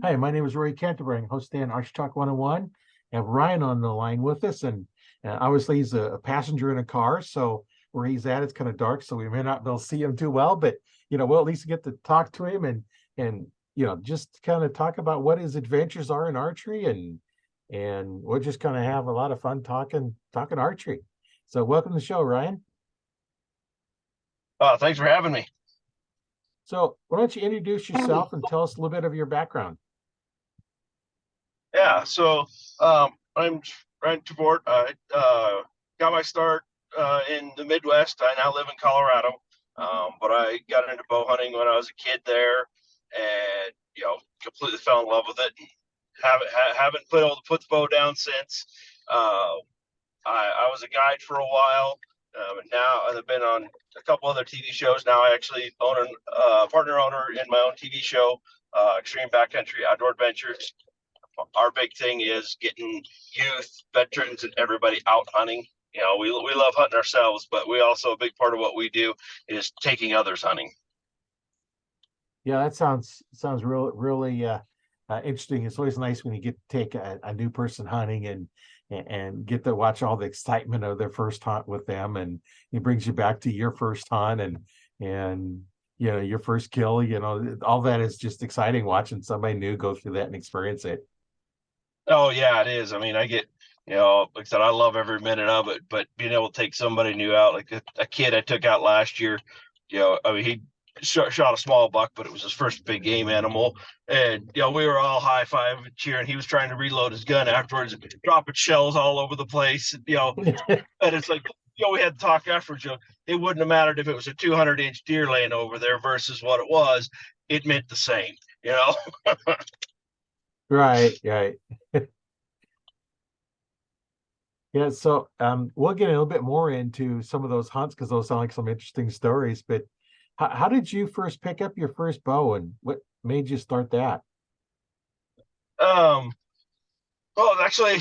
Hi, my name is Roy Canterbury. I'm hosting Archery Talk 101. I have Ryan on the line with us, and obviously he's a passenger in a car, so where he's at, it's kind of dark, so we may not be able to see him too well, but we'll at least get to talk to him and just kind of talk about what his adventures are in archery, and we'll just kind of have a lot of fun talking archery. So welcome to the show, Ryan. Thanks for having me. So why don't you introduce yourself and tell us a little bit of your background? Yeah, so I'm Ryan Tervort. I got my start in the Midwest. I now live in Colorado, but I got into bow hunting when I was a kid there, and completely fell in love with it. Haven't been able to put the bow down since. Uh, I was a guide for a while, and now I've been on a couple other TV shows. Now I actually own a partner owner in my own TV show, Extreme Backcountry Outdoor Adventures. Our big thing is getting youth, veterans, and everybody out hunting. We love hunting ourselves, but we also a big part of what we do is taking others hunting. Yeah, that sounds really interesting. It's always nice when you get to take a new person hunting and get to watch all the excitement of their first hunt with them, and it brings you back to your first hunt and your first kill. All that is just exciting watching somebody new go through that and experience it. Oh yeah, it is. I mean, I get, like I said, I love every minute of it, but being able to take somebody new out, like a kid I took out last year, I mean, he shot a small buck, but it was his first big game animal. And, we were all high five and cheering. He was trying to reload his gun afterwards, dropping shells all over the place, and it's like, we had to talk afterwards, it wouldn't have mattered if it was a 200-inch deer laying over there versus what it was. It meant the same, you know? Right, right. Yeah, so we'll get a little bit more into some of those hunts because those sound like some interesting stories. But how did you first pick up your first bow, and what made you start that? Um, well, actually,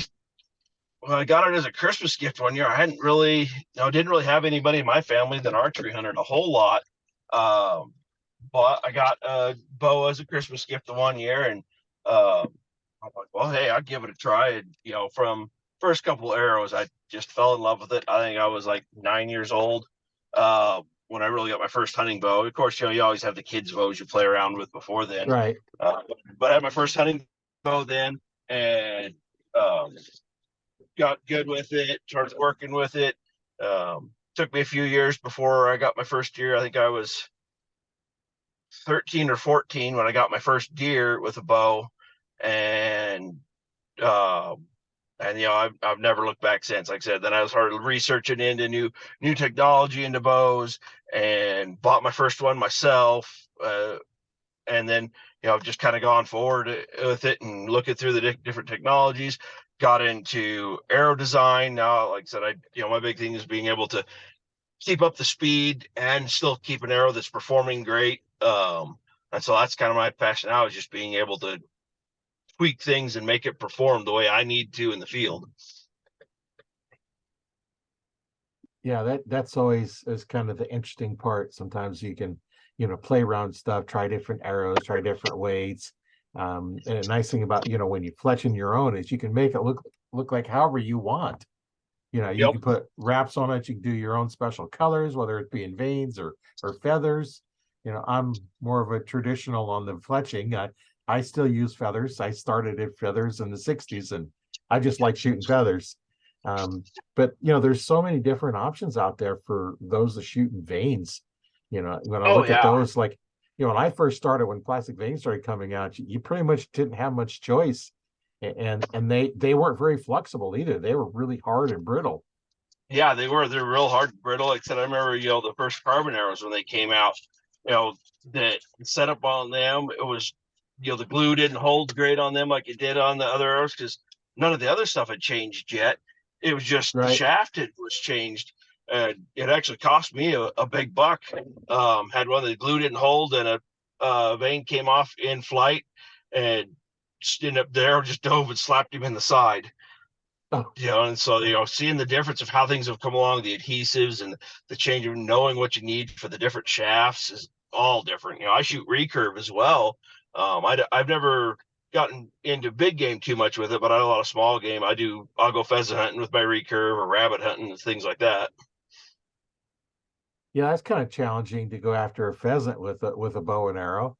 when I got it as a Christmas gift one year, I hadn't really, didn't really have anybody in my family that archery hunted a whole lot. Um, but I got a bow as a Christmas gift the one year, and I'm like, well, hey, I'll give it a try. And from first couple of arrows, I just fell in love with it. I think I was like 9 years old when I really got my first hunting bow. Of course, you always have the kids' bows you play around with before then. Right. But I had my first hunting bow then, and um, got good with it, started working with it. Took me a few years before I got my first deer. I think I was 13 or 14 when I got my first deer with a bow, and uh, I've never looked back since. Like I said, then I started researching into new technology into bows and bought my first one myself. And then just kind of gone forward with it and looking through the different technologies. Got into aero design. Now, like I said, my big thing is being able to keep up the speed and still keep an arrow that's performing great. And so that's kind of my passion now, is just being able to tweak things and make it perform the way I need to in the field. Yeah, that's always is kind of the interesting part. Sometimes you can, play around stuff, try different arrows, try different weights. And a nice thing about, when you fletch in your own is you can make it look like however you want. You Yep. can put wraps on it, you can do your own special colors, whether it be in veins or feathers. I'm more of a traditional on the fletching. I still use feathers. I started at feathers in the 60s, and I just like shooting feathers. But there's so many different options out there for those that shoot in veins. When I Oh look at yeah. those, like, when I first started, when plastic veins started coming out, you pretty much didn't have much choice. And they weren't very flexible either. They were really hard and brittle. Yeah, they're real hard and brittle. Like I said, I remember, the first carbon arrows when they came out, the setup on them, it was, the glue didn't hold great on them like it did on the other arrows, because none of the other stuff had changed yet. It was just the Right. shaft was changed. It actually cost me a big buck. Had one that the glue didn't hold, and a vein came off in flight, and ended up the arrow just dove and slapped him in the side. Oh, And so, seeing the difference of how things have come along, the adhesives and the change of knowing what you need for the different shafts is all different. I shoot recurve as well. I've never gotten into big game too much with it, but I do a lot of small game. I'll go pheasant hunting with my recurve or rabbit hunting and things like that. Yeah, that's kind of challenging to go after a pheasant with a bow and arrow.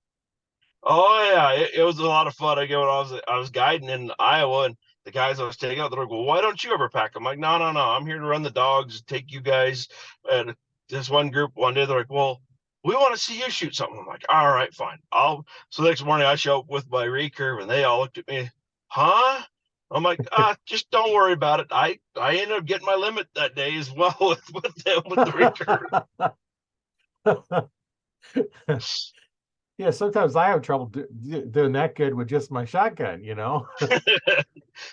Oh yeah, it was a lot of fun. When I was guiding in Iowa, and the guys I was taking out, they're like, "Well, why don't you ever pack?" I'm like, "No, no, no. I'm here to run the dogs, take you guys." And this one group one day, they're like, "Well, we want to see you shoot something." I'm like, "All right, fine. I'll." So the next morning, I show up with my recurve, and they all looked at me, "Huh?" I'm like, just don't worry about it. I ended up getting my limit that day as well with the recurve. Yeah, sometimes I have trouble doing that good with just my shotgun,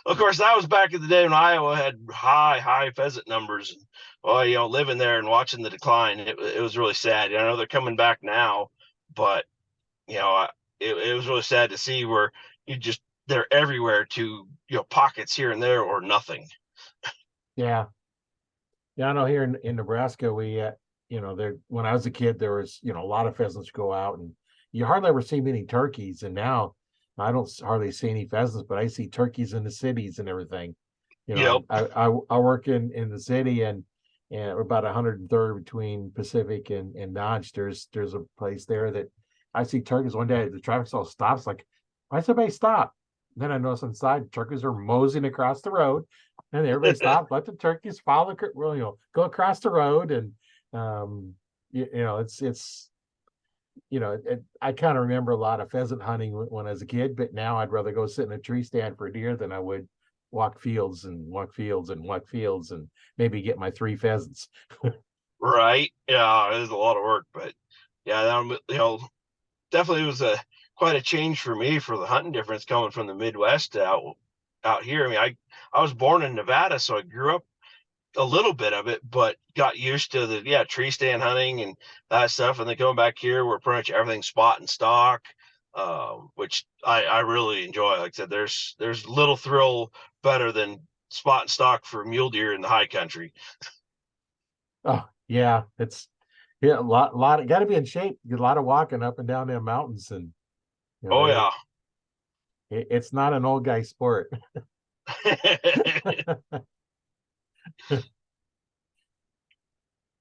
Of course, that was back in the day when Iowa had high pheasant numbers. And, well, living there and watching the decline, it was really sad. I know they're coming back now, but it was really sad to see where they're everywhere to pockets here and there or nothing. Yeah. Yeah, I know here in Nebraska, there when I was a kid, there was, a lot of pheasants go out, and you hardly ever see many turkeys. And now I don't hardly see any pheasants, but I see turkeys in the cities and everything. Yep. I work in the city, and we're about 103rd between Pacific and Dodge. There's a place there that I see turkeys. One day the traffic all stops, like, why does everybody stop? Then I notice inside turkeys are moseying across the road, and everybody stopped, let the turkeys follow, go across the road. And it's I kind of remember a lot of pheasant hunting when I was a kid, but now I'd rather go sit in a tree stand for deer than I would walk fields and walk fields and walk fields and maybe get my 3 pheasants. Right. Yeah, it was a lot of work, but yeah, definitely was a quite a change for me for the hunting difference coming from the Midwest out here. I mean, I was born in Nevada, so I grew up a little bit of it, but got used to the tree stand hunting and that stuff. And then coming back here, where pretty much everything's spot and stock, which I really enjoy. Like I said, there's little thrill better than spot and stock for mule deer in the high country. Oh yeah, it's yeah, a lot got to be in shape, a lot of walking up and down them mountains. And Oh they're yeah. it's not an old guy sport.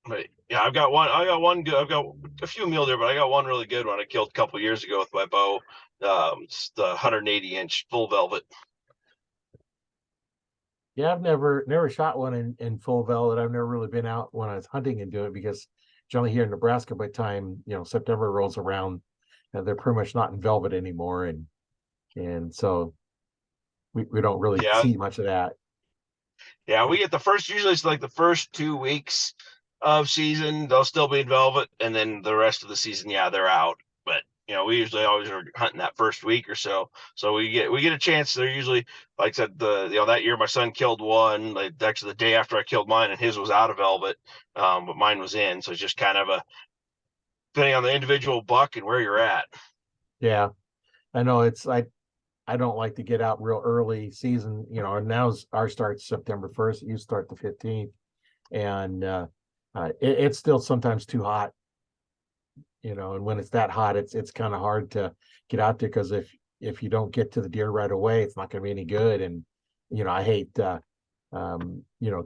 But yeah, I've got a few mule deer, but I got one really good one I killed a couple years ago with my bow. It's the 180-inch full velvet. Yeah, I've never shot one in full velvet. I've never really been out when I was hunting and doing it, because generally here in Nebraska, by the time September rolls around, they're pretty much not in velvet anymore, and so we don't really Yeah, see much of that. yeah, we get usually it's like the first 2 weeks of season, they'll still be in velvet, and then the rest of the season, yeah, they're out. But we usually always are hunting that first week or so. So we get a chance. They're usually, like I said, that year my son killed one, like actually the day after I killed mine, and his was out of velvet, but mine was in. So it's just kind of a depending on the individual buck and where you're at. Yeah, I know I don't like to get out real early season. And now's our starts September 1st. You start the 15th, and it's still sometimes too hot. And when it's that hot, it's kind of hard to get out there, because if you don't get to the deer right away, it's not going to be any good. And I hate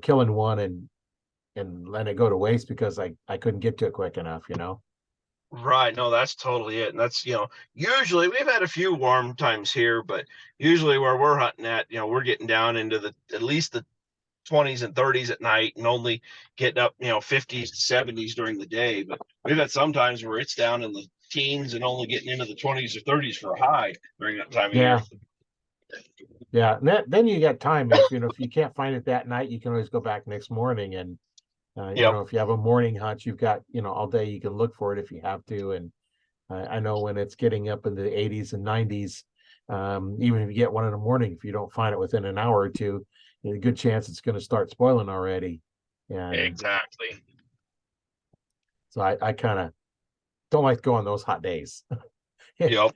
killing one and letting it go to waste because I couldn't get to it quick enough. Right. No, that's totally it. And that's, usually we've had a few warm times here, but usually where we're hunting at, we're getting down into at least the 20s and 30s at night and only getting up, 50s to 70s during the day. But we've had some times where it's down in the teens and only getting into the 20s or 30s for a high during that time of year. Yeah, yeah. And then you got time. If you can't find it that night, you can always go back next morning. And Yep. if you have a morning hunt, you've got all day you can look for it if you have to. And I know when it's getting up into the 80s and 90s, even if you get one in the morning, if you don't find it within an hour or two, a good chance it's going to start spoiling already. And Exactly. so I kind of don't like to go on those hot days. Yep.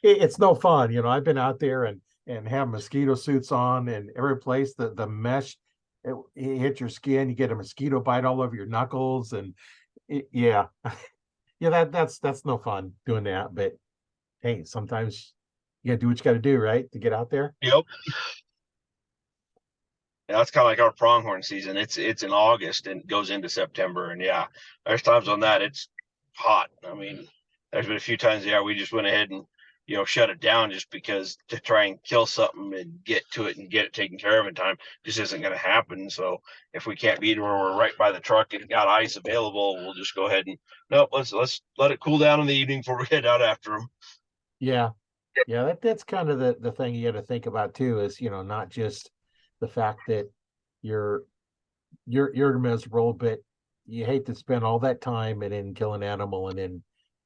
It's no fun. I've been out there and have mosquito suits on, and every place the mesh it hits your skin, you get a mosquito bite all over your knuckles. And yeah, yeah, that's no fun doing that. But hey, sometimes You gotta do what you gotta do, right? To get out there. Yep. Yeah, that's kind of like our pronghorn season. It's in August and goes into September. And yeah, there's times on that it's hot. I mean, there's been a few times, yeah, we just went ahead and shut it down just because to try and kill something and get to it and get it taken care of in time just isn't going to happen. So if we can't be to where we're right by the truck and got ice available, we'll just go ahead and nope, let's let it cool down in the evening before we head out after them. Yeah. Yeah, that's kind of the thing you got to think about too is, not just the fact that you're you're miserable, but you hate to spend all that time and then kill an animal and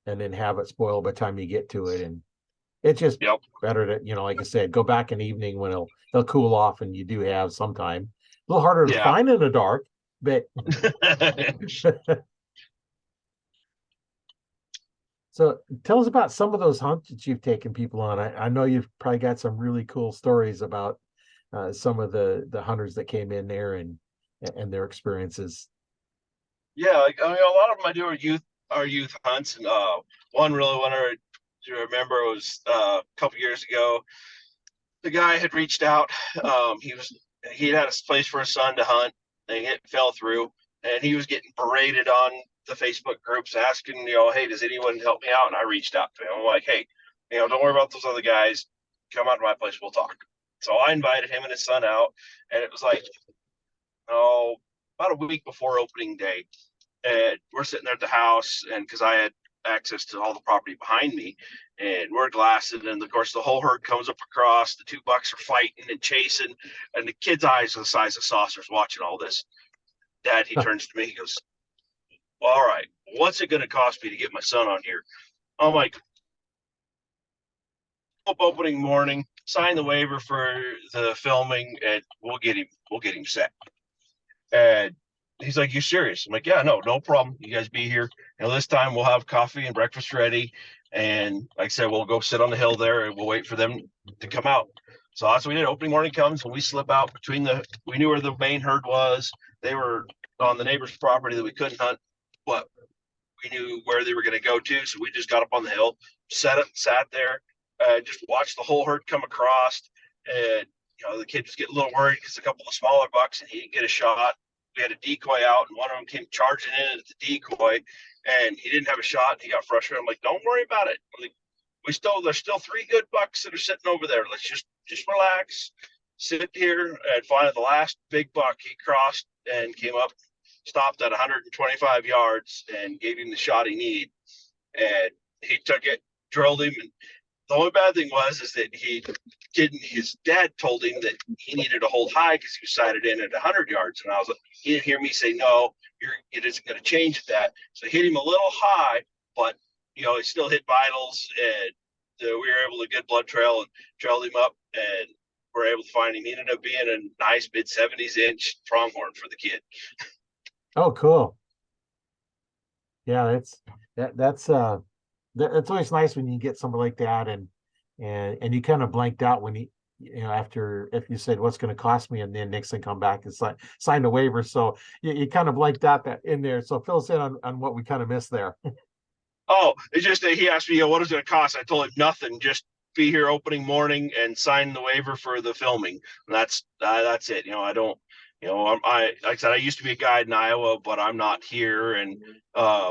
then have it spoiled by the time you get to it. And it's just Yep. better to, like I said, go back in the evening when they'll cool off and you do have some time. A little harder to Yeah. find in the dark, but so tell us about some of those hunts that you've taken people on. I know you've probably got some really cool stories about some of the hunters that came in there and their experiences. Yeah, like I mean, a lot of them I do are youth hunts, and one really one I to remember was a couple years ago. The guy had reached out. He had a place for his son to hunt, and it fell through, and he was getting berated on the Facebook groups asking, hey, does anyone help me out? And I reached out to him. I'm like, hey, don't worry about those other guys. Come out to my place, we'll talk. So I invited him and his son out, and it was like, oh, about a week before opening day, and we're sitting there at the house, and because I had access to all the property behind me, and we're glassing, and of course the whole herd comes up across. The two bucks are fighting and chasing, and the kid's eyes are the size of saucers watching all this. Dad, he turns to me, he goes, well, "All right, what's it going to cost me to get my son on here?" I'm like, opening morning, sign the waiver for the filming, and we'll get him set. And he's like, "You serious?" I'm like, "Yeah, no problem. You guys be here. This time we'll have coffee and breakfast ready. And like I said, we'll go sit on the hill there and we'll wait for them to come out." So that's what we did. Opening morning comes and we slip out we knew where the main herd was. They were on the neighbor's property that we couldn't hunt, but we knew where they were going to go to. So we just got up on the hill, sat there, just watched the whole herd come across. And the kid was getting a little worried because a couple of smaller bucks and he didn't get a shot. We had a decoy out, and one of them came charging in at the decoy, and he didn't have a shot. And he got frustrated. I'm like, "Don't worry about it. Like, there's still three good bucks that are sitting over there. Let's just relax, sit here." And finally, the last big buck he crossed and came up, stopped at 125 yards, and gave him the shot he needed. And he took it, drilled him, and the only bad thing was is that he didn't. His dad told him that he needed to hold high because he was sighted in at 100 yards, and I was like, he didn't hear me say no. It isn't going to change that. So I hit him a little high, but he still hit vitals, and we were able to get blood trail and trailed him up, and we're able to find him. He ended up being a nice mid 70s inch pronghorn for the kid. Oh, cool. Yeah, that's always nice when you get somebody like that and you kind of blanked out when after if you said what's going to cost me and then Nixon come back and sign the waiver. So you kind of blanked out that in there. So fill us in on what we kind of missed there. Oh, it's just that he asked me, what is it going to cost? I told him nothing. Just be here opening morning and sign the waiver for the filming. And that's it. I don't. Like I said, I used to be a guide in Iowa, but I'm not here, and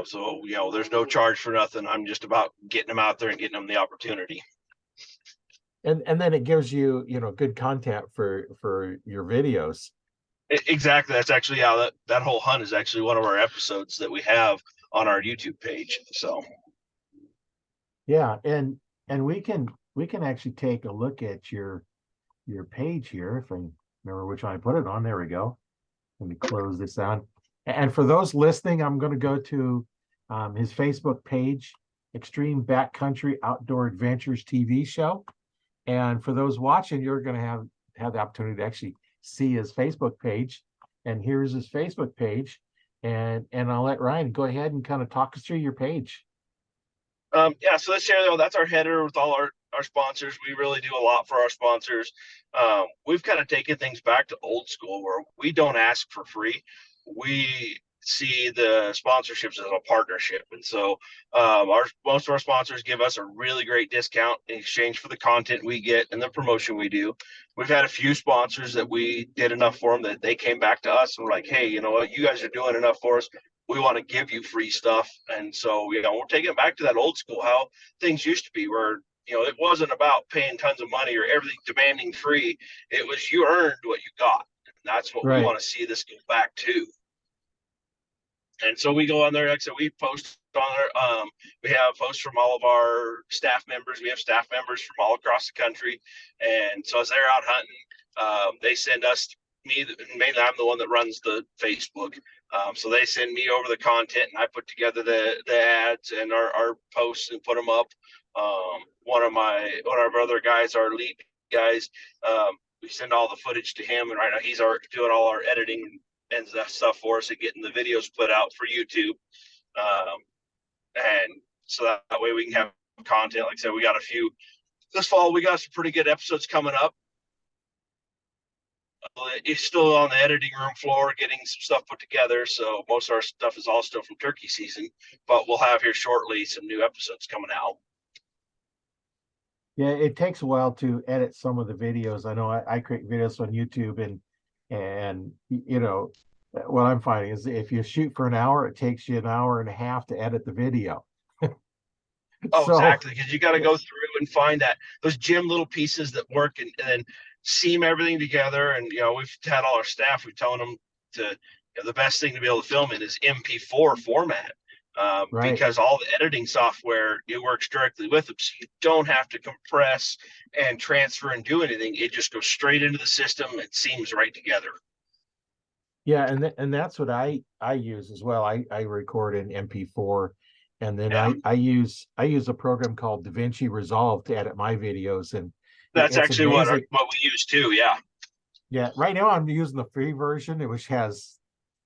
so there's no charge for nothing. I'm just about getting them out there and getting them the opportunity. And then it gives you good content for your videos. Exactly. That's actually how that whole hunt is actually one of our episodes that we have on our YouTube page. So Yeah, and we can actually take a look at your page here if I remember which one I put it on. There we go. Let me close this out. And for those listening, I'm going to go to his Facebook page, Extreme Backcountry Outdoor Adventures TV show. And for those watching, you're going to have the opportunity to actually see his Facebook page. And here's his Facebook page. And I'll let Ryan go ahead and kind of talk us through your page. yeah, so this year, that's our header with all our sponsors. We really do a lot for our sponsors. We've kind of taken things back to old school where we don't ask for free. We see the sponsorships as a partnership. And so most of our sponsors give us a really great discount in exchange for the content we get and the promotion we do. We've had a few sponsors that we did enough for them that they came back to us and were like, hey, you know what, you guys are doing enough for us. We want to give you free stuff. And so, we're taking it back to that old school, how things used to be, where, it wasn't about paying tons of money or everything demanding free. It was you earned what you got. And that's what we Right. want to see this go back to. And so we go on there, like I said, we post on there. We have posts from all of our staff members. We have staff members from all across the country. And so as they're out hunting, they send us, mainly I'm the one that runs the Facebook. So they send me over the content and I put together the ads and our posts and put them up. One of our other guys, our lead guys, we send all the footage to him, and right now he's doing all our editing and that stuff for us and getting the videos put out for YouTube. And so that way we can have content. Like I said, we got a few this fall. We got some pretty good episodes coming up. It's still on the editing room floor, getting some stuff put together. So most of our stuff is all still from turkey season, but we'll have here shortly some new episodes coming out. Yeah, it takes a while to edit some of the videos. I know I create videos on YouTube, and what I'm finding is if you shoot for an hour, it takes you an hour and a half to edit the video. Oh, So exactly. Because you got to go through and find those gym little pieces that work and then seam everything together. And, we've had all our staff, we're telling them the best thing to be able to film it is MP4 format. right. Because all the editing software, it works directly with them. So you don't have to compress and transfer and do anything. It just goes straight into the system. It seems right together. Yeah, and that's what I use as well. I record in MP4, and then Yeah. I use a program called DaVinci Resolve to edit my videos, and That's it's actually amazing. what we use too. Yeah. Yeah, right now I'm using the free version, which has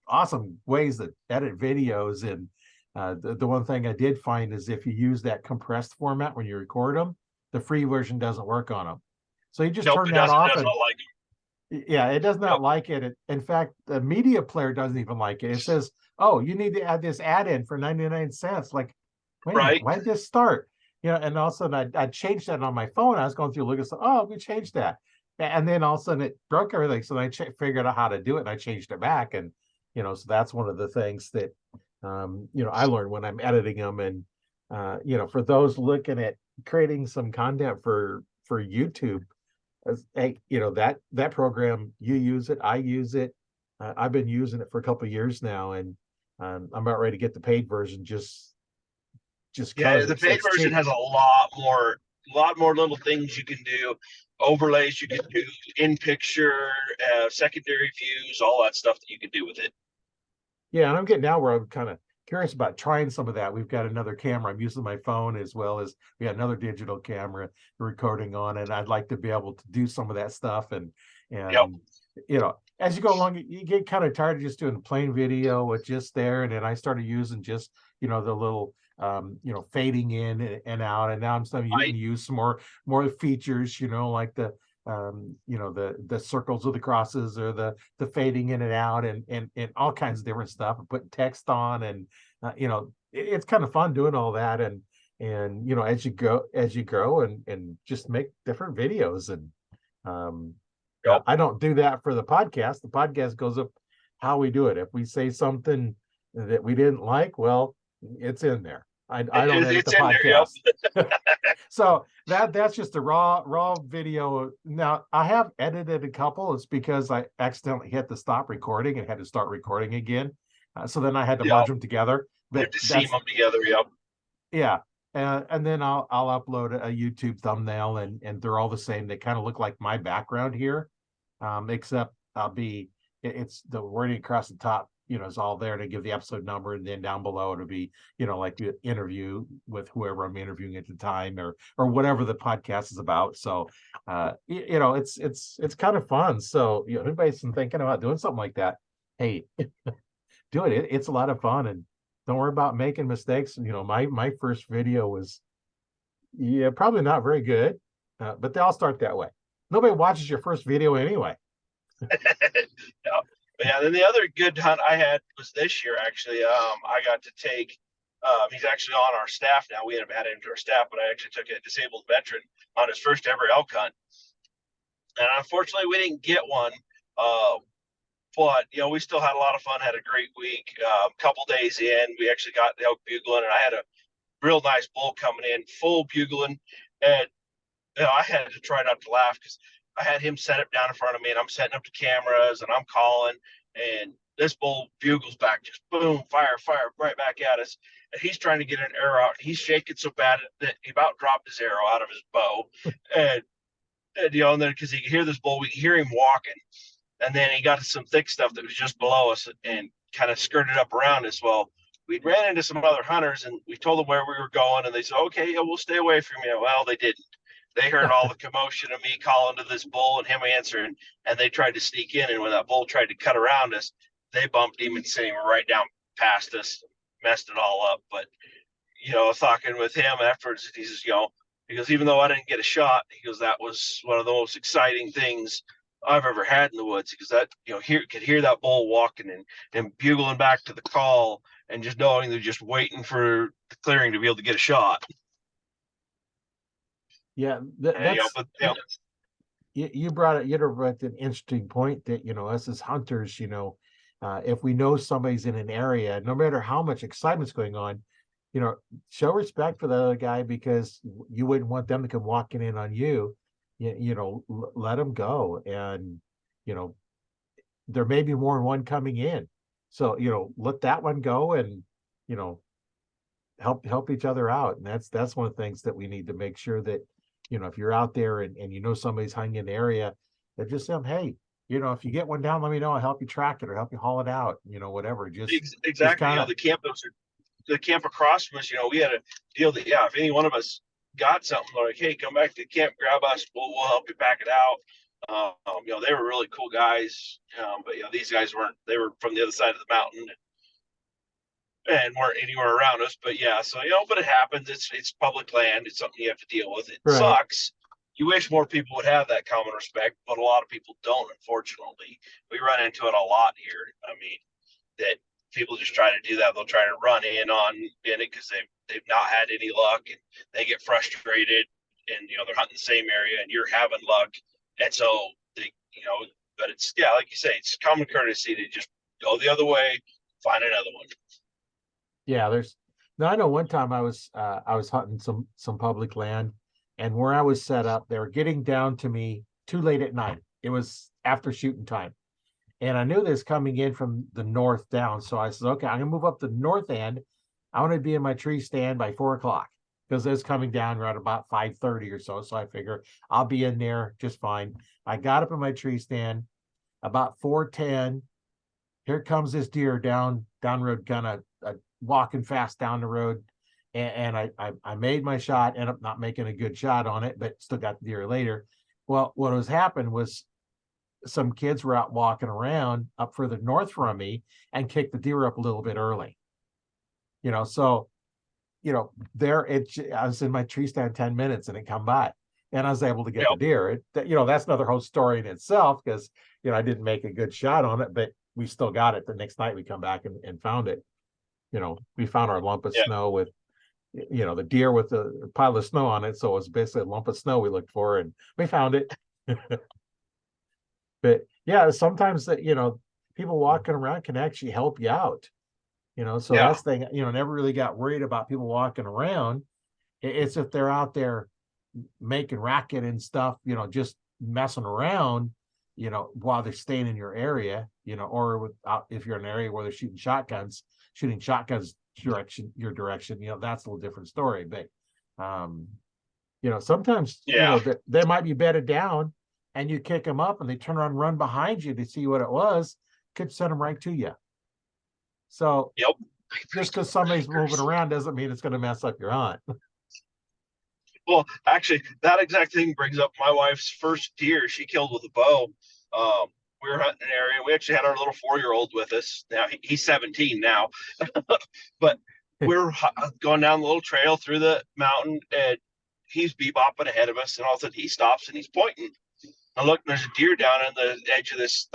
awesome ways to edit videos. And the one thing I did find is if you use that compressed format when you record them, the free version doesn't work on them. So you just Nope, turn it that doesn't. It off, does and not like it. yeah, it does not Nope. like it. In fact, the media player doesn't even like it. It says, "Oh, you need to add this add-in for 99 cents." Like, wait a minute, Right. why did this start? And all of a sudden I changed that on my phone. I was going through looking, so we changed that, and then all of a sudden it broke everything. So I figured out how to do it, and I changed it back. And so that's one of the things that I learned when I'm editing them. And for those looking at creating some content for YouTube, hey, that program, you use it, I use it. I've been using it for a couple of years now, and I'm about ready to get the paid version just Yeah, because the paid it's version cheap. has a lot more little things you can do, overlays you can do, in picture, secondary views, all that stuff that you can do with it. Yeah, and I'm getting now where I'm kind of curious about trying some of that. We've got another camera. I'm using my phone, as well as we got another digital camera recording on, and I'd like to be able to do some of that stuff. And Yep. as you go along, you get kind of tired of just doing plain video with just there. And then I started using just the little fading in and out. And now I'm starting to use some more features, like the the circles of the crosses, or the fading in and out, and all kinds of different stuff, and putting text on. And it's kind of fun doing all that. And as you grow and just make different videos. And now, Yep. I don't do that for the podcast. The podcast goes up how we do it. If we say something that we didn't like, well, it's in there. I don't edit the podcast. Yep. So that's just a raw video. Now, I have edited a couple. It's because I accidentally hit the stop recording and had to start recording again. So then I had to merge them together. You have But to seam them together. Yep. yeah. And then I'll upload a YouTube thumbnail, and they're all the same. They kind of look like my background here, except it's the wording across the top, is all there to give the episode number, and then down below it'll be, like the interview with whoever I'm interviewing at the time, or whatever the podcast is about. So, it's kind of fun. So, anybody's been thinking about doing something like that, hey, do it. It's a lot of fun, and don't worry about making mistakes. My first video was, probably not very good, but they all start that way. Nobody watches your first video anyway. Yeah. But yeah, then the other good hunt I had was this year actually. I got to take. He's actually on our staff now. We ended up adding him to our staff, but I actually took a disabled veteran on his first ever elk hunt, and unfortunately, we didn't get one. Uh, but we still had a lot of fun. Had a great week. Couple days in, we actually got the elk bugling, and I had a real nice bull coming in, full bugling, and I had to try not to laugh because I had him set up down in front of me, and I'm setting up the cameras, and I'm calling, and this bull bugles back, just boom, fire, fire, right back at us. And he's trying to get an arrow out. He's shaking so bad that he about dropped his arrow out of his bow. And then because he could hear this bull, we could hear him walking. And then he got to some thick stuff that was just below us and kind of skirted up around us. Well, we ran into some other hunters and we told them where we were going, and they said, okay, yeah, we'll stay away from you. Well, they didn't. They heard all the commotion of me calling to this bull and him answering, and they tried to sneak in. And when that bull tried to cut around us, they bumped him and sent him right down past us, messed it all up. But, talking with him afterwards, he says, because even though I didn't get a shot, he goes, that was one of the most exciting things I've ever had in the woods, because that, could hear that bull walking and bugling back to the call and just knowing they're just waiting for the clearing to be able to get a shot. Yeah, you brought an interesting point that, us as hunters, if we know somebody's in an area, no matter how much excitement's going on, show respect for the other guy, because you wouldn't want them to come walking in on you. Let them go. And, there may be more than one coming in. So, let that one go and, help each other out. And that's one of the things that we need to make sure that, if you're out there and somebody's hanging in the area, that just say, hey, if you get one down, let me know. I'll help you track it or help you haul it out, whatever. Exactly. Just kinda, The camp across from us, we had a deal that, if any one of us got something, like, hey, come back to the camp, grab us, we'll help you pack it out. They were really cool guys. But these guys they were from the other side of the mountain and weren't anywhere around us. But but it happens. It's public land. It's something you have to deal with. It right. sucks. You wish more people would have that common respect, but a lot of people don't, unfortunately. We run into it a lot here. I mean, that people just try to do that. They'll try to run in it because they've not had any luck, and they get frustrated, and they're hunting the same area and you're having luck. And so but it's, like you say, it's common courtesy to just go the other way, find another one. Yeah, I know one time I was hunting some public land, and where I was set up, they were getting down to me too late at night. It was after shooting time. And I knew this coming in from the north down. So I said, okay, I'm gonna move up the north end. I want to be in my tree stand by 4:00, because it's coming down right about 5:30 or so. So I figure I'll be in there just fine. I got up in my tree stand about 4:10. Here comes this deer down road, kind of walking fast down the road. And I made my shot, ended up not making a good shot on it, but still got the deer later. Well, what was happened was some kids were out walking around up further north from me and kicked the deer up a little bit early. So, I was in my tree stand 10 minutes and it come by and I was able to get the deer. That's another whole story in itself, because, I didn't make a good shot on it, but we still got it. The next night we come back and found it. We found our lump of snow with, the deer with a pile of snow on it. So it was basically a lump of snow we looked for, and we found it. But sometimes that, people walking around can actually help you out. So that's the thing, never really got worried about people walking around. It's if they're out there making racket and stuff, just messing around, while they're staying in your area, or if you're in an area where they're shooting shotguns your direction, that's a little different story. But, sometimes, they might be bedded down and you kick them up and they turn around and run behind you to see what it was, could send them right to you. So just because somebody's moving around doesn't mean it's going to mess up your hunt. Well, actually, that exact thing brings up my wife's first deer she killed with a bow. We were hunting an area. We actually had our little 4-year-old with us. Now he's 17 now, but we're going down the little trail through the mountain, and he's bebopping ahead of us. And all of a sudden, he stops and he's pointing. I look, and there's a deer down on the edge of this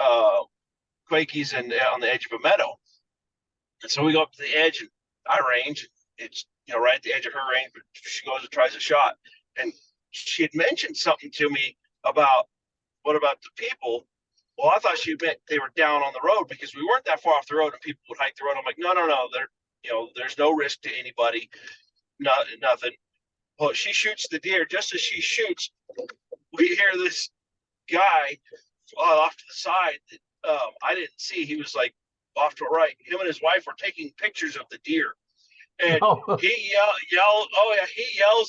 quakies and on the edge of a meadow. And so we go up to the edge, and I range. It's right at the edge of her range, but she goes and tries a shot. And she had mentioned something to me about what about the people. Well, I thought she meant they were down on the road because we weren't that far off the road and people would hike the road. I'm like, no, there's no risk to anybody, nothing. Well, she shoots the deer. Just as she shoots, we hear this guy off to the side that I didn't see. He was like off to the right. Him and his wife were taking pictures of the deer. And he yells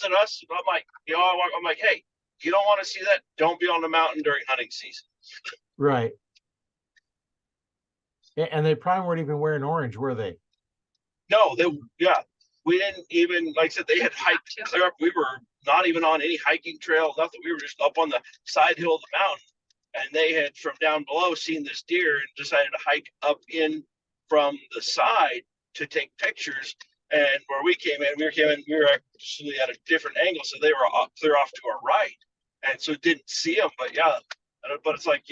at us. I'm like, hey, you don't want to see that? Don't be on the mountain during hunting season. Right. And they probably weren't even wearing orange, were they? No, we didn't even, like I said, they had hiked clear up. We were not even on any hiking trail, nothing. We were just up on the side hill of the mountain. And they had from down below seen this deer and decided to hike up in from the side to take pictures. And where we came in, we were actually at a different angle, so they were clear off to our right, and so didn't see them. But but it's like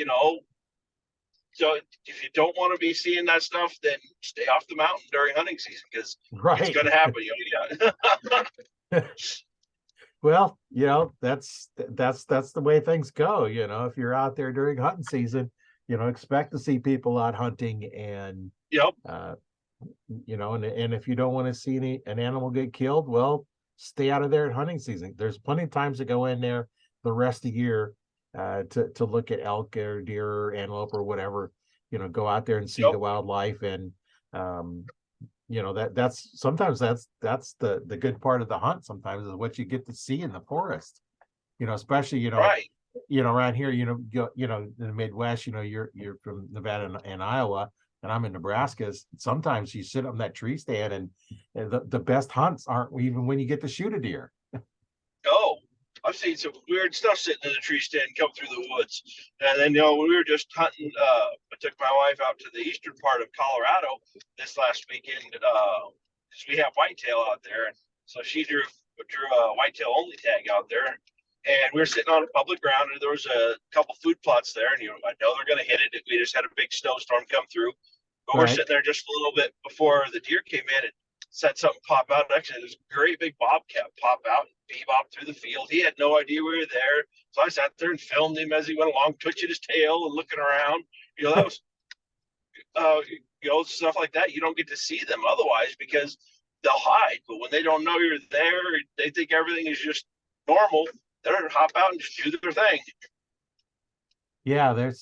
so if you don't want to be seeing that stuff, then stay off the mountain during hunting season because it's going to happen. Well, that's the way things go. If you're out there during hunting season, expect to see people out hunting and and if you don't want to see an animal get killed, well, stay out of there at hunting season. There's plenty of times to go in there the rest of the year to look at elk or deer or antelope or whatever. Go out there and see the wildlife, and that's sometimes that's the good part of the hunt. Sometimes is what you get to see in the forest. Especially right. Around here, in the Midwest, you're from Nevada and Iowa. And I'm in Nebraska. Sometimes you sit on that tree stand, and the best hunts aren't even when you get to shoot a deer. Oh, I've seen some weird stuff sitting in the tree stand come through the woods. And then, we were just hunting. I took my wife out to the eastern part of Colorado this last weekend because we have whitetail out there. And so she drew a whitetail only tag out there. And we were sitting on a public ground, and there was a couple food plots there. And I know they're going to hit it. We just had a big snowstorm come through. But we're sitting there just a little bit before the deer came in and said something pop out. Actually, there's a great big bobcat pop out and bebop through the field. He had no idea we were there. So I sat there and filmed him as he went along, twitching his tail and looking around. That was, stuff like that. You don't get to see them otherwise because they'll hide. But when they don't know you're there, they think everything is just normal. They're going to hop out and just do their thing. Yeah,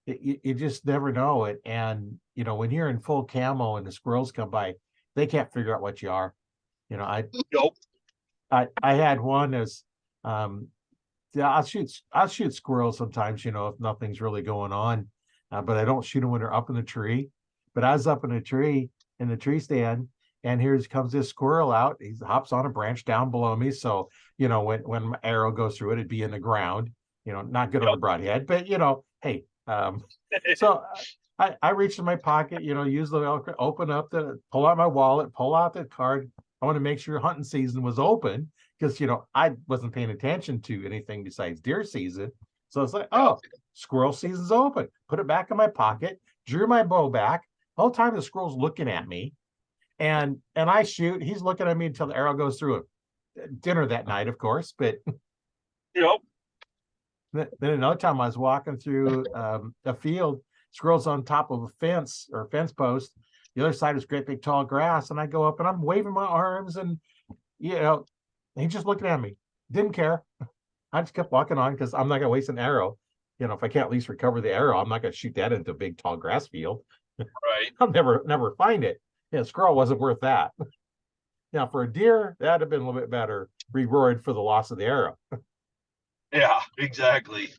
you just never know it. And, when you're in full camo and the squirrels come by, they can't figure out what you are. Nope. I had one as, I'll shoot squirrels sometimes, if nothing's really going on, but I don't shoot them when they're up in the tree. But I was up in the tree stand, and here comes this squirrel out. He hops on a branch down below me. So, when my arrow goes through it, it'd be in the ground, not good on the broadhead, but hey, so I reached in my pocket, use the Velcro, pull out my wallet, pull out the card. I want to make sure hunting season was open because, I wasn't paying attention to anything besides deer season. So it's like, oh, squirrel season's open. Put it back in my pocket, drew my bow back. The whole time the squirrel's looking at me. And I shoot. He's looking at me until the arrow goes through it. Dinner that night, of course. But then another time I was walking through a field, squirrel's on top of a fence or a fence post. The other side is great big tall grass, and I go up and I'm waving my arms, and he's just looking at me. Didn't care. I just kept walking on because I'm not gonna waste an arrow. If I can't at least recover the arrow, I'm not gonna shoot that into a big tall grass field. Right. I'll never find it. Squirrel wasn't worth that. Now for a deer, that'd have been a little bit better reward for the loss of the arrow. Yeah, exactly.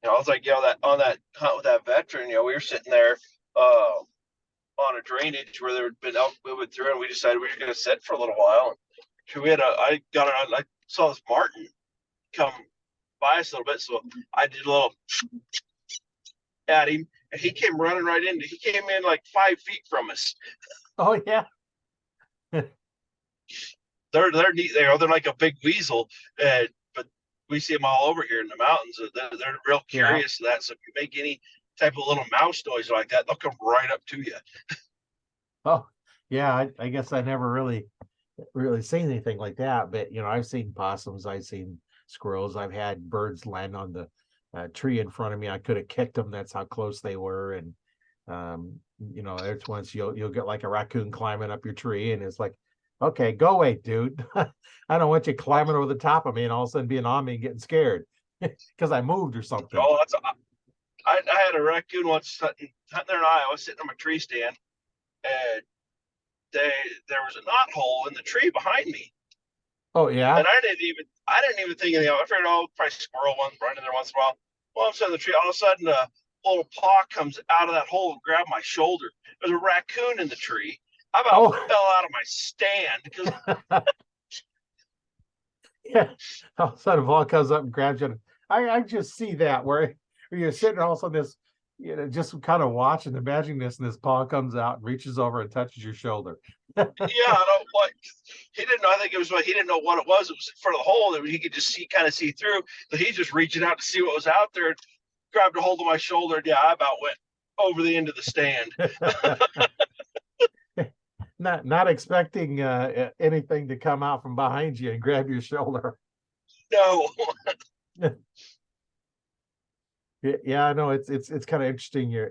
I was like, that on that hunt with that veteran, we were sitting there on a drainage where there had been elk moving through, and we decided we were going to sit for a little while. And I saw this marten come by us a little bit, so I did a little at him, and he came running right in. He came in like 5 feet from us. Oh yeah. They're neat. They're like a big weasel, but we see them all over here in the mountains. They're real curious of that. So if you make any type of little mouse noise like that, they'll come right up to you. Oh, yeah. I guess I never really seen anything like that. But I've seen possums, I've seen squirrels, I've had birds land on the tree in front of me. I could have kicked them. That's how close they were. And there's once you'll get like a raccoon climbing up your tree, and it's like, okay, go away, dude. I don't want you climbing over the top of me and all of a sudden being on me and getting scared because I moved or something. Oh, I had a raccoon once hunting there in Iowa, sitting on a tree stand, and there was a knot hole in the tree behind me, Oh yeah. and I didn't even think anything. I figured, oh, probably squirrel one running there once in a while. Well, I'm sitting in the tree. All of a sudden, a little paw comes out of that hole and grabbed my shoulder. There's a raccoon in the tree. I about Oh fell out of my stand because yeah. All of a sudden, a ball comes up and grabs you. I just see that where you're sitting all of a sudden this, just kind of watching, imagining this, and this paw comes out and reaches over and touches your shoulder. yeah, I don't like. He didn't know. I think it was what he didn't know what it was. It was in front of the hole that he could just kind of see through. So he's just reaching out to see what was out there. Grabbed a hold of my shoulder. And yeah, I about went over the end of the stand. Not expecting anything to come out from behind you and grab your shoulder. No. Yeah, I know it's kind of interesting.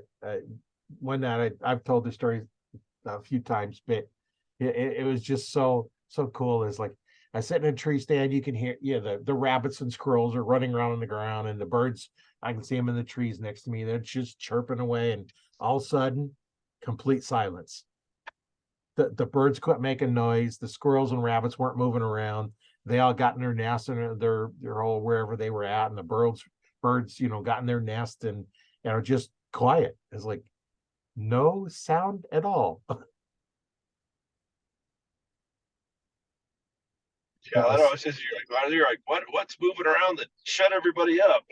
One night I've told the story a few times, but it was just so cool. It's like I sit in a tree stand, you can hear the rabbits and squirrels are running around on the ground, and the birds, I can see them in the trees next to me. They're just chirping away, and all of a sudden, complete silence. The birds quit making noise. The squirrels and rabbits weren't moving around. They all got in their nest and their hole wherever they were at, and the birds got in their nest and are just quiet. It's like no sound at all. Yeah, That I know. was It's just you're like what's moving around that shut everybody up?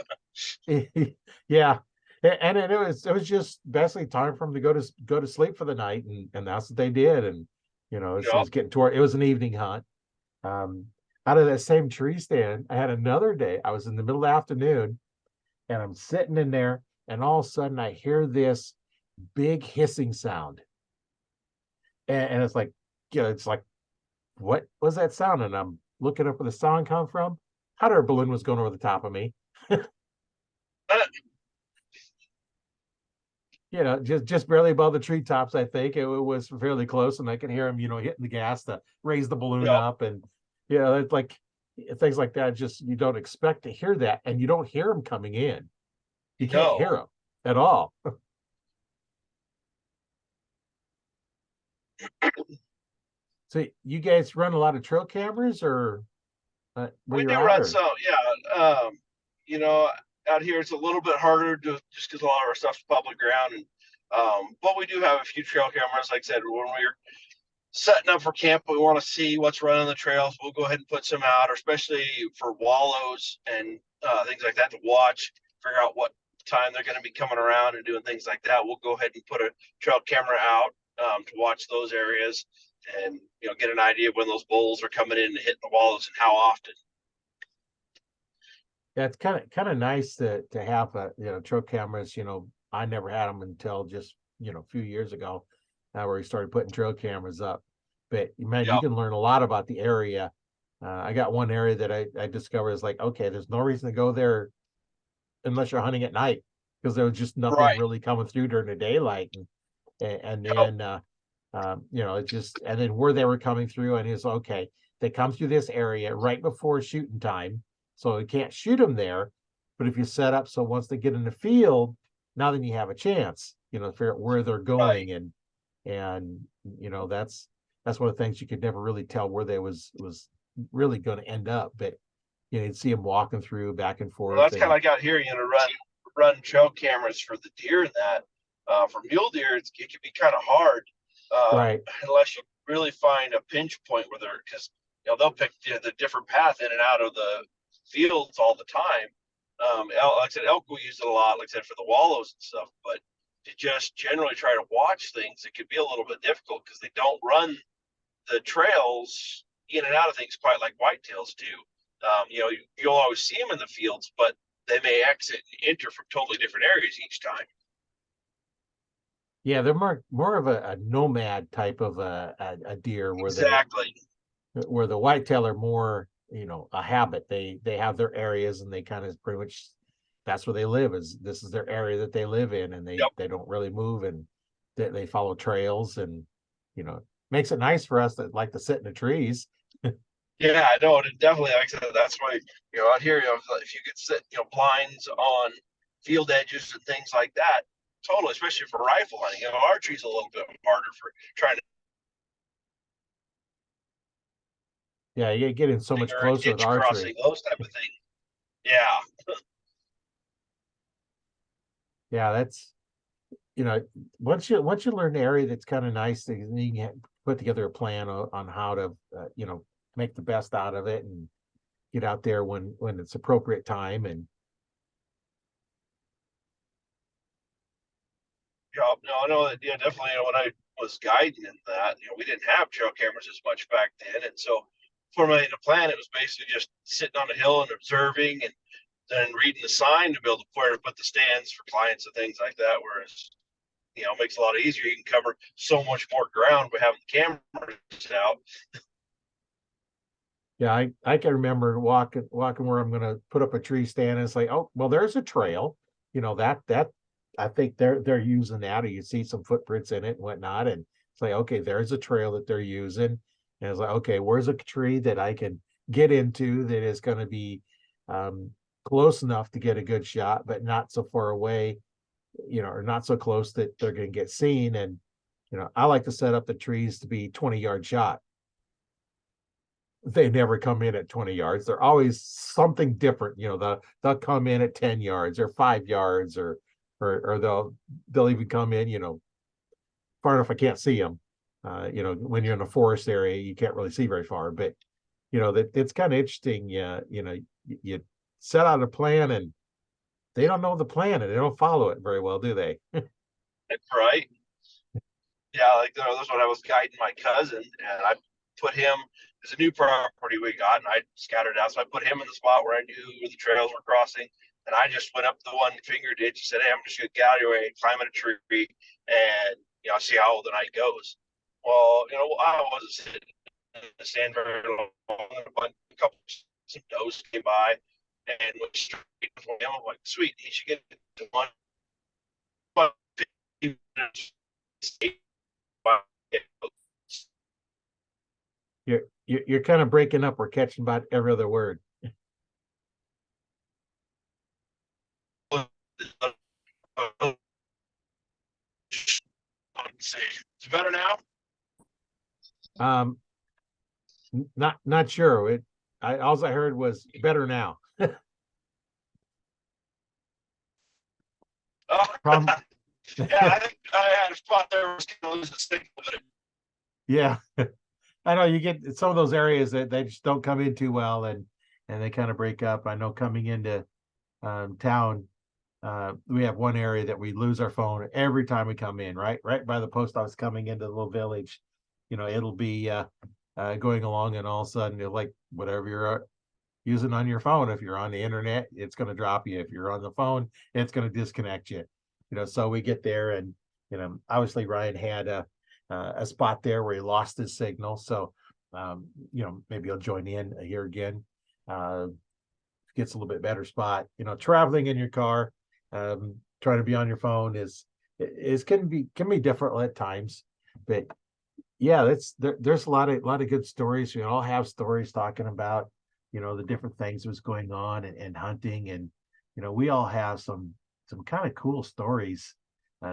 yeah. And it was just basically time for them to go to sleep for the night, and that's what they did. And it Yep. was getting toward, it was an evening hunt. Um, Out of that same tree stand, I had another day. I was in the middle of the afternoon, and I'm sitting in there, and all of a sudden I hear this big hissing sound, and it's like, it's like, what was that sound? And I'm looking up where the sound come from. Hot air balloon was going over the top of me. Just barely above the treetops. I think it was fairly close, and I can hear him, hitting the gas to raise the balloon Yep. up, and it's like things like that. Just you don't expect to hear that, and you don't hear them coming in. You can't hear No. them at all. So you guys run a lot of trail cameras, or where We you're do at, run or some, yeah. You know, out here it's a little bit harder to just because a lot of our stuff's public ground, and but we do have a few trail cameras. Like I said, when we're setting up for camp, we want to see what's running the trails. We'll go ahead and put some out, or especially for wallows and things like that to watch, figure out what time they're going to be coming around and doing things like that. We'll go ahead and put a trail camera out to watch those areas and get an idea of when those bulls are coming in and hitting the wallows and how often. yeah, it's kind of nice to have trail cameras. I never had them until just a few years ago, where we started putting trail cameras up. But man, you Yep. can learn a lot about the area. I got one area that I discovered is like, okay, there's no reason to go there unless you're hunting at night, because there was just nothing Right. really coming through during the daylight, and Yep. then it just, and then where they were coming through, and it's okay, they come through this area right before shooting time, so you can't shoot them there. But if you set up so once they get in the field, now then you have a chance, to figure out where they're Right. going, and that's one of the things you could never really tell where they was really going to end up. But you'd see them walking through back and Well, forth, that's kind and of like out here, run trail cameras for the deer and that. For mule deer, it can be kind of hard right. unless you really find a pinch point where they're because they'll pick the different path in and out of the fields all the time. Like I said, elk will use it a lot, like I said, for the wallows and stuff. But to just generally try to watch things, it could be a little bit difficult because they don't run the trails in and out of things quite like whitetails do. You'll always see them in the fields, but they may exit and enter from totally different areas each time. Yeah, they're more of a nomad type of a deer, Exactly. where the whitetail are more, a habit. They have their areas, and they kind of pretty much, that's where they live. Is This is their area that they live in, and Yep. they don't really move, and they follow trails, and you know makes it nice for us that like to sit in the trees. Yeah, I know. It definitely, like I said, that's why, out here, if you could sit, blinds on field edges and things like that, totally, especially for rifle hunting. Archery's a little bit harder for trying to Yeah, you get in so much or closer with hitch crossing, archery. those type of things. Yeah. Yeah, that's once you learn the area that's kind of nice, then you can put together a plan on how to make the best out of it, and get out there when it's appropriate time. And Yeah, no, I know that. Yeah, definitely. When I was guiding in that, we didn't have trail cameras as much back then, and so formulating a plan, it was basically just sitting on a hill and observing, and then reading the sign to build where to put the stands for clients and things like that. Whereas, it makes it a lot easier. You can cover so much more ground by having the cameras out. yeah, I can remember walking where I'm going to put up a tree stand, and it's like, oh well, there's a trail, that I think they're using that, or you see some footprints in it and whatnot, and it's like, okay, there's a trail that they're using. And it's like, okay, where's a tree that I can get into that is going to be um close enough to get a good shot, but not so far away, or not so close that they're going to get seen. And I like to set up the trees to be 20-yard shot. They never come in at 20 yards. They're always something different. They'll come in at 10 yards or 5 yards, or they'll even come in, far enough I can't see them. When you're in a forest area, you can't really see very far, but that it's kind of interesting. Yeah, you set out a plan, and they don't know the plan, and they don't follow it very well, do they? Right? Yeah, like that's when I was guiding my cousin, and I put him. It's a new property we got, and I scattered out. So I put him in the spot where I knew where the trails were crossing, and I just went up the one finger ditch and said, "Hey, I'm just gonna get out of your way, climb in a tree, and see how the night goes." Well, I wasn't sitting in the stand very long. A couple some does came by and went straight for him. I'm like, "Sweet, he should get to one." You're kind of breaking up. We're catching about every other word. It's better now. Um, not sure. All I heard was better now. Oh, Problem. yeah, I think I had a spot there where was going to lose the signal, but Yeah, I know you get some of those areas that they just don't come in too well, and they kind of break up. I know coming into town, we have one area that we lose our phone every time we come in, right by the post office coming into the little village. It'll be going along, and all of a sudden, like whatever you're using on your phone, if you're on the internet, it's going to drop you. If you're on the phone, it's going to disconnect you. So we get there, and obviously Ryan had a spot there where he lost his signal. So maybe he'll join in here again. Gets a little bit better spot. Traveling in your car, trying to be on your phone is can be different at times. But yeah, there's a lot of good stories. We all have stories talking about the different things that was going on, and hunting, and we all have some kind of cool stories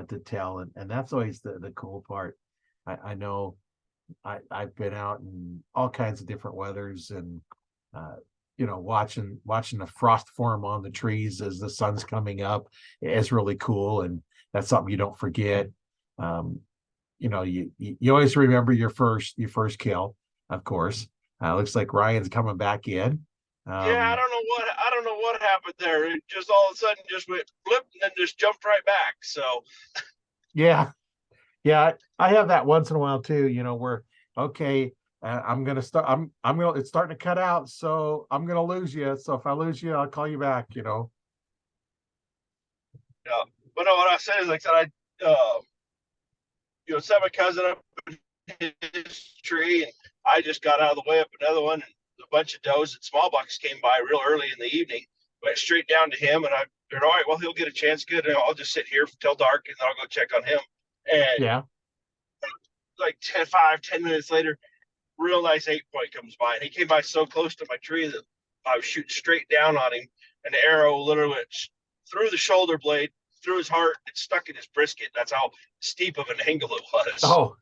to tell, and that's always the cool part. I know I've been out in all kinds of different weathers, and uh, watching the frost form on the trees as the sun's coming up is really cool, and that's something you don't forget. Um, you always remember your first kill, of course. Looks like Ryan's coming back in. yeah, Um, I don't know what happened there. It just all of a sudden just went flip and then just jumped right back. So yeah, yeah, I have that once in a while too. Where okay, I'm gonna start. I'm gonna. It's starting to cut out, so I'm gonna lose you. So if I lose you, I'll call you back. yeah, but no, what I said is like I said, set my cousin up in his tree, and I just got out of the way up another one, and a bunch of does and small bucks came by real early in the evening. Went straight down to him, and I said, "All right, well, he'll get a chance. Good, and I'll just sit here till dark, and then I'll go check on him." And Yeah. like 10 minutes later, real nice 8-point comes by, and he came by so close to my tree that I was shooting straight down on him, and the arrow literally went through the shoulder blade, through his heart, and stuck in his brisket. That's how steep of an angle it was. Oh,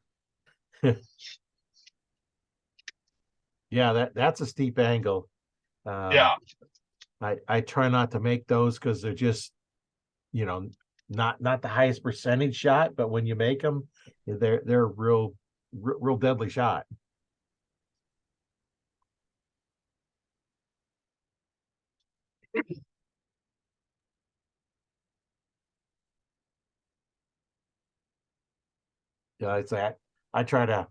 yeah, that's a steep angle. Yeah. I try not to make those because they're just, not the highest percentage shot, but when you make them, they're real deadly shot. Yeah, it's that I try to.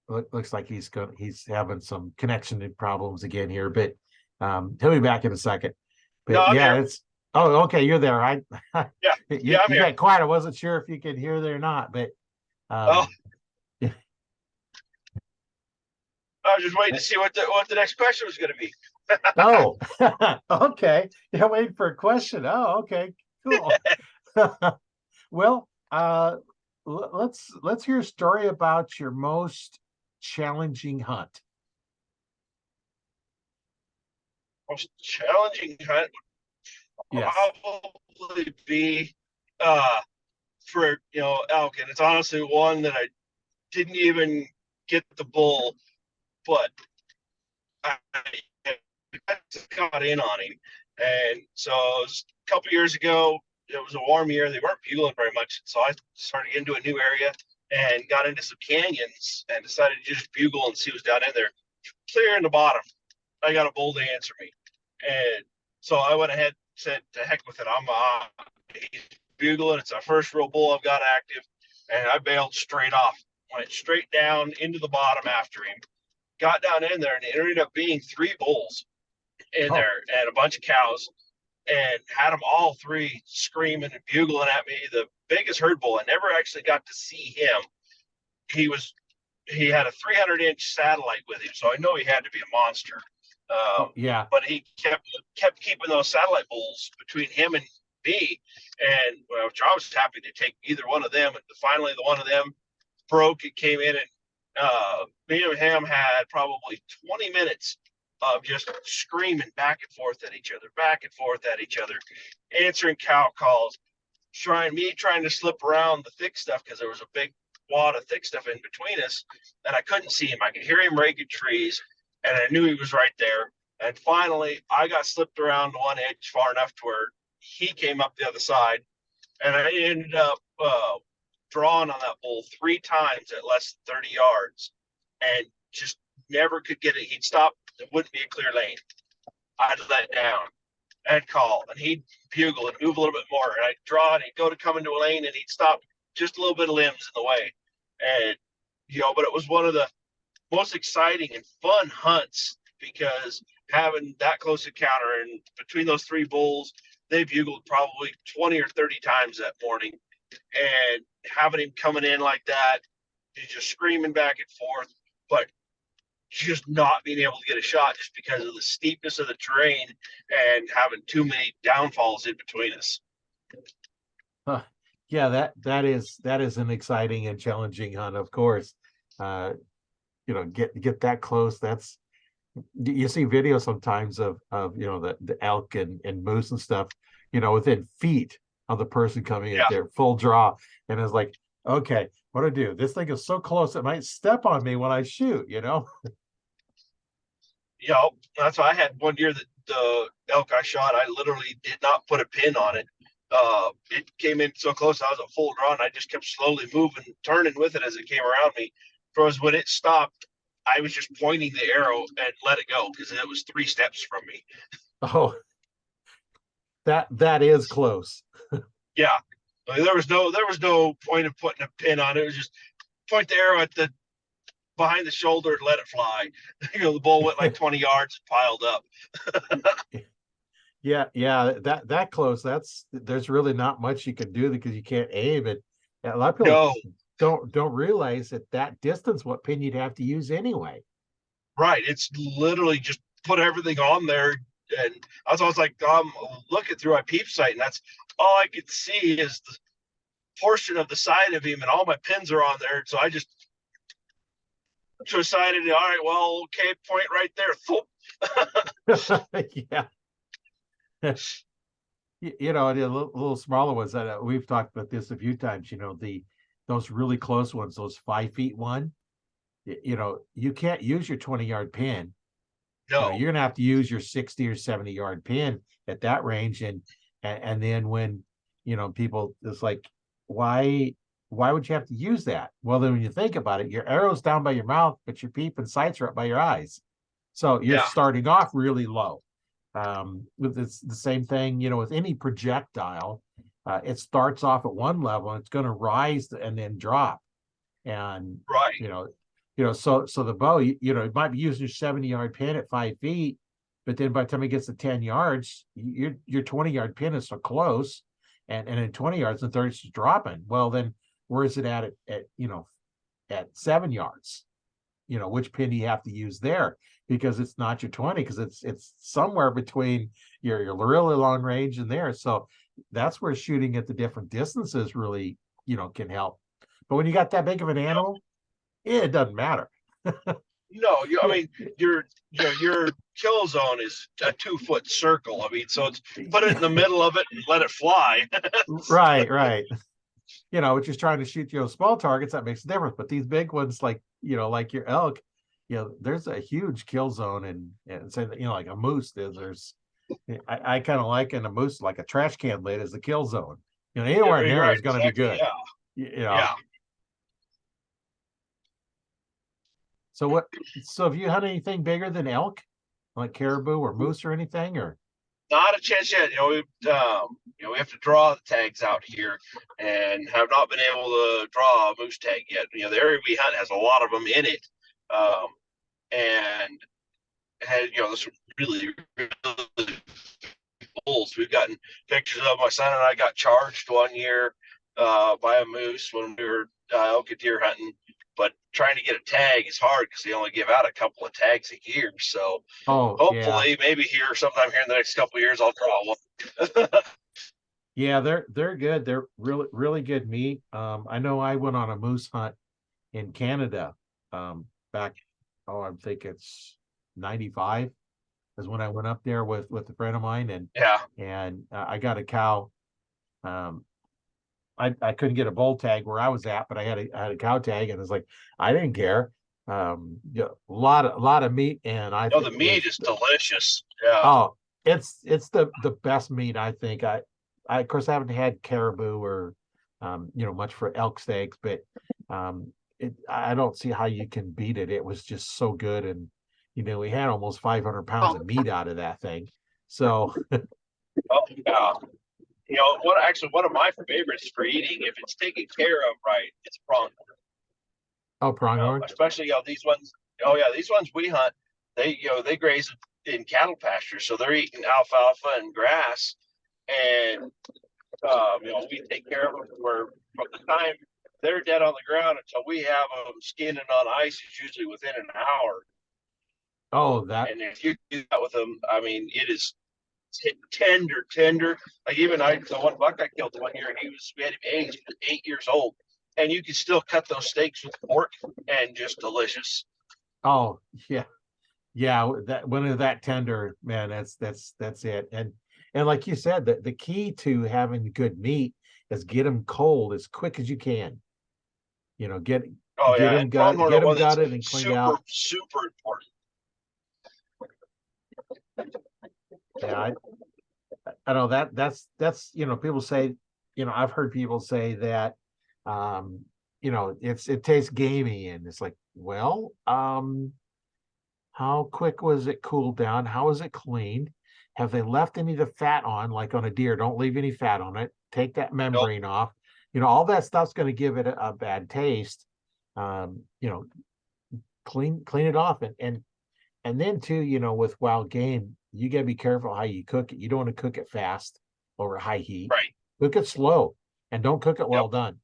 Looks like he's having some connection problems again here, but he'll be back in a second. No, But I'm yeah, here. it's okay. You're there. Yeah. you I'm here. got quiet. I wasn't sure if you could hear there or not, but Oh, I was just waiting to see what the next question was going to be. oh, okay. Yeah, waiting for a question. Oh, okay, cool. Well, let's hear a story about your most challenging hunt. Most challenging hunt would Yes. probably be for elk, and it's honestly one that I didn't even get the bull, but I got in on him. And so it was a couple years ago. It was a warm year. They weren't bugling very much, so I started into a new area and got into some canyons and decided to just bugle and see what's down in there. Clear in the bottom, I got a bull to answer me, and so I went ahead and said, "To heck with it! I'm he's bugling. It's our first real bull I've got active," and I bailed straight off. Went straight down into the bottom after him. Got down in there, and it ended up being 3 bulls in Oh, there and a bunch of cows, and had them all 3 screaming and bugling at me. The biggest herd bull, I never actually got to see him. He had a 300-inch satellite with him, so I know he had to be a monster. oh, yeah. But he kept keeping those satellite bulls between him and me, and I was happy to take either one of them. And finally, the one of them broke. It came in, and me and him had probably 20 minutes of just screaming back and forth at each other, answering cow calls, trying to slip around the thick stuff because there was a big wad of thick stuff in between us, and I couldn't see him. I could hear him raking trees, and I knew he was right there. And finally, I got slipped around one edge far enough to where he came up the other side, and I ended up drawing on that bull 3 times at less than 30 yards, and just never could get it. He'd stop. It wouldn't be a clear lane. I'd let down. I'd call, and he'd bugle and move a little bit more, and I'd draw, and he'd go to come into a lane, and he'd stop just a little bit of limbs in the way. And but it was one of the most exciting and fun hunts because having that close encounter, and between those 3 bulls, they bugled probably 20 or 30 times that morning, and having him coming in like that, he's just screaming back and forth, but just not being able to get a shot just because of the steepness of the terrain and having too many downfalls in between us. Yeah, that is an exciting and challenging hunt, of course. Get that close. That's you see videos sometimes of the elk and moose and stuff, within feet of the person coming at their full draw. And it's like, okay, what do I do? This thing is so close it might step on me when I shoot, That's why I had one year that the elk I shot, I literally did not put a pin on it. It came in so close, I was at full draw, and I just kept slowly moving, turning with it as it came around me. Because when it stopped, I was just pointing the arrow and let it go because it was 3 steps from me. Oh, that is close. Yeah, there was no point of putting a pin on it. It was just point the arrow at the behind the shoulder and let it fly. The bull went like 20 yards and piled up. Yeah, that close. There's really not much you can do because you can't aim it. A lot of people don't realize that distance what pin you'd have to use anyway. Right. It's literally just put everything on there. And I was always like, looking through my peep sight, and that's all I could see is the portion of the side of him, and all my pins are on there. So I just decided, all right, well, okay, point right there. Yeah. The little smaller ones that we've talked about this a few times, those really close ones, those 5 feet one, you can't use your 20-yard pin. No. You're gonna have to use your 60 or 70-yard pin at that range. And then when, people, it's like, why would you have to use that? Well, then when you think about it, your arrow's down by your mouth, but your peep and sights are up by your eyes. So you're starting off really low. With the same thing, with any projectile, it starts off at one level and it's going to rise and then drop. And so the bow, it might be using your 70-yard pin at 5 feet, but then by the time it gets to 10 yards, your 20-yard pin is so close, and in 20 yards and 30 is dropping. Well, then where is it at 7 yards? Which pin do you have to use there? Because it's not your 20, because it's somewhere between your really long range and there. So that's where shooting at the different distances really, can help. But when you got that big of an animal, it doesn't matter. No, I mean, your kill zone is a 2-foot circle. I mean, so it's put it in the middle of it and let it fly. Right. Which is trying to shoot small targets, that makes a difference. But these big ones, like like your elk, there's a huge kill zone, and say that like a moose, there's I kind of liken a moose like a trash can lid as the kill zone. Anywhere in there is going to be good. Yeah. So have you had anything bigger than elk, like caribou or moose or anything, or? Not a chance yet. We have to draw the tags out here, and have not been able to draw a moose tag yet. The area we hunt has a lot of them in it, and had this really, really bulls. We've gotten pictures of. My son and I got charged one year by a moose when we were elk and deer hunting. But trying to get a tag is hard because they only give out a couple of tags a year. So hopefully, maybe here sometime here in the next couple of years, I'll draw one. Yeah, they're good. They're really, really good meat. I know I went on a moose hunt in Canada back. I think it's 95 is when I went up there with a friend of mine, and I got a cow. I couldn't get a bull tag where I was at, but I had a cow tag, and it's like I didn't care. A lot of meat, and the meat is delicious. Yeah. Oh, it's the best meat, I think. I of course I haven't had caribou or much for elk steaks, but I don't see how you can beat it. It was just so good, and we had almost 500 pounds of meat out of that thing. So yeah. One of my favorites for eating, if it's taken care of right, it's pronghorn. Oh, pronghorn. Especially these ones. Oh yeah, these ones we hunt. They graze in cattle pastures, so they're eating alfalfa and grass, and we take care of them from the time they're dead on the ground until we have them skinning on ice. It's usually within an hour. Oh, that. And if you do that with them, I mean, it is tender. Like even the one buck I killed one year, we had him aged 8 years old, and you can still cut those steaks with fork and just delicious. Oh yeah, that when it's that tender, man, that's it. And like you said, the key to having good meat is get them cold as quick as you can. Get them gutted and cleaned out. Super important. Yeah, I know that's people say, I've heard people say that it tastes gamey, and it's like, well, how quick was it cooled down? How was it cleaned? Have they left any of the fat on? Like on a deer, don't leave any fat on it. Take that membrane off. All that stuff's going to give it a bad taste. Clean it off, and then too, with wild game, you got to be careful how you cook it. You don't want to cook it fast over high heat. Right. Cook it slow, and don't cook it well done.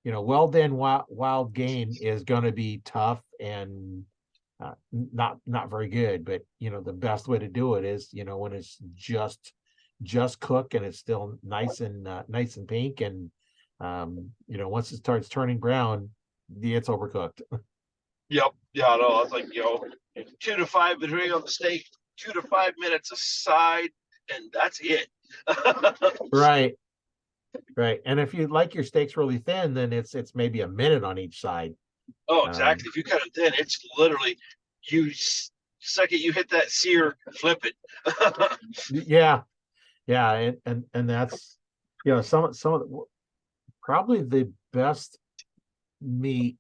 well done wild game is going to be tough and not very good. But the best way to do it is when it's just cooked and it's still nice and pink, and once it starts turning brown, it's overcooked. Yep. Yeah, no, I was like, 2 to 5 between on the steak, 2 to 5 minutes aside, and that's it. Right. And if you like your steaks really thin, then it's maybe a minute on each side. Oh, exactly. If you cut it thin, it's literally you second you hit that sear, flip it. Yeah. And that's some of the, probably the best meat.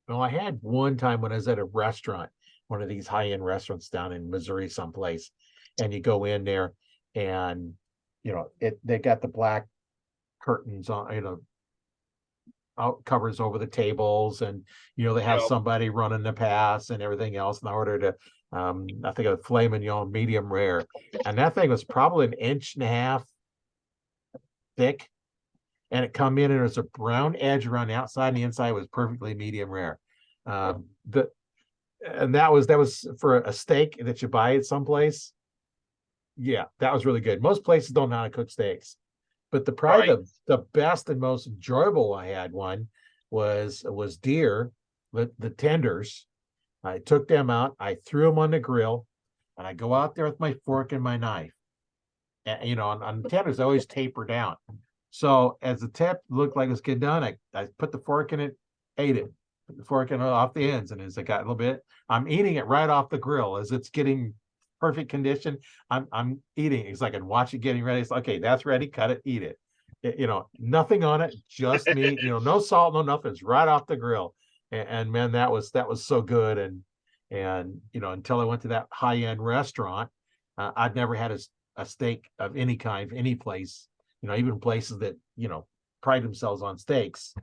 Well, I had one time when I was at a restaurant, one of these high-end restaurants down in Missouri someplace, and you go in there and they got the black curtains on, out covers over the tables, and they have somebody running the pass and everything else. And I ordered I think a filet mignon medium rare, and that thing was probably an inch and a half thick, and it come in and there's a brown edge around the outside, and the inside was perfectly medium rare. The and that was for a steak that you buy at someplace. Yeah, that was really good. Most places don't know how to cook steaks, but probably Right. the best and most enjoyable I had one was deer, the tenders. I took them out, I threw them on the grill, and I go out there with my fork and my knife. And, on tenders, I always taper down. So as the tip looked like it was getting done, I put the fork in it, ate it, put the fork in it off the ends, and as it got a little bit, I'm eating it right off the grill as it's getting perfect condition. I'm eating it. It's like I can watch it getting ready. It's like, okay, that's ready, cut it, eat it. Nothing on it, just meat. No salt, no nothing. It's right off the grill. And man, that was so good. And until I went to that high end restaurant, I'd never had a steak of any kind, any place. Even places that pride themselves on steaks.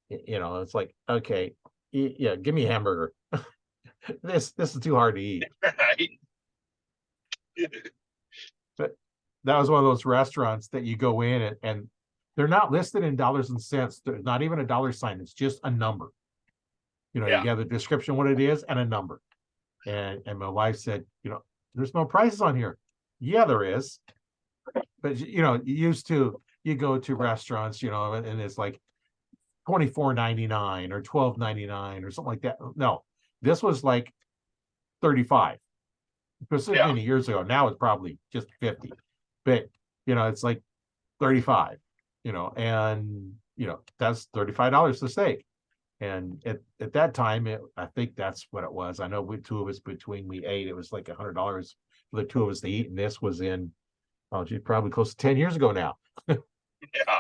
It's like, okay, yeah, give me a hamburger. This is too hard to eat. Right. But that was one of those restaurants that you go in and they're not listed in dollars and cents. There's not even a dollar sign. It's just a number. Yeah. You have the description, what it is, and a number. And my wife said, there's no prices on here. Yeah, there is. But you go to restaurants, and it's like $24.99 or $12.99 or something like that. No, this was like 35. This was many years ago. Now it's probably just 50. But it's like 35, and that's $35 a steak. And at that time, I think that's what it was. I know two of us we ate, it was like $100 for the two of us to eat, and this was in probably close to 10 years ago now. Yeah.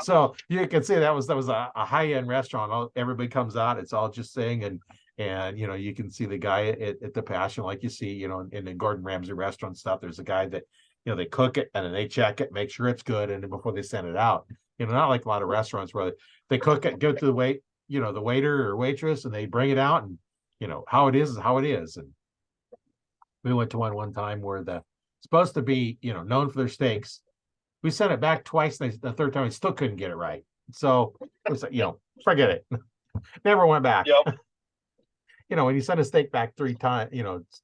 So you can see that was a high-end restaurant. Everybody comes out, it's all just saying, and you can see the guy at the Passion, like you see, in the Gordon Ramsay restaurant stuff. There's a guy that they cook it and then they check it, make sure it's good, and then before they send it out. Not like a lot of restaurants where they cook it, give it to the the waiter or waitress, and they bring it out, and how it is how it is. And we went to one time where supposed to be known for their steaks. We sent it back twice, and the third time we still couldn't get it right. So it was forget it. Never went back. Yep. When you send a steak back 3 times,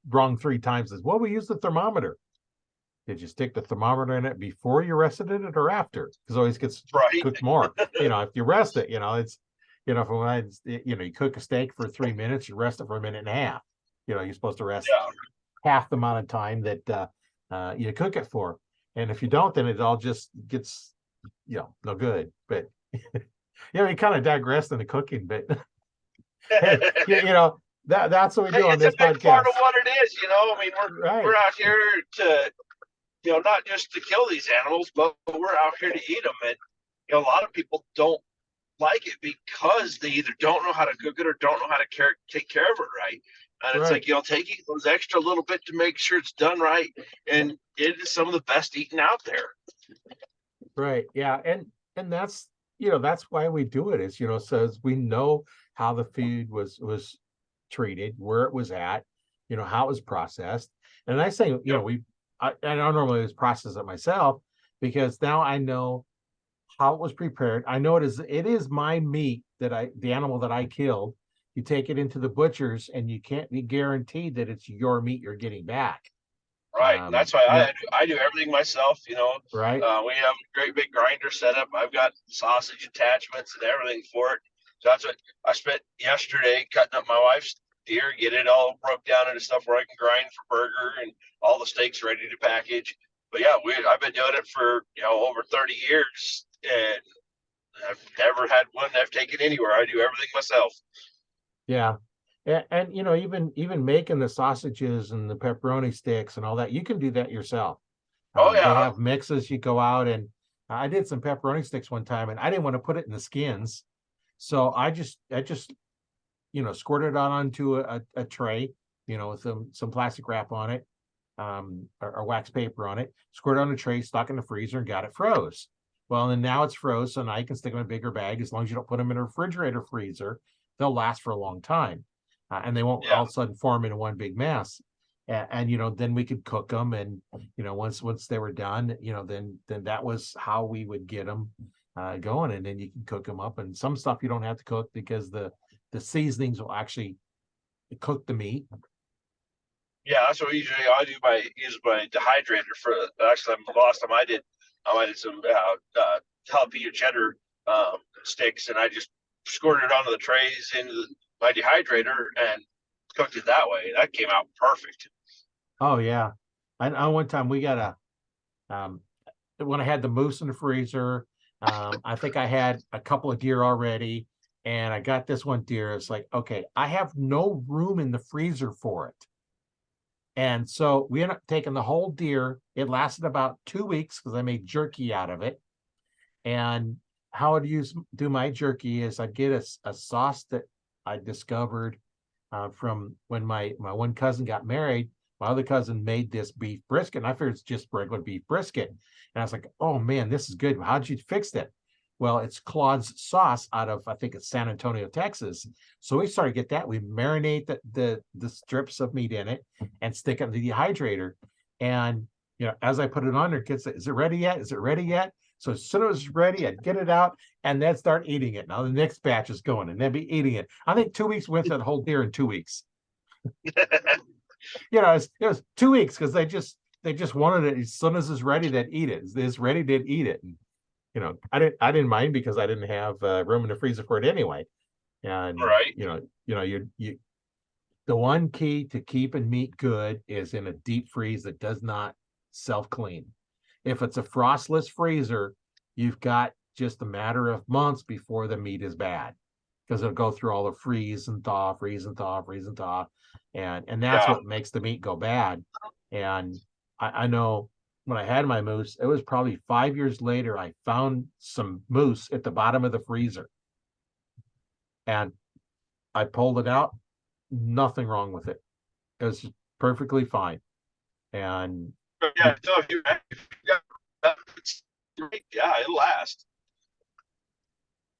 wrong 3 times, is we use the thermometer. Did you stick the thermometer in it before you rested it or after? Because it always gets cooked more. If you rest it, it's from when you cook a steak for 3 minutes, you rest it for a minute and a half. You're supposed to rest half the amount of time that you cook it for. And if you don't, then it all just gets no good. But we kind of digressed in the cooking, but hey, that's what we do on this podcast. Part of what it is, I mean, we're out here to not just to kill these animals, but we're out here to eat them. And a lot of people don't like it because they either don't know how to cook it or don't know how to take care of it right. And it's like, taking those extra little bit to make sure it's done right. And it is some of the best eating out there. Right. Yeah. And that's, that's why we do it is, says we know how the food was treated, where it was at, how it was processed. And I say, I don't normally process it myself because now I know how it was prepared. I know it is my meat the animal that I killed, you take it into the butcher's and you can't be guaranteed that it's your meat you're getting back. Right. And that's why You know, I do everything myself. right? We have a great big grinder set up. I've got sausage attachments and everything for it. So that's what I spent yesterday cutting up my wife's deer, get it all broke down into stuff where I can grind for burger and all the steaks ready to package. But yeah, I've been doing it for over 30 years, and I've never had one I've taken anywhere. I do everything myself. Yeah. And even making the sausages and the pepperoni sticks and all that, you can do that yourself. Oh They yeah, have mixes. You go out and I did some pepperoni sticks one time, and I didn't want to put it in the skins, so I just squirted it out onto a tray, with some plastic wrap on it, or wax paper on it, squirted on a tray, stuck in the freezer, and got it froze. Well, and now it's froze, so now you can stick them in a bigger bag. As long as you don't put them in a refrigerator freezer, they'll last for a long time, and they won't yeah, all of a sudden form into one big mess. And then we could cook them, and once they were done, then that was how we would get them going, and then you can cook them up. And some stuff you don't have to cook because the seasonings will actually cook the meat. yeah. That's what usually I do. Use my dehydrator for. Actually, the last time I did some jalapeno cheddar sticks, and I just squirted it onto the trays into my dehydrator and cooked it that way. That came out perfect. Oh yeah. I one time we got um when I had the moose in the freezer, I think I had a couple of deer already, and I got this one deer. It's like, okay, I have no room in the freezer for it. And so we ended up taking the whole deer. It lasted about 2 weeks because I made jerky out of it. And how I'd do my jerky is I'd get a sauce that I discovered from when my one cousin got married. My other cousin made this beef brisket, and I figured it's just regular beef brisket. And I was like, oh man, this is good. How'd you fix it? Well, it's Claude's sauce out of, I think it's San Antonio, Texas. So we started to get that. We marinate the strips of meat in it and stick it in the dehydrator. And as I put it on there, kids say, is it ready yet? Is it ready yet? So as soon as it's ready, I'd get it out and then start eating it. Now the next batch is going and then be eating it. I think 2 weeks went through the whole deer in 2 weeks. It was 2 weeks because they just wanted it as soon as it's ready, they'd eat it. It's ready, they'd eat it. And I didn't mind because I didn't have room in the freezer for it anyway. And Right. you the one key to keeping meat good is in a deep freeze that does not self clean. If it's a frostless freezer, you've got just a matter of months before the meat is bad because it'll go through all the freeze and thaw, freeze and thaw, freeze and thaw, and that's Yeah. what makes the meat go bad. And I know when I had my moose, it was probably 5 years later, I found some moose at the bottom of the freezer, and I pulled it out. Nothing wrong with it. It was perfectly fine. And Yeah. So if you got it's great. Yeah, it'll last.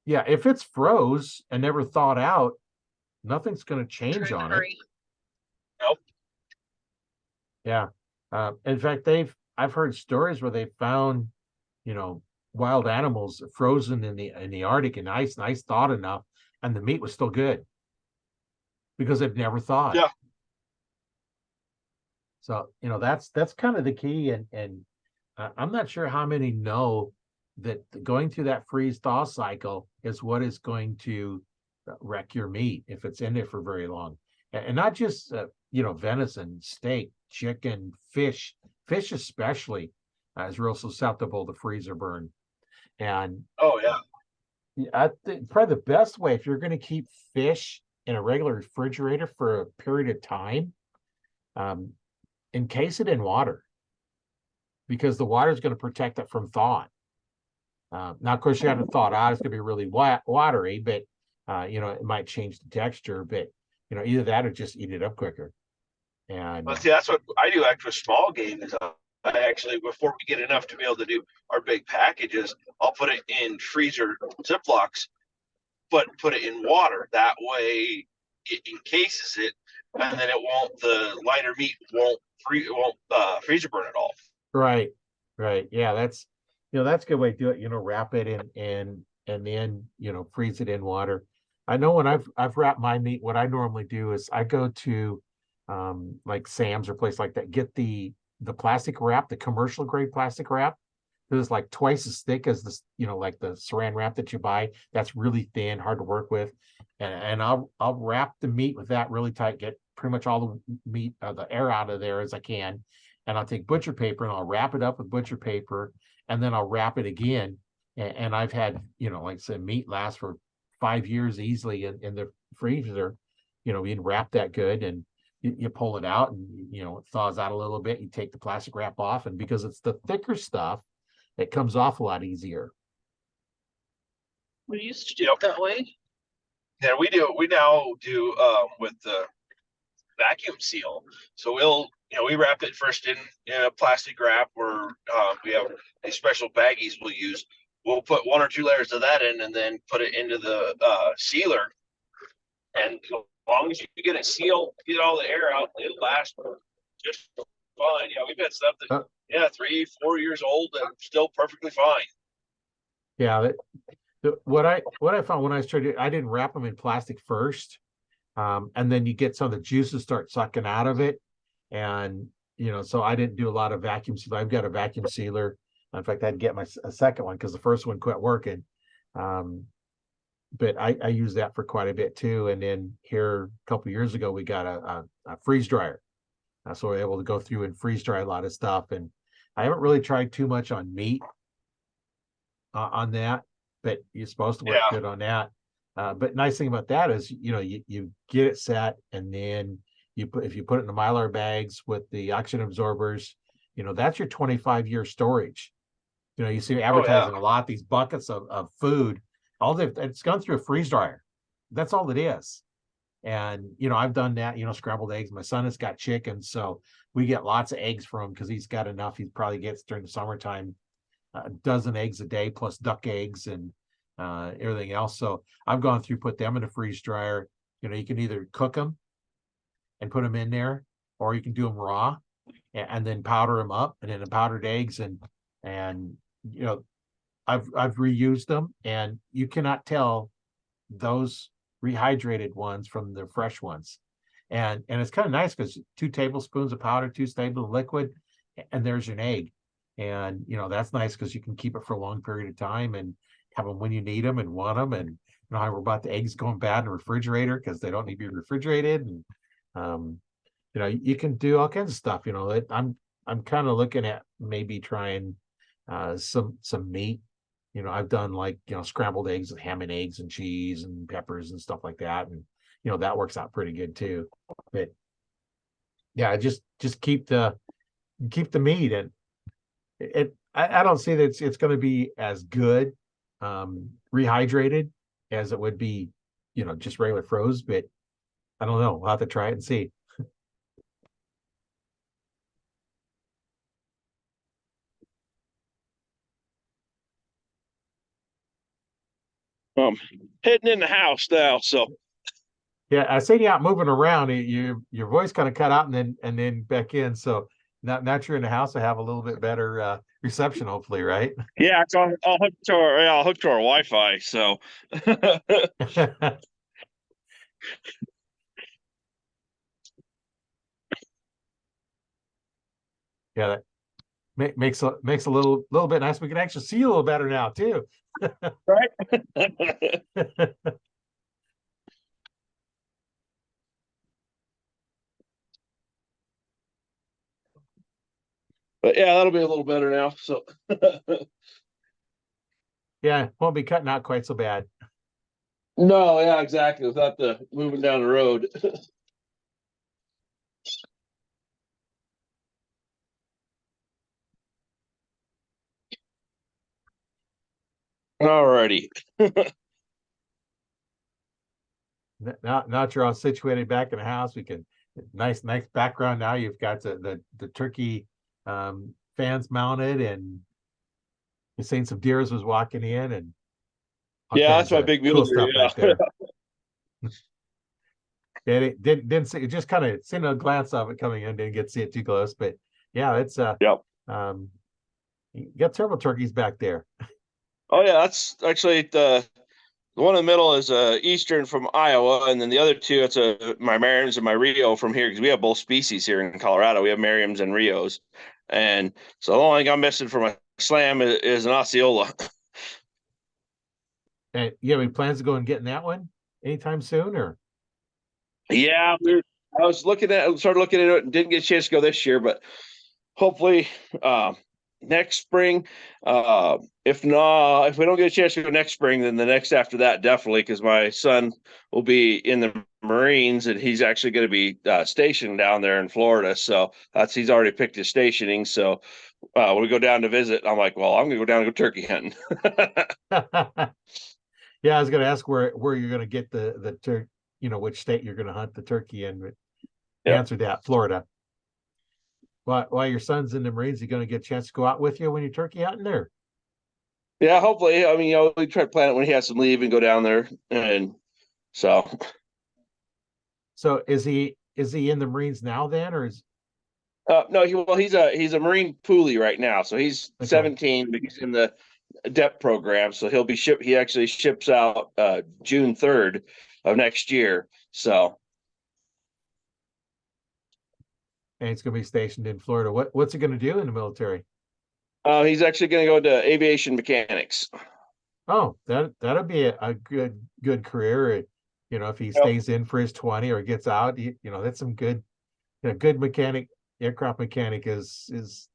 yeah, if it's froze and never thawed out, nothing's going to change on it. Nope. Yeah. In fact, I've heard stories where they found, you know, wild animals frozen in the Arctic and ice thawed enough, and the meat was still good because they've never thawed. Yeah. So, that's kind of the key. And I'm not sure how many know that going through that freeze thaw cycle is what is going to wreck your meat if it's in there for very long. And not just, venison, steak, chicken, fish especially is real susceptible to freezer burn. And Oh yeah. I think probably the best way, if you're going to keep fish in a regular refrigerator for a period of time, um, encase it in water because the water is going to protect it from thawing. Now, of course, you have to thaw it out. It's going to be really watery, but it might change the texture. But either that or just eat it up quicker. And Well, see, that's what I do. Actually, small game is I actually before we get enough to be able to do our big packages, I'll put it in freezer Ziplocs, but put it in water. That way, it encases it, and then it won't. The lighter meat won't freezer burn at all. right, yeah, that's a good way to do it. Wrap it in and then freeze it in water. I know when I've wrapped my meat, what I normally do is I go to like Sam's or place like that, get the plastic wrap, the commercial grade plastic wrap. It's like twice as thick as this, like the saran wrap that you buy. That's really thin, hard to work with. And I'll wrap the meat with that really tight, get pretty much all the meat, the air out of there as I can. And I'll take butcher paper and I'll wrap it up with butcher paper, and then I'll wrap it again. And I've had, like I said, meat last for 5 years easily in the freezer, being wrapped that good. And you pull it out and, it thaws out a little bit. You take the plastic wrap off, and because it's the thicker stuff, it comes off a lot easier. We used to do it that way. Yeah, we now do with the vacuum seal. So we wrap it first in a plastic wrap, where we have these special baggies we'll use. We'll put 1 or 2 layers of that in, and then put it into the sealer. And as long as you get it sealed, get all the air out, it'll last just fine. Yeah, we've had stuff that 3-4 years old and still perfectly fine. Yeah, what I found when I started, I didn't wrap them in plastic first, and then you get some of the juices start sucking out of it, and so I didn't do a lot of vacuum sealer. I've got a vacuum sealer. In fact, I'd get a second one because the first one quit working. But I use that for quite a bit too. And then here a couple of years ago, we got a freeze dryer, so we're able to go through and freeze dry a lot of stuff. And I haven't really tried too much on meat on that, but you're supposed to work good on that. But nice thing about that is, you get it set, and then if you put it in the Mylar bags with the oxygen absorbers, that's your 25-year storage. You see advertising a lot, these buckets of food, it's gone through a freeze dryer. That's all it is. And, I've done that, scrambled eggs. My son has got chickens, so we get lots of eggs from him because he's got enough. He probably gets during the summertime a dozen eggs a day plus duck eggs and everything else. So I've gone through, put them in a freeze dryer. You can either cook them and put them in there, or you can do them raw and then powder them up, and then the powdered eggs and I've reused them, and you cannot tell those rehydrated ones from the fresh ones. And it's kind of nice because 2 tablespoons of powder, 2 tablespoons of liquid, and there's an egg. And that's nice because you can keep it for a long period of time and have them when you need them and want them. And how we're about the eggs going bad in the refrigerator because they don't need to be refrigerated. And you can do all kinds of stuff. I'm kind of looking at maybe trying some meat. I've done like scrambled eggs with ham and eggs and cheese and peppers and stuff like that, and that works out pretty good too. But yeah, just keep the meat. And I don't see that it's going to be as good rehydrated as it would be just regular froze, but I don't know, we'll have to try it and see. Heading in the house now, so Yeah, I seen you out moving around. Your voice kind of cut out and then back in. So now you're in the house, I have a little bit better reception, hopefully, right? yeah, I'll hook to our Wi-Fi. So Yeah, that makes a little bit nice. We can actually see you a little better now too. right. But yeah, that'll be a little better now. So Yeah, won't be cutting out quite so bad. no, yeah, exactly. Without the moving down the road. Alrighty. Now that you're all situated back in the house, we can nice background. Now you've got the turkey fans mounted, and you've seen some deers was walking in, and Yeah, that's my big cool builder. stuff Yeah. right there. Yeah, it didn't see, just kind of seen a glance of it coming in, didn't get to see it too close, but yeah, it's Yep. you got several turkeys back there. Oh yeah, that's actually the one in the middle is Eastern from Iowa, and then the other two, it's my Merriams and my Rio from here, because we have both species here in Colorado. We have Merriams and Rios, and so the only thing I'm missing for my Slam is an Osceola. And you have any plans to go and getting that one anytime soon, or? Yeah, I was started looking into it and didn't get a chance to go this year, but hopefully next spring. If not, if we don't get a chance to go next spring, then the next after that, definitely, because my son will be in the Marines and he's actually going to be stationed down there in Florida. So he's already picked his stationing. So when we go down to visit, I'm like, well, I'm going to go down and go turkey hunting. Yeah, I was going to ask where you're going to get the turkey, which state you're going to hunt the turkey in, but you Yep. answered that, Florida. While your son's in the Marines, he going to get a chance to go out with you when you're turkey hunting there? Yeah, hopefully. I mean, we try to plan it when he has some leave and go down there, and so. So is he in the Marines now then, or is? No, he's a Marine Poolee right now, so he's Okay. 17, but he's in the DEP program, so he actually ships out June 3rd of next year. So And he's going to be stationed in Florida. What's he going to do in the military? he's actually going to go to aviation mechanics. Oh, that'll be a good career. If he stays in for his 20 or gets out, that's some good, good mechanic. Aircraft mechanic is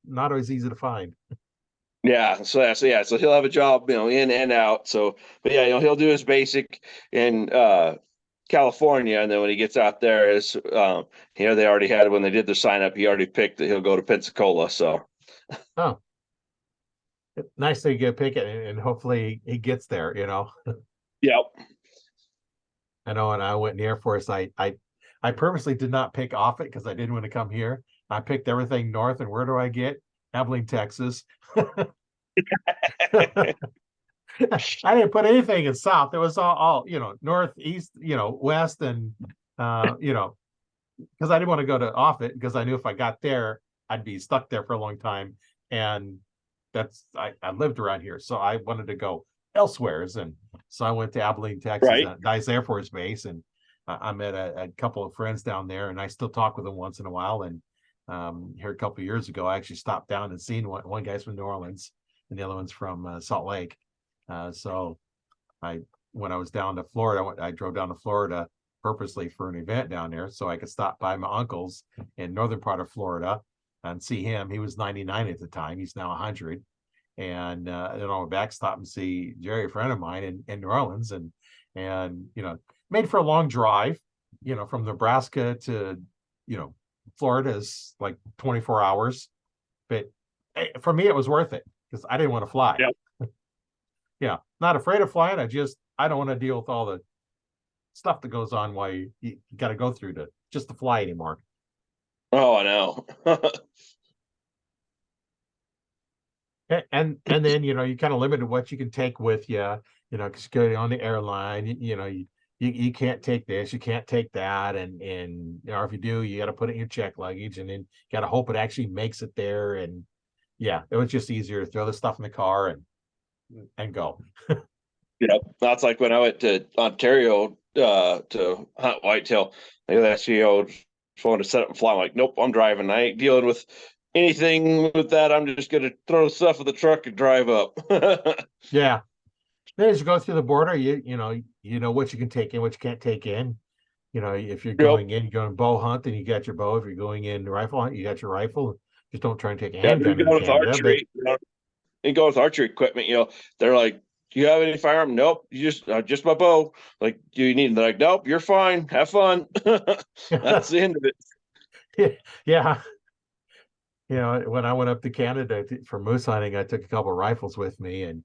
not always easy to find. Yeah, so he'll have a job, in and out. So, but yeah, he'll do his basic in California, and then when he gets out there, they already had when they did the sign up, he already picked that he'll go to Pensacola. So, Oh, nice that you get a pick it, and hopefully he gets there. Yep. I know when I went in the Air Force, I purposely did not pick off it because I didn't want to come here. I picked everything north, and where do I get? Abilene, Texas. I didn't put anything in south. It was all north, east, west, and because I didn't want to go to Offutt because I knew if I got there, I'd be stuck there for a long time. And I lived around here, so I wanted to go elsewhere. And so I went to Abilene, Texas, Right. Nice Air Force Base, and I met a couple of friends down there, and I still talk with them once in a while. And here a couple of years ago, I actually stopped down and seen one guy's from New Orleans, and the other one's from Salt Lake. So when I was down to Florida, I drove down to Florida purposely for an event down there so I could stop by my uncle's in northern part of Florida and see him. He was 99 at the time. He's now 100. And then I went back, stop and see Jerry, a friend of mine in New Orleans, and made for a long drive, from Nebraska to, Florida is like 24 hours. But for me, it was worth it because I didn't want to fly. Yep. Yeah, not afraid of flying. I don't want to deal with all the stuff that goes on while you got to go through to fly anymore. Oh, I know. And then you kind of limited what you can take with you, because you go on the airline, you can't take this, you can't take that, and if you do, you got to put it in your check luggage, and then you got to hope it actually makes it there. And yeah, it was just easier to throw the stuff in the car and go. Yep, that's like when I went to Ontario to hunt whitetail. They asked me, wanted to set up and fly. I'm like, nope, I'm driving. I ain't dealing with anything with that. I'm just gonna throw stuff in the truck and drive up. Yeah. Then as you go through the border, you know what you can take in, what you can't take in. If you're going in, you're going bow hunt, then you got your bow. If you're going in rifle hunt, you got your rifle. Just don't try and take a handgun in Canada. Archery, and go with archery equipment. They're like, do you have any firearm? Nope. You just my bow. Like, do you need? They're like, nope. You're fine. Have fun. That's the end of it. Yeah. When I went up to Canada for moose hunting, I took a couple of rifles with me and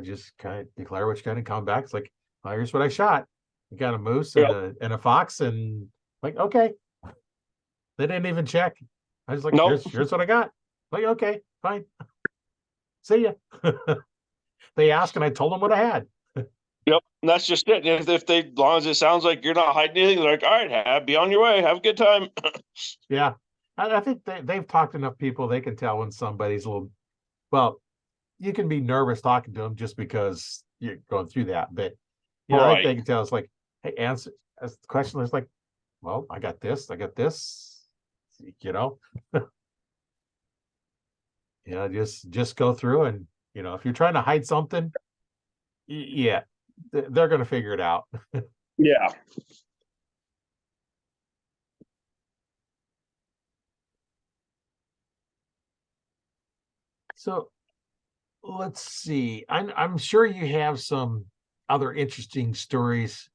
just kind of declare what you got and come back. It's like, oh, here's what I shot. I got a moose and a fox, and like, okay. They didn't even check. I was like, nope. here's what I got. Like, okay, fine. See ya. They asked, and I told them what I had. Yep, and that's just it. If they, as long as it sounds like you're not hiding anything, they're like, all right, be on your way. Have a good time. Yeah, I think they've talked to enough people. They can tell when somebody's a little. Well, you can be nervous talking to them just because you're going through that. But I Right. think they can tell us like, hey, answer as the question is like, well, I got this, you know. Just go through and if you're trying to hide something, yeah, they're gonna figure it out. Yeah. So let's see. I'm sure you have some other interesting stories.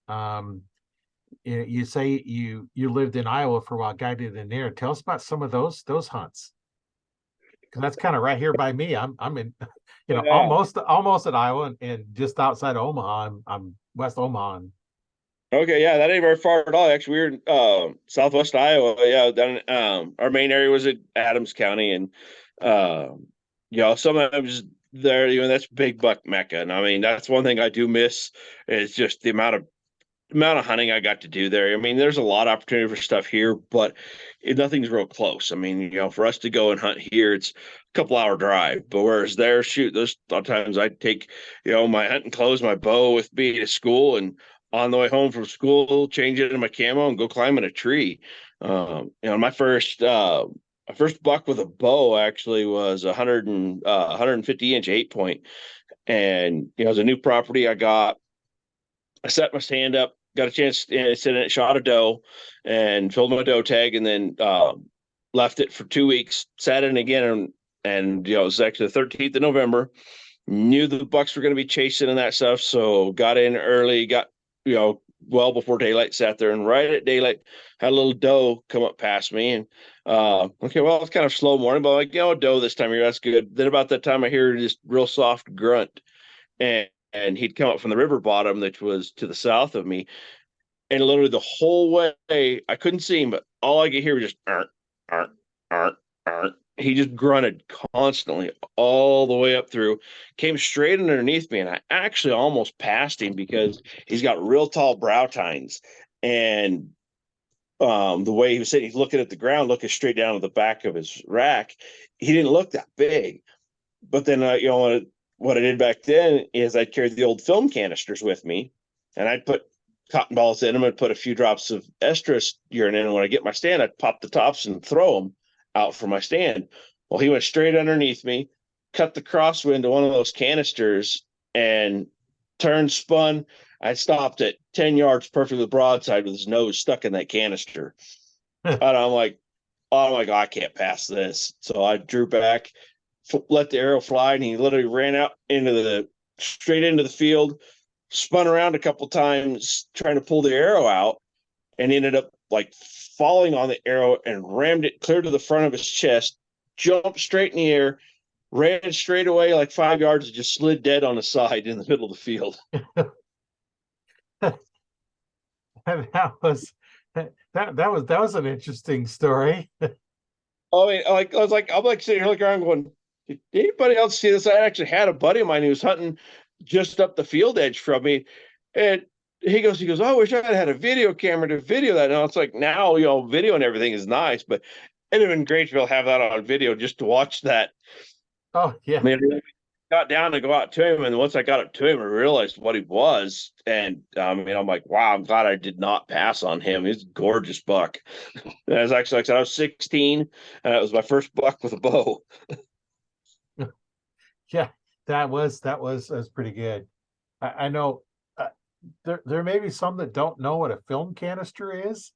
You say you lived in Iowa for a while, guided in there. Tell us about some of those hunts, because that's kind of right here by me. I'm in, Yeah. almost at Iowa, and just outside of Omaha. I'm West Omaha. Okay, yeah, that ain't very far at all. Actually, we're in southwest Iowa. Yeah, down our main area was in Adams County, and sometimes there, that's big buck mecca. And I mean, that's one thing I do miss is just the amount of hunting I got to do there. I mean, there's a lot of opportunity for stuff here, but nothing's real close. I mean, for us to go and hunt here, it's a couple hour drive. But whereas there, shoot, those a lot of times I'd take, my hunting clothes, my bow with me to school, and on the way home from school, change it in my camo and go climbing a tree. My first buck with a bow actually was 150-inch 8-point, and it was a new property I got. I set my stand up, got a chance to sit in it, shot a doe, and filled my doe tag, and then left it for 2 weeks. Sat in again, and it was actually the 13th of November. Knew the bucks were going to be chasing and that stuff, so got in early. Got well before daylight. Sat there, and right at daylight, had a little doe come up past me, and okay, well, it's kind of slow morning, but like doe this time of year, that's good. Then about that time, I hear this real soft grunt, and he'd come up from the river bottom, which was to the south of me. And literally the whole way, I couldn't see him, but all I could hear was just, arnt, arnt, arnt, arnt. He just grunted constantly all the way up through, came straight underneath me. And I actually almost passed him because he's got real tall brow tines. And the way he was sitting, he's looking at the ground, looking straight down at the back of his rack. He didn't look that big. But then, what I did back then is I'd carry the old film canisters with me, and I'd put cotton balls in them and put a few drops of estrus urine in. And when I get my stand, I'd pop the tops and throw them out for my stand. Well, he went straight underneath me, cut the crosswind to one of those canisters, and turned, spun. I stopped at 10 yards perfectly broadside with his nose stuck in that canister. And I'm like, oh my God, I can't pass this. So I drew back, let the arrow fly, and he literally ran out straight into the field, spun around a couple times trying to pull the arrow out, and ended up like falling on the arrow and rammed it clear to the front of his chest, jumped straight in the air, ran straight away like 5 yards, and just slid dead on the side in the middle of the field. that was an interesting story. I mean, I'm like sitting here looking around going, did anybody else see this? I actually had a buddy of mine who was hunting just up the field edge from me, and he goes, oh, I wish I had a video camera to video that. And it's like, now, video and everything is nice, but it'd have been great to be able to have that on video just to watch that. Oh yeah. I mean, I got down to go out to him, and once I got up to him, I realized what he was, and I'm like, wow, I'm glad I did not pass on him. He's a gorgeous buck. And I was actually, like I said, I was 16, and it was my first buck with a bow. Yeah, that was pretty good. I know there may be some that don't know what a film canister is,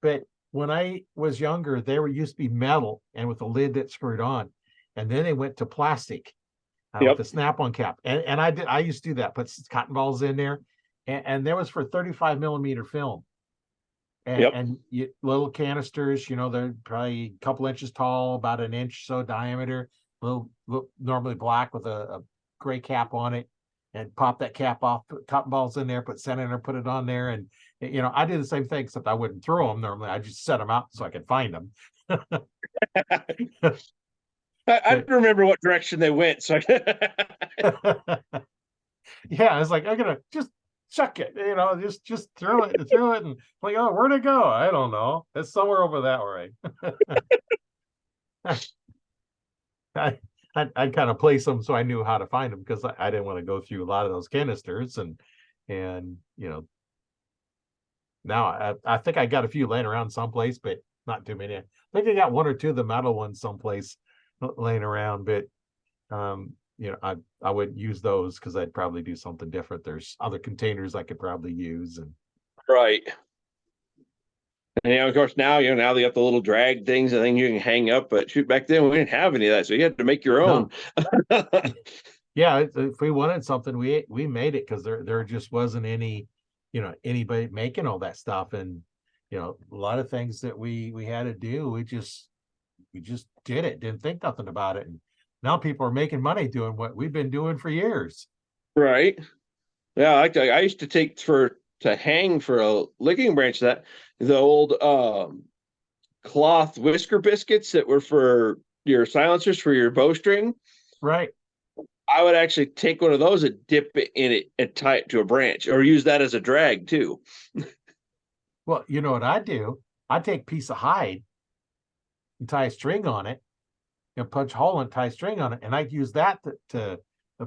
but when I was younger, they used to be metal and with a lid that screwed on, and then they went to plastic with a snap-on cap. And I used to do that, put cotton balls in there, and there was for 35 millimeter film. And little canisters, they're probably a couple inches tall, about an inch or so diameter, little normally black with a gray cap on it, and pop that cap off, put cotton balls in there, put scent in there, put it on there. And I did the same thing, except I wouldn't throw them normally. I just set them out so I could find them. I remember what direction they went. So yeah, it's like, I'm gonna just chuck it, just throw it, and like, oh, where'd it go? I don't know. It's somewhere over that way. I'd kind of place them so I knew how to find them, because I didn't want to go through a lot of those canisters, and now I think I got a few laying around someplace, but not too many. I think I got one or two of the metal ones someplace laying around, but I would use those because I'd probably do something different. There's other containers I could probably use, and Right. And of course, now now they got the little drag things, I think you can hang up. But shoot, back then we didn't have any of that, so you had to make your own. No. Yeah, if we wanted something, we made it, because there just wasn't anybody making all that stuff, and a lot of things that we had to do, we just did it, didn't think nothing about it, and now people are making money doing what we've been doing for years. Right. Yeah, I used to take to hang for a licking branch that the old cloth whisker biscuits that were for your silencers for your bowstring. Right. I would actually take one of those and dip it in it and tie it to a branch, or use that as a drag too. Well, you know what I do? I take a piece of hide and tie a string on it, punch a hole and tie a string on it, and I'd use that to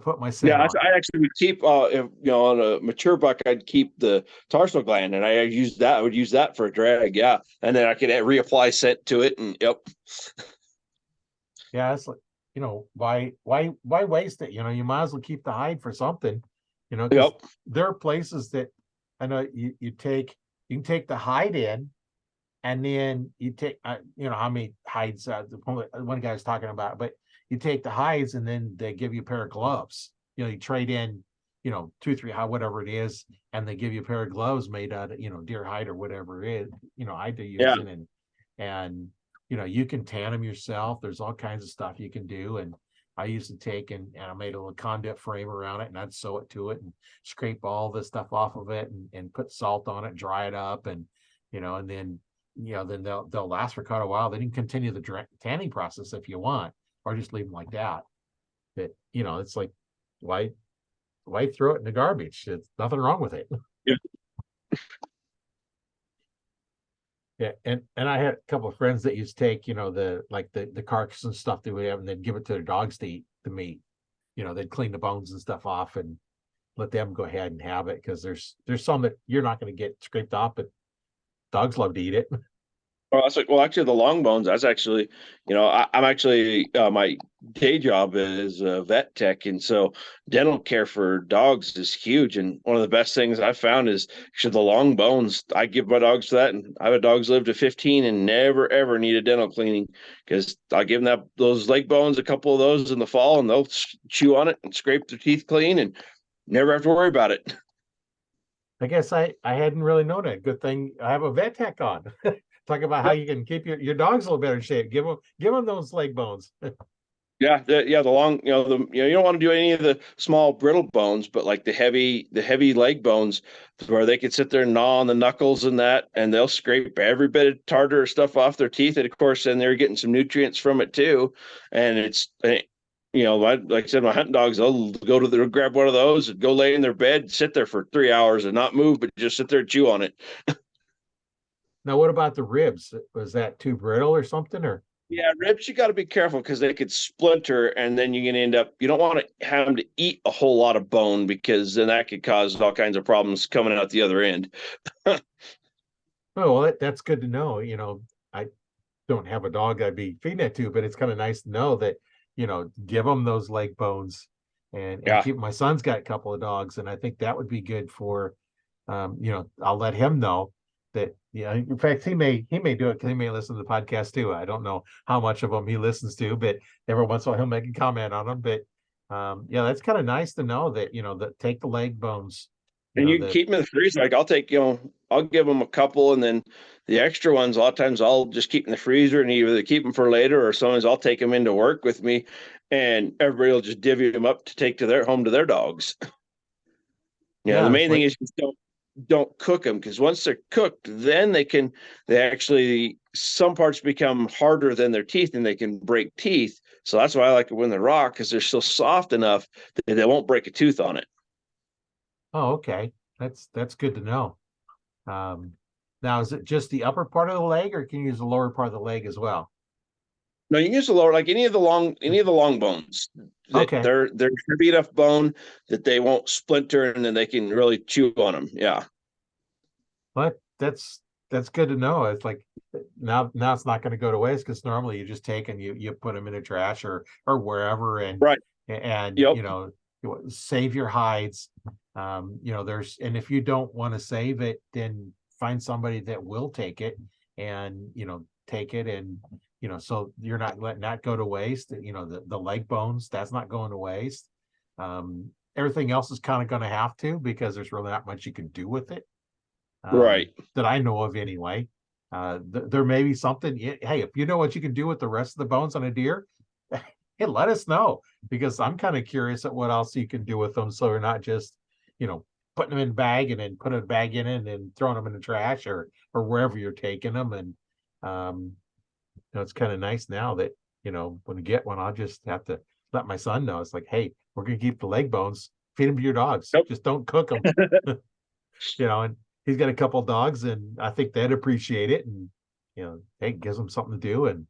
put my scent on. I actually would keep on a mature buck, I'd keep the tarsal gland, and I would use that for a drag. Yeah. And then I could reapply scent to it, and yep. Yeah, it's like, why waste it? You might as well keep the hide for something, 'cause Yep. there are places that I know you can take the hide in, and then you take, how many hides, one guy was talking about, but you take the hides and then they give you a pair of gloves. You trade in, 2, 3, whatever it is, and they give you a pair of gloves made out of, deer hide or whatever it is, hide they're using, and you can tan them yourself. There's all kinds of stuff you can do. And I used to take and I made a little conduit frame around it, and I'd sew it to it and scrape all the stuff off of it, and put salt on it, dry it up, and and then then they'll last for quite a while. Then you can continue the tanning process if you want, or just leave them like that. But it's like, why throw it in the garbage? There's nothing wrong with it. Yeah. Yeah, and I had a couple of friends that used to take, the carcass and stuff they would have, and they'd give it to their dogs to eat the meat. They'd clean the bones and stuff off and let them go ahead and have it, because there's some that you're not going to get scraped off, but dogs love to eat it. Well, actually, the long bones, that's actually, I'm actually, my day job is a vet tech. And so dental care for dogs is huge. And one of the best things I've found is actually the long bones. I give my dogs that, and I have dogs live to 15 and never, ever need a dental cleaning, because I give them those leg bones, a couple of those in the fall, and they'll chew on it and scrape their teeth clean and never have to worry about it. I guess I hadn't really known it. Good thing I have a vet tech on. Talk about how you can keep your dogs a little better shape. Give them those leg bones. Yeah, the long, you don't want to do any of the small brittle bones, but like the heavy leg bones, where they can sit there and gnaw on the knuckles and that, and they'll scrape every bit of tartar or stuff off their teeth. And of course, then they're getting some nutrients from it too. And it's, like I said, my hunting dogs, they'll grab one of those and go lay in their bed, sit there for 3 hours and not move, but just sit there and chew on it. Now, what about the ribs? Was that too brittle or something? Or yeah, ribs, you got to be careful, because they could splinter, and then you can end up, you don't want to have them to eat a whole lot of bone, because then that could cause all kinds of problems coming out the other end. Oh, well, that's good to know. I don't have a dog I'd be feeding it to, but it's kind of nice to know that, give them those leg bones, and keep. My son's got a couple of dogs, and I think that would be good for, I'll let him know that, in fact, he may do it, because he may listen to the podcast too. I don't know how much of them he listens to, but every once in a while he'll make a comment on them. But that's kind of nice to know that, that take the leg bones. And you can keep them in the freezer. Like I'll give them a couple, and then the extra ones, a lot of times I'll just keep in the freezer and either keep them for later, or sometimes I'll take them into work with me, and everybody will just divvy them up to take to their home to their dogs. The main thing is just don't cook them, because once they're cooked, then some parts become harder than their teeth, and they can break teeth. So that's why I like it when they're raw, because they're still soft enough that they won't break a tooth on it. Oh, okay. That's good to know. Now, is it just the upper part of the leg, or can you use the lower part of the leg as well? No, you can use the lower, like any of the long bones. That Okay. they're heavy enough bone that they won't splinter, and then they can really chew on them. Yeah. But that's good to know. It's like now it's not going to go to waste, because normally you just take and you put them in a trash or wherever, Right. and Yep. save your hides. There's, and if you don't want to save it, then find somebody that will take it, and take it, and so you're not letting that go to waste. The leg bones, that's not going to waste. Everything else is kind of going to have to, because there's really not much you can do with it, Right. that I know of anyway. There may be something. Hey, if you know what you can do with the rest of the bones on a deer, hey, let us know, because I'm kind of curious at what else you can do with them. So you're not just, putting them in a bag and then putting a bag in it and then throwing them in the trash or wherever you're taking them. And it's kind of nice now that, when you get one, I'll just have to let my son know. It's like, hey, we're gonna keep the leg bones, feed them to your dogs. Nope. Just don't cook them. And he's got a couple of dogs, and I think they'd appreciate it. And hey, it gives them something to do. And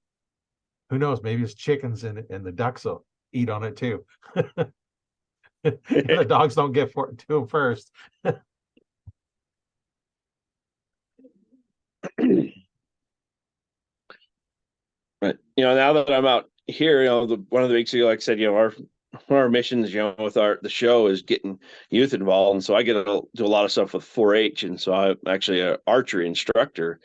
who knows, maybe it's chickens and the ducks will eat on it too. The dogs don't get to them first. But now that I'm out here, one of the weeks ago, like I said, one of our missions, with the show is getting youth involved, and so I get to do a lot of stuff with 4-H, and so I'm actually an archery instructor,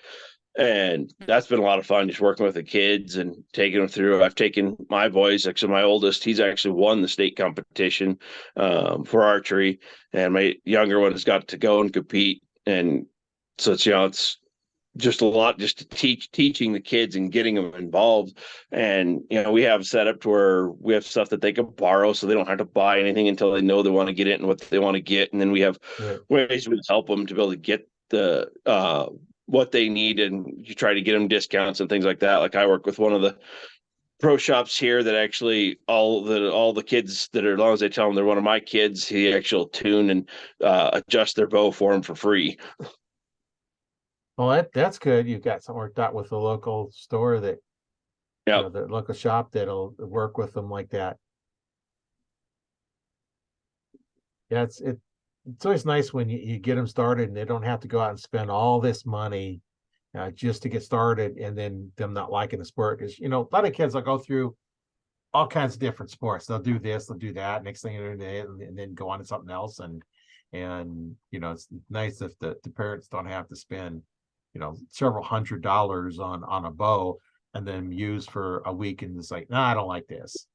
and that's been a lot of fun, just working with the kids and taking them through. I've taken my boys, actually my oldest, he's actually won the state competition for archery, and my younger one has got to go and compete, and so it's just a lot, just to teaching the kids and getting them involved. And we have set up to where we have stuff that they can borrow, so they don't have to buy anything until they know they want to get it and what they want to get. And then we have ways we help them to be able to get the what they need, and you try to get them discounts and things like that. Like I work with one of the pro shops here that actually all the kids that are, as long as they tell them they're one of my kids, he actually tune and adjust their bow for them for free. Well, that's good. You've got something worked out with the local store that, the local shop that'll work with them like that. Yeah, it's always nice when you get them started and they don't have to go out and spend all this money just to get started, and then them not liking the sport. Because a lot of kids will go through all kinds of different sports. They'll do this, they'll do that. Next thing you know, and then go on to something else. And it's nice if the parents don't have to spend several $100s on a bow and then use for a week, and it's like, I don't like this.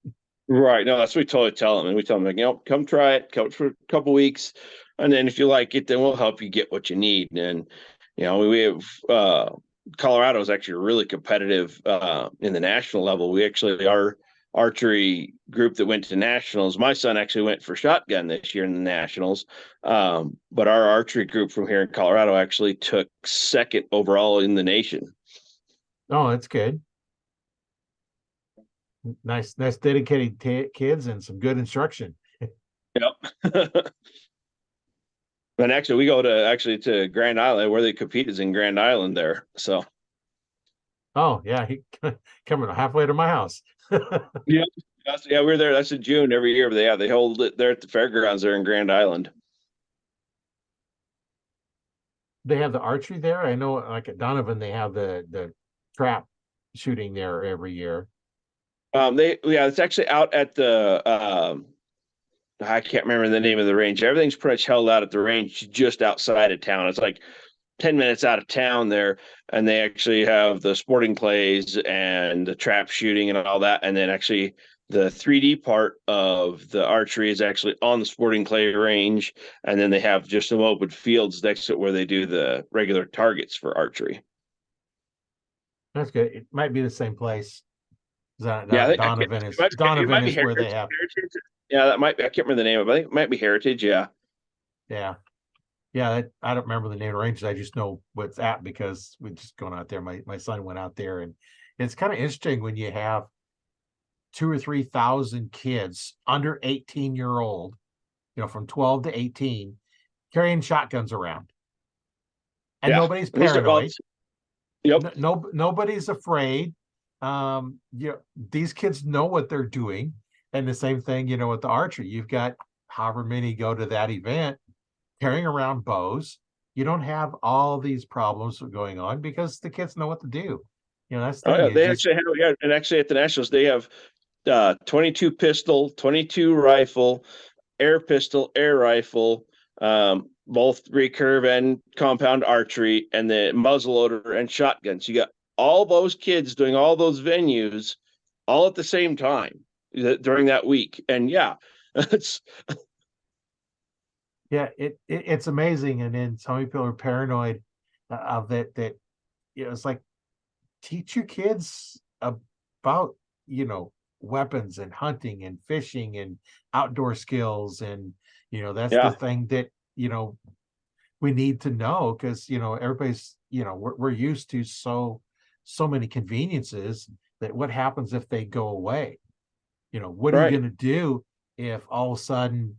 Right. No, that's what we totally tell them. And we tell them, like, come try it, come for a couple weeks. And then if you like it, then we'll help you get what you need. And, we have, Colorado is actually really competitive in the national level. We actually, our archery group that went to nationals, my son actually went for shotgun this year in the nationals. But our archery group from here in Colorado actually took second overall in the nation. Oh, that's good. Nice dedicated kids and some good instruction. Yep. And actually, we go to Grand Island, where they compete is in Grand Island there. So. Oh yeah, he coming halfway to my house. Yeah, we're there. That's in June every year. But they hold it there at the fairgrounds there in Grand Island. They have the archery there. I know, like at Donovan, they have the trap shooting there every year. It's actually out at the I can't remember the name of the range. Everything's pretty much held out at the range just outside of town. It's like 10 minutes out of town there, and they actually have the sporting clays and the trap shooting and all that. And then actually the 3D part of the archery is actually on the sporting clay range, and then they have just some open fields next to it where they do the regular targets for archery. That's good. It might be the same place. Donovan is where they have. Heritage. Yeah, that might be. I can't remember the name of it. I think it might be Heritage. Yeah. Yeah. I don't remember the name of the ranges. I just know what's at because we just going out there. My son went out there, and it's kind of interesting when you have 2,000 or 3,000 kids under 18-year-old, from 12 to 18, carrying shotguns around, and nobody's paranoid. Yep. Nobody's afraid. these kids know what they're doing. And the same thing, with the archery, you've got however many go to that event carrying around bows. You don't have all these problems going on because the kids know what to do. That's the Oh thing. yeah, You they just actually have, yeah, and actually at the Nationals they have 22 pistol, 22 rifle, air pistol, air rifle, both recurve and compound archery, and the muzzleloader and shotguns. You got all those kids doing all those venues all at the same time during that week. And yeah, it's yeah, it's amazing. And then some people are paranoid of that, it's like teach your kids about, weapons and hunting and fishing and outdoor skills. And, that's the yeah, thing that, we need to know because, everybody's, we're used to so many conveniences that what happens if they go away? What are you right, going to do if all of a sudden,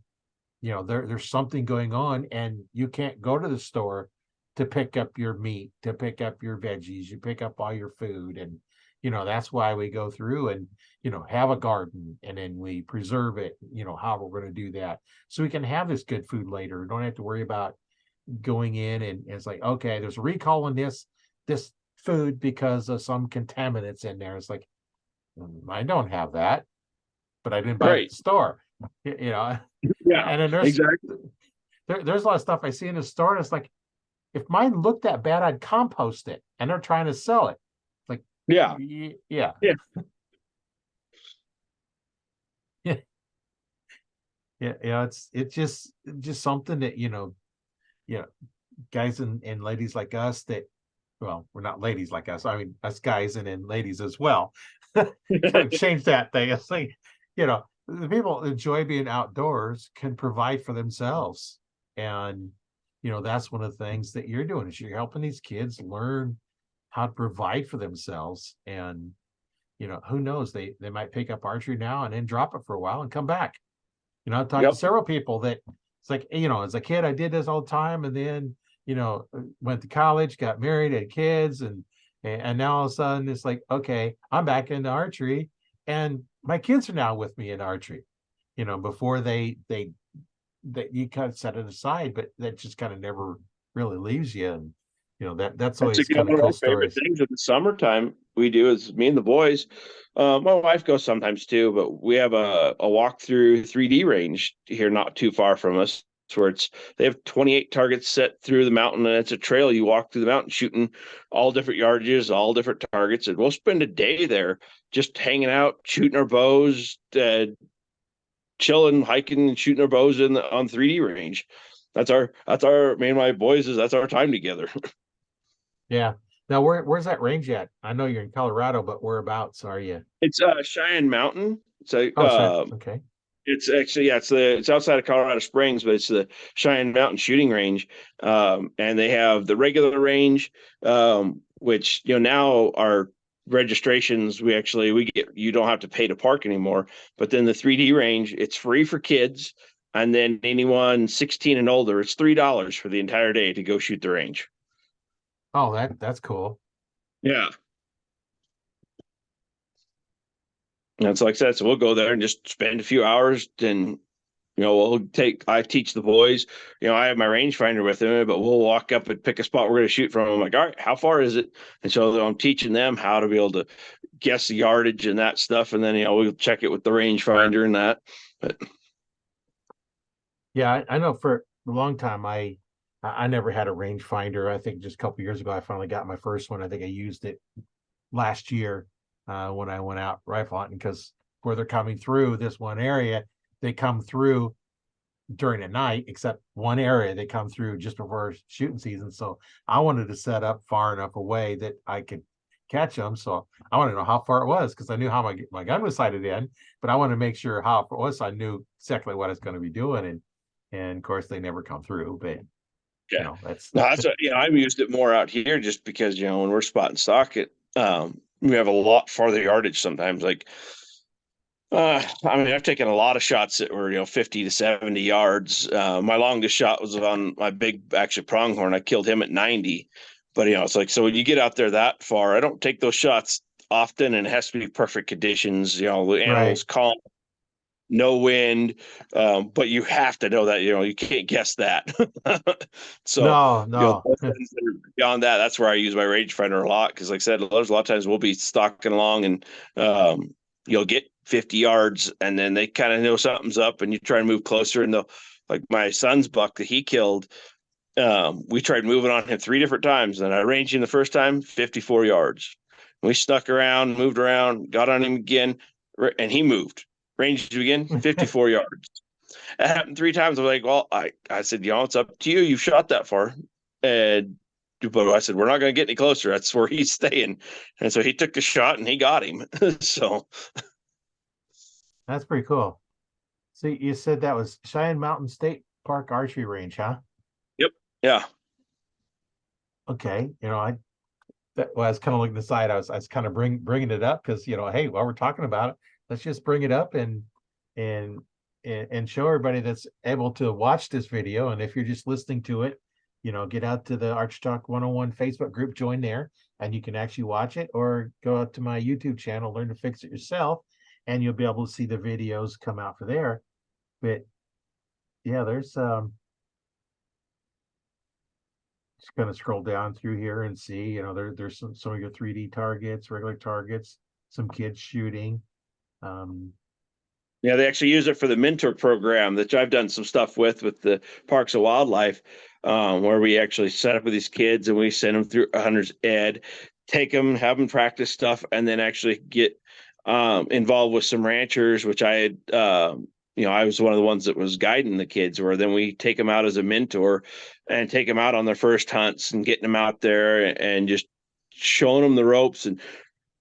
there's something going on and you can't go to the store to pick up your meat, to pick up your veggies, you pick up all your food. And that's why we go through and have a garden, and then we preserve it, how we're going to do that so we can have this good food later. We don't have to worry about going in and it's like, okay, there's a recall on this food because of some contaminants in there. It's like, I don't have that, but I didn't buy it at right, the store. You know, yeah, and then exactly, there's a lot of stuff I see in the store, and it's like, if mine looked that bad, I'd compost it, and they're trying to sell it. Like, yeah, yeah, yeah, yeah, yeah. It's just something that you know, guys and ladies like us that, well, we're not ladies like us. I mean, us guys and then ladies as well. Kind of change that thing. It's like, the people that enjoy being outdoors can provide for themselves. And, that's one of the things that you're doing is you're helping these kids learn how to provide for themselves. And, who knows, they might pick up archery now and then drop it for a while and come back. I've talked to yep. several people that it's like, as a kid, I did this all the time. And then, went to college, got married, had kids, and now all of a sudden it's like, okay, I'm back into archery and my kids are now with me in archery. Before they that you kind of set it aside, but that just kind of never really leaves you. And, that's That's always again kind of one of cool my favorite stories. things in the summertime. We do is me and the boys. My wife goes sometimes too, but we have a walk through 3D range here, not too far from us, where they have 28 targets set through the mountain, and it's a trail. You walk through the mountain shooting all different yardages, all different targets, and we'll spend a day there just hanging out, shooting our bows, chilling, hiking, and shooting our bows on 3D range. That's our me and my boys is that's our time together. Yeah. Now, where's that range at? I know you're in Colorado, but whereabouts are you? It's Cheyenne Mountain. So Oh, sure. Okay. it's actually, yeah, it's outside of Colorado Springs, but it's the Cheyenne Mountain Shooting Range. And they have the regular range, which now our registrations, we get, you don't have to pay to park anymore. But then the 3D range, it's free for kids, and then anyone 16 and older, it's $3 for the entire day to go shoot the range. Oh, that's cool. Yeah. And so like I said, so we'll go there and just spend a few hours, and I teach the boys, I have my rangefinder with them, but we'll walk up and pick a spot we're going to shoot from. I'm like, all right, how far is it? And so I'm teaching them how to be able to guess the yardage and that stuff. And then, we'll check it with the rangefinder and that. But Yeah, I know for a long time I never had a rangefinder. I think just a couple years ago I finally got my first one. I think I used it last year when I went out rifle hunting because where they're coming through this one area, they come through during the night, except one area they come through just before shooting season. So I wanted to set up far enough away that I could catch them. So I wanted to know how far it was because I knew how my gun was sighted in, but I wanted to make sure how far it was so I knew exactly what I was going to be doing. And of course they never come through, but yeah, that's no, that's I've used it more out here just because, when we're spotting stock, we have a lot farther yardage sometimes. Like, I've taken a lot of shots that were, 50 to 70 yards. My longest shot was on my big, actually, pronghorn. I killed him at 90. But, it's like, so when you get out there that far, I don't take those shots often, and it has to be perfect conditions. You know, the animals Right. calm, no wind, but you have to know that, you know, you can't guess that. So, No, you know, no. those things that are beyond that, that's where I use my rangefinder a lot. Cause like I said, there's a lot of times we'll be stalking along and you'll get 50 yards and then they kind of know something's up and you try to move closer and they'll, like my son's buck that he killed, we tried moving on him 3 different times and I ranged him the first time 54 yards. We snuck around, moved around, got on him again, and he moved. Ranged him again, 54 yards. It happened 3 times. I was like, well, I said, you know, it's up to you. You shot that far. And but I said, we're not going to get any closer. That's where he's staying. And so he took the shot and he got him. So That's pretty cool. So you said that was Cheyenne Mountain State Park Archery Range, huh? yep. Yeah. Okay. I was kind of looking aside. I was kind of bringing it up because, hey, while we're talking about it, let's just bring it up and and show everybody that's able to watch this video. And if you're just listening to it, get out to the Arch Talk 101 Facebook group, join there, and you can actually watch it, or go out to my YouTube channel, Learn to Fix It Yourself, and you'll be able to see the videos come out for there. But yeah, there's just kind of scroll down through here and see, there's some of your 3D targets, regular targets, some kids shooting. Yeah, they actually use it for the mentor program that I've done some stuff with the Parks and Wildlife, where we actually set up with these kids and we send them through hunter's ed, take them, have them practice stuff, and then actually get involved with some ranchers, which I had, I was one of the ones that was guiding the kids, where then we take them out as a mentor and take them out on their first hunts and getting them out there and just showing them the ropes and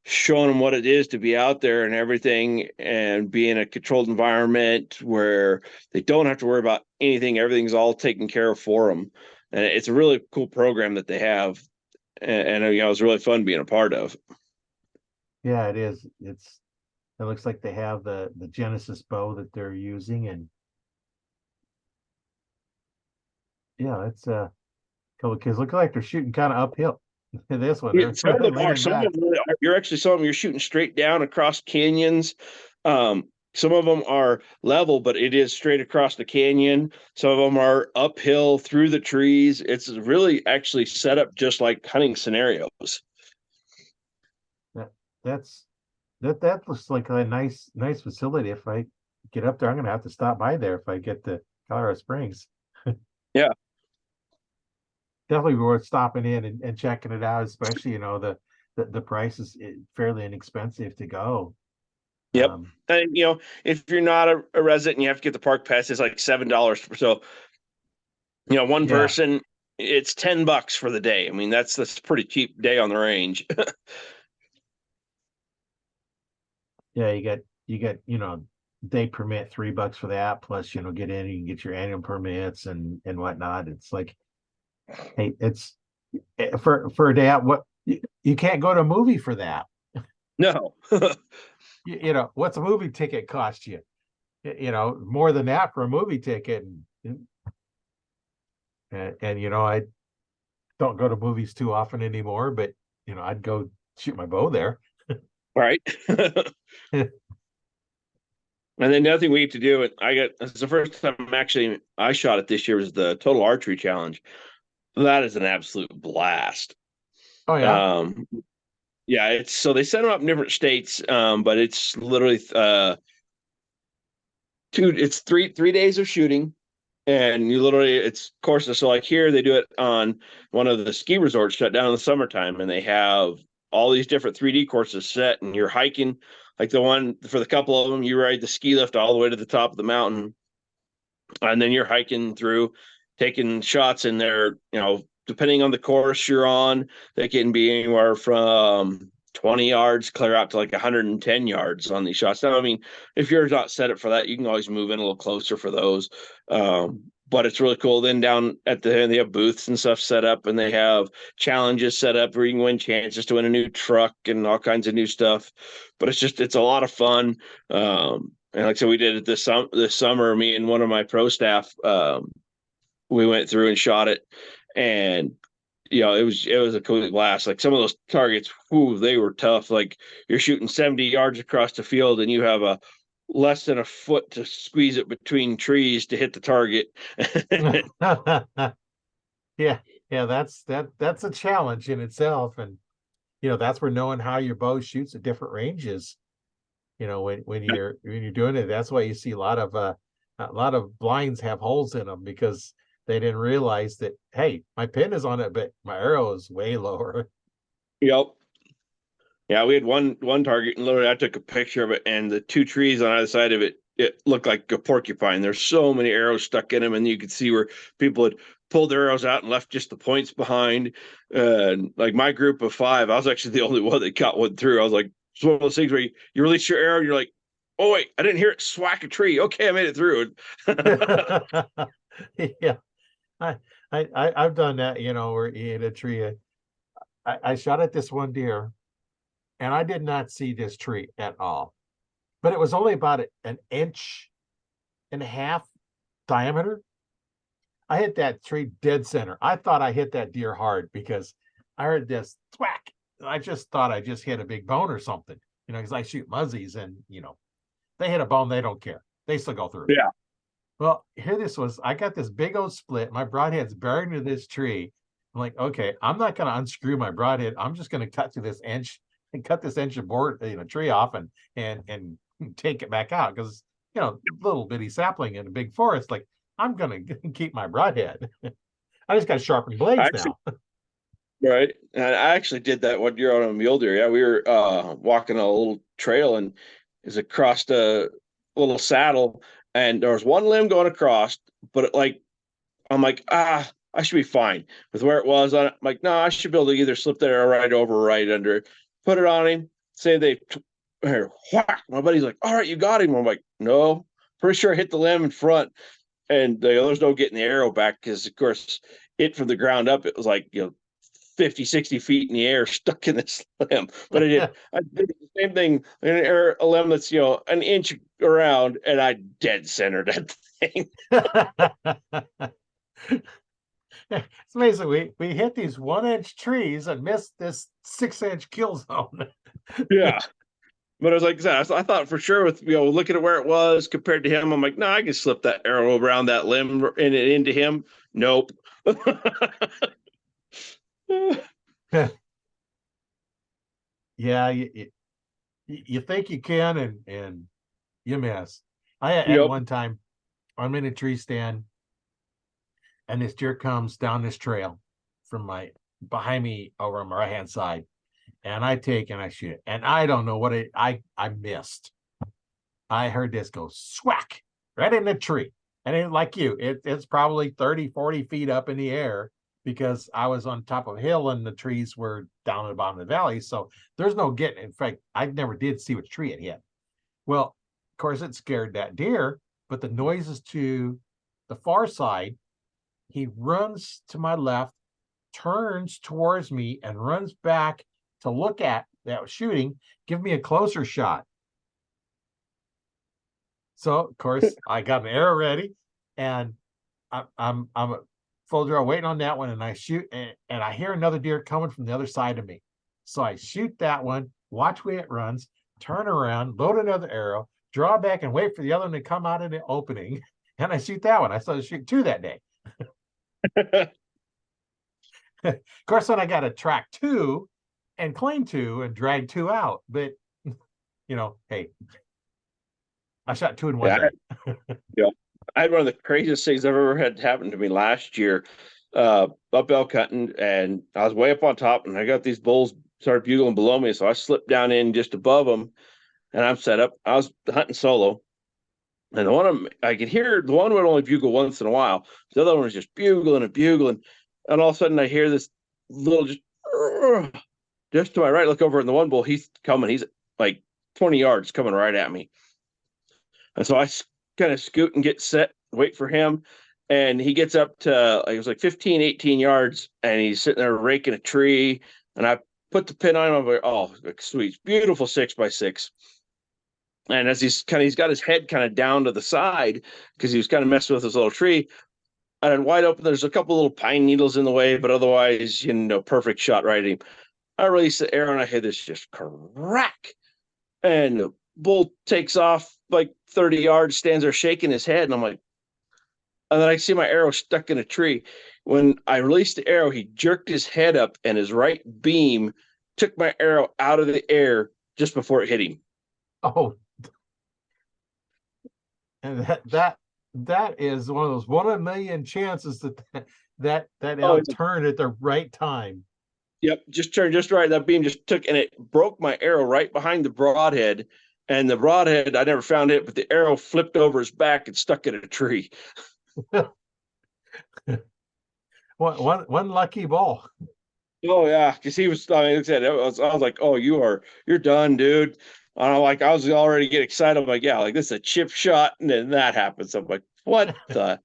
showing them what it is to be out there and everything and be in a controlled environment where they don't have to worry about anything. Everything's all taken care of for them. And it's a really cool program that they have. And it was really fun being a part of. Yeah, it is. It looks like they have the Genesis bow that they're using, and yeah, it's a couple of kids look like they're shooting kind of uphill. This one, Yeah, they're some of really them are. leaning Some of back. them really are. You're actually some of them you're shooting straight down across canyons. Some of them are level, but it is straight across the canyon. Some of them are uphill through the trees. It's really actually set up just like hunting scenarios. That that's that looks like a nice facility. If I get up there, I'm gonna have to stop by there if I get to Colorado Springs. Yeah. Definitely worth stopping in and checking it out, especially the price is fairly inexpensive to go. Yep. And if you're not a resident and you have to get the park pass, it's like $7. So, one Yeah, person, it's $10 for the day. I mean, that's a pretty cheap day on the range. yeah, you get day permit $3 for that, plus get in, you can get your annual permits and whatnot. It's like, hey, it's for a day out. What you can't go to a movie for that. No. What's a movie ticket cost you? More than that for a movie ticket, and I don't go to movies too often anymore, but I'd go shoot my bow there. Right. And then the other thing we need to do, it's the first time I shot it this year, was the Total Archery Challenge. That is an absolute blast. Oh yeah. Um, yeah, so they set them up in different states, but it's literally it's three days of shooting, and it's courses. So like here, they do it on one of the ski resorts shut down in the summertime, and they have all these different 3D courses set, and you're hiking. Like the one for the couple of them, you ride the ski lift all the way to the top of the mountain, and then you're hiking through, taking shots in there. Depending on the course you're on, they can be anywhere from 20 yards clear out to like 110 yards on these shots. Now, I mean, if you're not set up for that, you can always move in a little closer for those. But it's really cool. Then down at the end, they have booths and stuff set up, and they have challenges set up where you can win chances to win a new truck and all kinds of new stuff. But it's a lot of fun. And like I said, we did it this summer. Me and one of my pro staff, we went through and shot it, and it was a complete blast. Like some of those targets, whoo, they were tough. Like you're shooting 70 yards across the field and you have a less than a foot to squeeze it between trees to hit the target. Yeah, yeah, that's a challenge in itself. And that's where knowing how your bow shoots at different ranges, when you're doing it, that's why you see a lot of blinds have holes in them, because they didn't realize that, hey, my pin is on it, but my arrow is way lower. Yep. Yeah, we had one target, and literally I took a picture of it, and the two trees on either side of it, it looked like a porcupine. There's so many arrows stuck in them, and you could see where people had pulled their arrows out and left just the points behind. Like my group of 5, I was actually the only one that got one through. I was like, it's one of those things where you release your arrow, and you're like, oh wait, I didn't hear it swack a tree. Okay, I made it through. Yeah, I've done that, where you hit a tree. I shot at this one deer, and I did not see this tree at all, but it was only about an inch and a half diameter. I hit that tree dead center. I thought I hit that deer hard because I heard this thwack. I just thought I just hit a big bone or something, because I shoot muzzies, and they hit a bone, they don't care. They still go through. Yeah. Well, here this was. I got this big old split. My broadhead's buried into this tree. I'm like, okay, I'm not going to unscrew my broadhead. I'm just going to cut through this inch and cut this inch of board, tree off, and take it back out, because little bitty sapling in a big forest. Like, I'm going to keep my broadhead. I just got sharpened blades now. Right. And I actually did that one year on a mule deer. Yeah, we were walking a little trail, and is across a little saddle, and there was one limb going across, but I'm like, I should be fine with where it was on it. I'm like, no, I should be able to either slip that arrow right over, right under, put it on him, say whack. My buddy's like, all right, you got him. I'm like, no, pretty sure I hit the limb in front. And the others don't get the arrow back because, of course, it from the ground up, it was like, 50, 60 feet in the air stuck in this limb. But I did the same thing, a limb that's, an inch around, and I dead centered that thing. It's amazing. We hit these 1-inch trees and missed this 6-inch kill zone. Yeah. But I was like, I thought for sure with, looking at where it was compared to him, I'm like, no, I can slip that arrow around that limb and it into him. Nope. Yeah, you think you can, and you miss. I at one time, I'm in a tree stand, and this deer comes down this trail from behind me over on my right hand side, and I take and I shoot it, and I don't know what I missed. I heard this go swack right in the tree, and it's probably 30, 40 feet up in the air, because I was on top of a hill and the trees were down at the bottom of the valley. So there's no getting. In fact, I never did see which tree it hit. Well, of course, it scared that deer, but the noise is to the far side. He runs to my left, turns towards me, and runs back to look at that shooting, give me a closer shot. So, of course, I got an arrow ready, and I'm a full draw waiting on that one, and I shoot, and I hear another deer coming from the other side of me. So I shoot that one, watch where it runs, turn around, load another arrow, draw back, and wait for the other one to come out of the opening, and I shoot that one. I started shooting 2 that day. Of course, then I got to track 2 and claim 2 and drag 2 out. But hey, I shot 2 in one day. Yeah. I had one of the craziest things I've ever had happen to me last year, up elk hunting, and I was way up on top, and I got these bulls started bugling below me, so I slipped down in just above them, and I'm set up. I was hunting solo, and I could hear the one would only bugle once in a while. The other one was just bugling and bugling, and all of a sudden I hear this little just to my right. Look over, and the one bull, he's coming. He's like 20 yards coming right at me, and so I kind of scoot and get set, wait for him. And he gets up to, it was like 15, 18 yards, and he's sitting there raking a tree. And I put the pin on him. I'm like, oh, sweet, beautiful 6x6. And as he's got his head kind of down to the side, because he was kind of messing with his little tree, and wide open. There's a couple little pine needles in the way, but otherwise, perfect shot right at him. I release the arrow and I hear this just crack, and the bull takes off like 30 yards, stands there shaking his head, and I'm like, and then I see my arrow stuck in a tree. When I released the arrow, he jerked his head up, and his right beam took my arrow out of the air just before it hit him. Oh, and that is one of those 1 in a million chances that Oh, elk turned at the right time. Yep, just turned just right. That beam just took, and it broke my arrow right behind the broadhead. And the broadhead, I never found it, but the arrow flipped over his back and stuck in a tree. One lucky bull. Oh yeah, because he was. I mean, like I said, I was like, "Oh, you're done, dude." And I was already getting excited. I'm like, "Yeah, like this is a chip shot," and then that happens. I'm like, "What the?"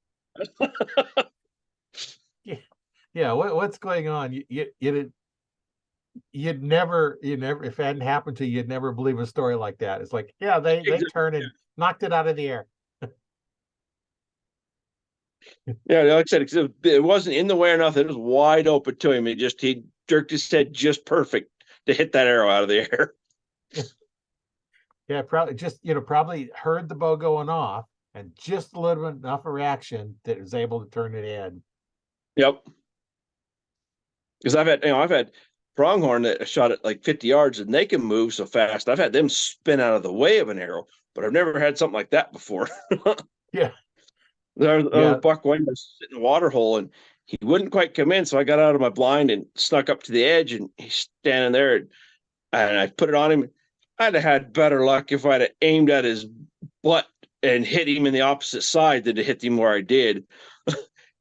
Yeah, what's going on? You'd never, if it hadn't happened to you, you'd never believe a story like that. It's like, yeah, they turned and knocked it out of the air. Yeah, like I said, it wasn't in the way or nothing. It was wide open to him. He jerked his head just perfect to hit that arrow out of the air. Yeah, probably heard the bow going off and just a little bit enough of reaction that it was able to turn it in. Yep. Because I've had pronghorn that shot at like 50 yards and they can move so fast. I've had them spin out of the way of an arrow, but I've never had something like that before. Yeah. There was a buck one was sitting in a water hole and he wouldn't quite come in. So I got out of my blind and snuck up to the edge and he's standing there and I put it on him. I'd have had better luck if I'd have aimed at his butt and hit him in the opposite side than to hit him where I did.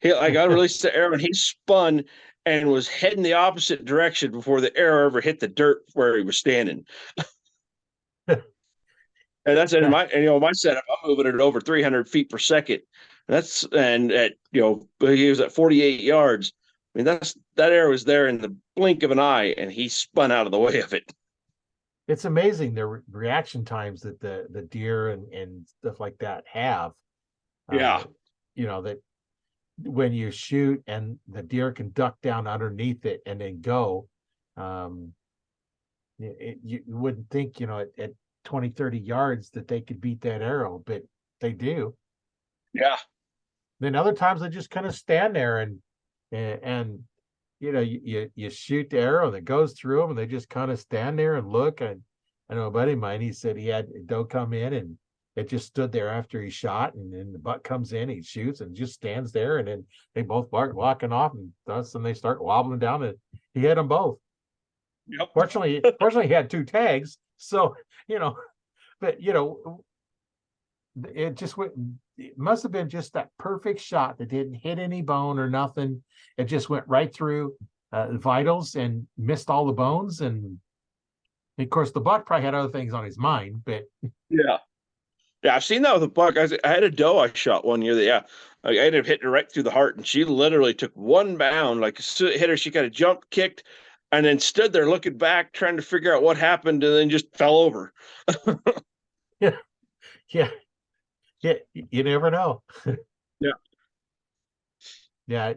I got released the arrow and he spun and was heading the opposite direction before the arrow ever hit the dirt where he was standing. And that's in my setup. I'm moving it over 300 feet per second. He was at 48 yards. I mean, that arrow was there in the blink of an eye, and he spun out of the way of it. It's amazing the reaction times that the deer and stuff like that have. Yeah. That when you shoot and the deer can duck down underneath it and then go, you wouldn't think, at 20, 30 yards that they could beat that arrow, but they do. Yeah. Then other times they just kind of stand there and you shoot the arrow that goes through them and they just kind of stand there and look. And I know a buddy of mine, he said he had a doe come in and it just stood there after he shot, and then the buck comes in, he shoots and just stands there, and then they both start walking off and they start wobbling down, and he hit them both. Yep. Fortunately he had 2 tags, so but it just went. It must have been just that perfect shot that didn't hit any bone or nothing. It just went right through the vitals and missed all the bones. And of course, the buck probably had other things on his mind. But yeah, I've seen that with a buck. I had a doe I shot one year. I ended up hitting her right through the heart, and she literally took one bound. Like hit her, she kind of jumped, kicked, and then stood there looking back, trying to figure out what happened, and then just fell over. Yeah. You never know. Yeah. Yeah.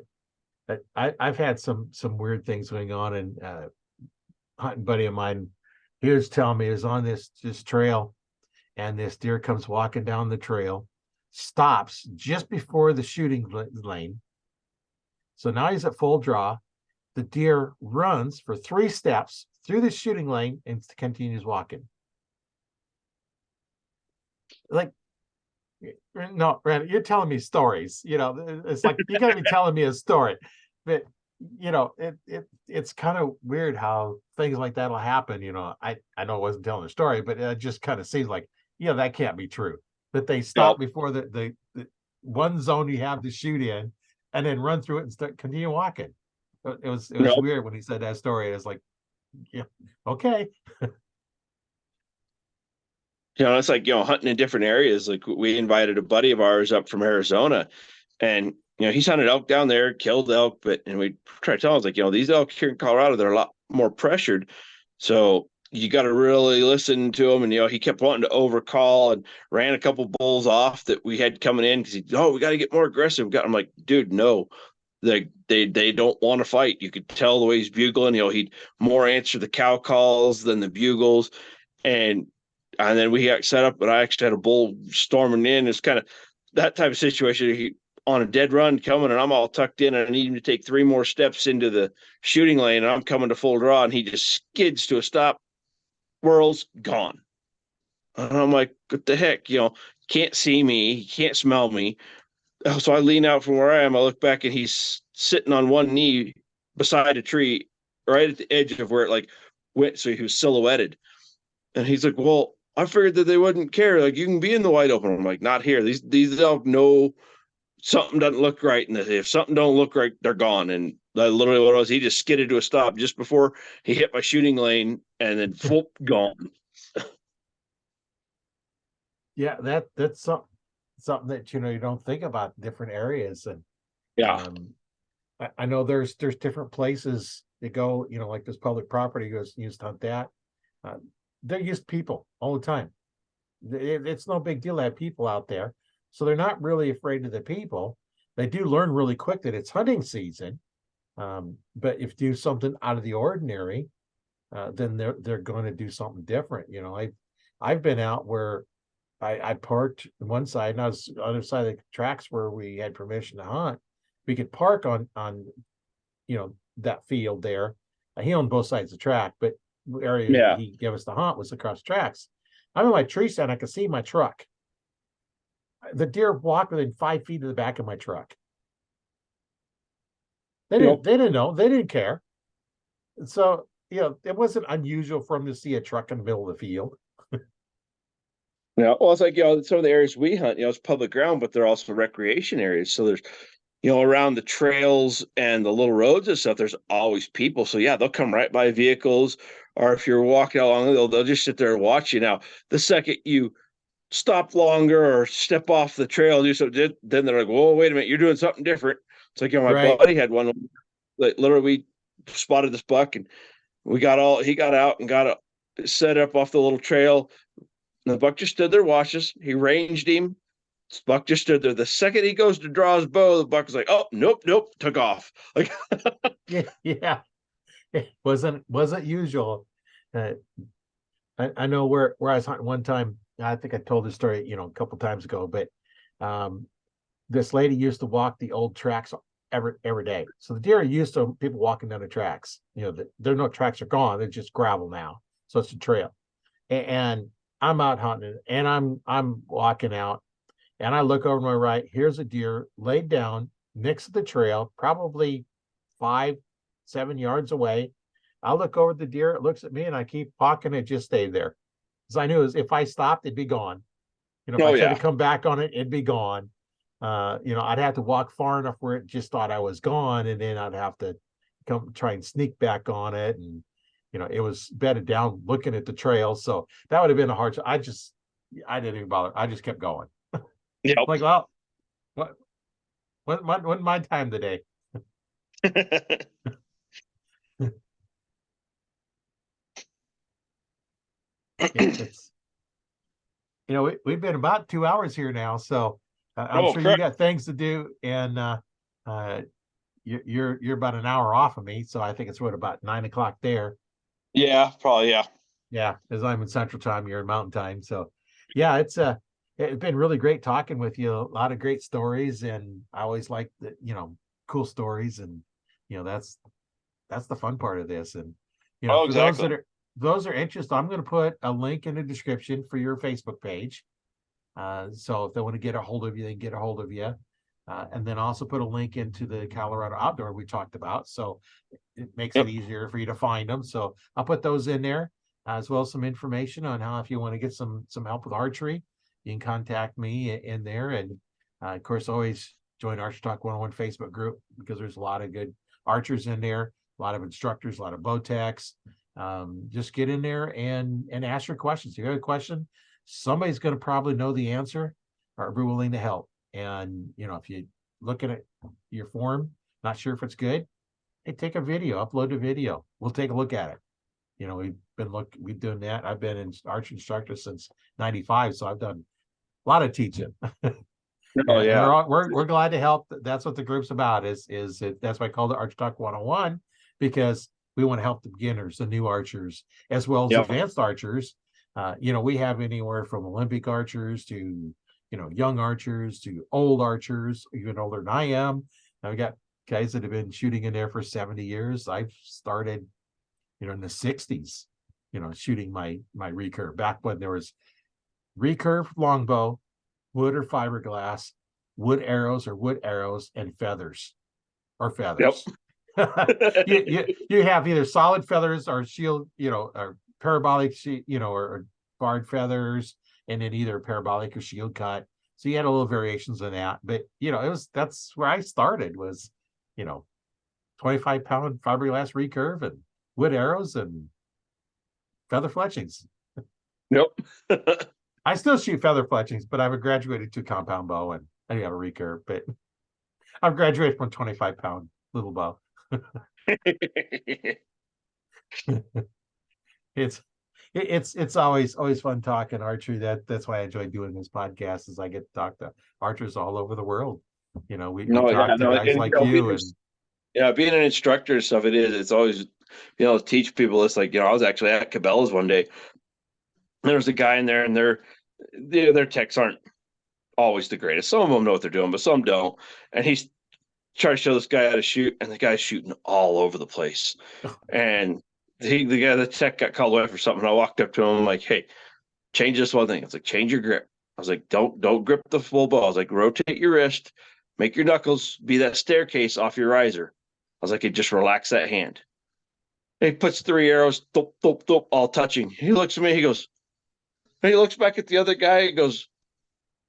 I've had some weird things going on, and hunting buddy of mine, he was telling me he was on this trail, and this deer comes walking down the trail, stops just before the shooting lane. So now he's at full draw. The deer runs for 3 steps through the shooting lane and continues walking. Like, no, Randy, you're telling me stories. It's like you gotta be telling me a story. But it's kind of weird how things like that'll happen. I know I wasn't telling a story, but it just kind of seems like, that can't be true. That they stop before the one zone you have to shoot in, and then run through it and continue walking. It was weird when he said that story. It was like, yeah, okay. It's like, hunting in different areas. Like we invited a buddy of ours up from Arizona, and he's hunted elk down there, killed elk, and we try to tell him, like, these elk here in Colorado, they're a lot more pressured. So you got to really listen to him. And, he kept wanting to overcall and ran a couple bulls off that we had coming in because we got to get more aggressive. I'm like, dude, no, they don't want to fight. You could tell the way he's bugling. He'd more answer the cow calls than the bugles. And then we got set up, but I actually had a bull storming in. It's kind of that type of situation. He on a dead run coming, and I'm all tucked in, and I need him to take 3 more steps into the shooting lane, and I'm coming to full draw, and he just skids to a stop, whirls, gone. And I'm like, what the heck? Can't see me, he can't smell me. So I lean out from where I am. I look back, and he's sitting on one knee beside a tree, right at the edge of where it went. So he was silhouetted. And he's like, well, I figured that they wouldn't care. Like, you can be in the wide open. I'm like, not here. These don't know something doesn't look right. And if something don't look right, they're gone. And literally what it was, he just skidded to a stop just before he hit my shooting lane and then gone. Yeah, that's something that, you don't think about different areas. And Yeah. I know there's different places that go, like this public property goes used to hunt that. They're used people all the time. It's no big deal to have people out there. So they're not really afraid of the people. They do learn really quick that it's hunting season. But if you do something out of the ordinary, then they're going to do something different. I've been out where I parked on one side, and I was on the other side of the tracks where we had permission to hunt. We could park on that field there. He owned both sides of the track, but the area he gave us to hunt was across the tracks. I'm in my tree stand. I could see my truck. The deer walked within 5 feet of the back of my truck. They didn't know. They didn't care. So, it wasn't unusual for them to see a truck in the middle of the field. Yeah, well, it's like, some of the areas we hunt, it's public ground, but they're also recreation areas. So there's, around the trails and the little roads and stuff, there's always people. So yeah, they'll come right by vehicles, or if you're walking along, they'll just sit there and watch you. Now, the second you stop longer or step off the trail and do something, then they're like, whoa, wait a minute, you're doing something different. It's like, my buddy had one, like, literally we spotted this buck, and he got out and got set up off the little trail. And the buck just stood there, watched us. He ranged him. This buck just stood there. The second he goes to draw his bow, the buck was like, oh, nope, took off. Like, yeah. It wasn't usual. I know where I was hunting one time. I think I told this story, a couple times ago, but this lady used to walk the old tracks every day. So the deer are used to people walking down the tracks. There are no tracks are gone. They're just gravel now. So it's a trail. And I'm out hunting, and I'm walking out, and I look over to my right. Here's a deer laid down next to the trail, probably 5-7 yards away. I look over at the deer. It looks at me, and I keep walking. It just stayed there. Because I knew if I stopped, it'd be gone. If I tried to come back on it, it'd be gone. I'd have to walk far enough where it just thought I was gone, and then I'd have to come try and sneak back on it. And it was bedded down looking at the trail. So that would have been a hard. I didn't even bother. I just kept going. Yeah. Like, well, when my time today. We've been about 2 hours here now, so I'm sure you got things to do, and you're about an hour off of me, so I think it's about 9 o'clock there. Yeah, probably. Yeah, as I'm in Central Time, you're in Mountain Time, so yeah, it's been really great talking with you. A lot of great stories, and I always like the cool stories, and that's the fun part of this. And for exactly. those are interested, I'm going to put a link in the description for your Facebook page. So if they want to get a hold of you, they can get a hold of you. And then also put a link into the Colorado Outdoor we talked about. So it makes it easier for you to find them. So I'll put those in there, as well as some information on how, if you want to get some help with archery, you can contact me in there. And of course, always join Archery Talk 101 Facebook group, because there's a lot of good archers in there, a lot of instructors, a lot of bow techs. Just get in there and ask your questions. If you have a question, somebody's going to probably know the answer or be willing to help. And if you look at your form, not sure if it's good, hey, take a video, upload a video. We'll take a look at it. we've doing that. I've been an arch instructor since '95, so I've done a lot of teaching. Oh And yeah. we're glad to help. That's what the group's about. That's why I called it Arch Talk 101, because we want to help the beginners, the new archers, as well as Yep. advanced archers. We have anywhere from Olympic archers to young archers to old archers, even older than I am. Now we got guys that have been shooting in there for 70 years. I've started, in the 60s, shooting my recurve back when there was recurve longbow, wood or fiberglass, wood arrows, and feathers or feathers. Yep. you have either solid feathers or shield, or parabolic, or barred feathers, and then either parabolic or shield cut. So you had a little variations in that, but that's where I started was, 25-pound fiberglass recurve and wood arrows and feather fletchings. Yep. I still shoot feather fletchings, but I've graduated to compound bow, and I do have a recurve, but I've graduated from 25-pound little bow. It's always fun talking archery. That's why I enjoy doing this podcast, is I get to talk to archers all over the world. We talk to guys like you, and being an instructor and stuff, it's always teach people. It's like, I was actually at Cabela's one day. There was a guy in there, and their techs aren't always the greatest. Some of them know what they're doing, but some don't. And he's trying to show this guy how to shoot, and the guy's shooting all over the place. And the tech got called away for something. I walked up to him, I'm like, "Hey, change this one thing." It's like, change your grip. I was like, don't grip the full bow. I was like, rotate your wrist, make your knuckles be that staircase off your riser. I was like, hey, just relax that hand. And he puts 3 arrows, thump, thump, thump, all touching. He looks at me, he looks back at the other guy and goes,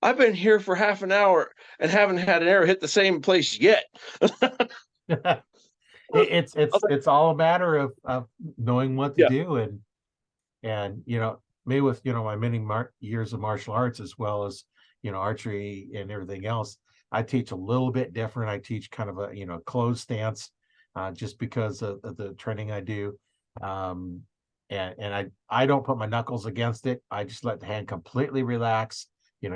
"I've been here for half an hour and haven't had an arrow hit the same place yet." it's all a matter of knowing what to Yeah. do, and me with my many years of martial arts, as well as archery and everything else. I teach a little bit different. I teach kind of a closed stance, just because of the training I do. And I don't put my knuckles against it. I just let the hand completely relax,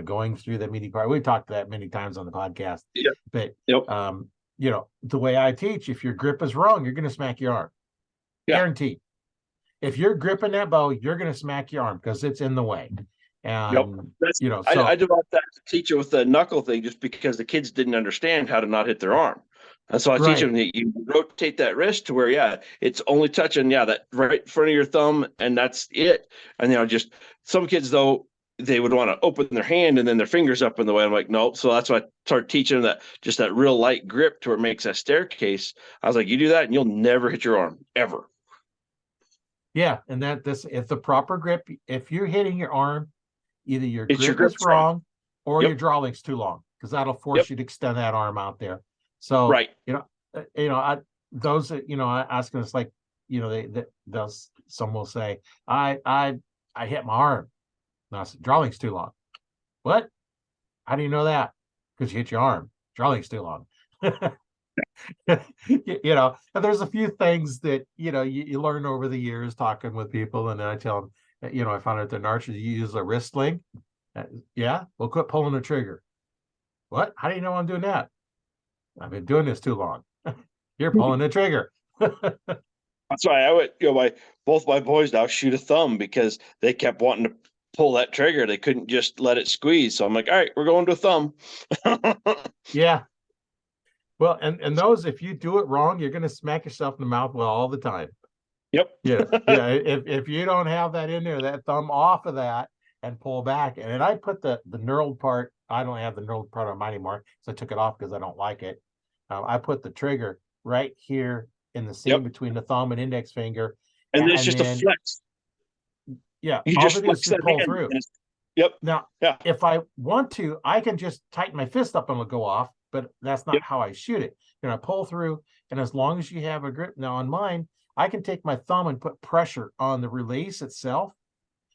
going through the meaty part. We've talked that many times on the podcast. Yeah. But Yep. The way I teach, if your grip is wrong, you're going to smack your arm. Yeah. Guaranteed. If you're gripping that bow, you're going to smack your arm because it's in the way. And Yep. so I developed that to teach it with the knuckle thing, just because the kids didn't understand how to not hit their arm. And so I teach them that you rotate that wrist to where, it's only touching, that right in front of your thumb, and that's it. And just some kids, though, they would want to open their hand and then their fingers up in the way. I'm like, nope. So that's why I started teaching them that real light grip to where it makes that staircase. I was like, you do that and you'll never hit your arm ever. Yeah, and if the proper grip, if you're hitting your arm, either your grip is wrong wrong or your draw link's too long, because that'll force you to extend that arm out there. So those asking us, like, some will say, I hit my arm. No, draw link's too long. What? How do you know that? Because you hit your arm. Draw link's too long. And there's a few things that you learn over the years talking with people, and then I tell them, I found out that an archer, you use a wrist sling. Well, quit pulling the trigger. What? How do you know I'm doing that? I've been doing this too long. You're pulling the trigger. That's why I would, both my boys now shoot a thumb, because they kept wanting to pull that trigger. They couldn't just let it squeeze. So I'm like, all right, we're going to a thumb. Yeah. Well, and those, if you do it wrong, you're going to smack yourself in the mouth all the time. Yep. Yeah. If you don't have that in there, that thumb off of that and pull back. And I put the knurled part. I don't have the knurled part on mine anymore, so I took it off because I don't like it. I put the trigger right here in the seam between the thumb and index finger. And it's just a flex. Yeah. You just flex that pull hand. through. Yep. Now, if I want to, I can just tighten my fist up and it'll go off, but that's not how I shoot it. I pull through, and as long as you have a grip. Now on mine, I can take my thumb and put pressure on the release itself.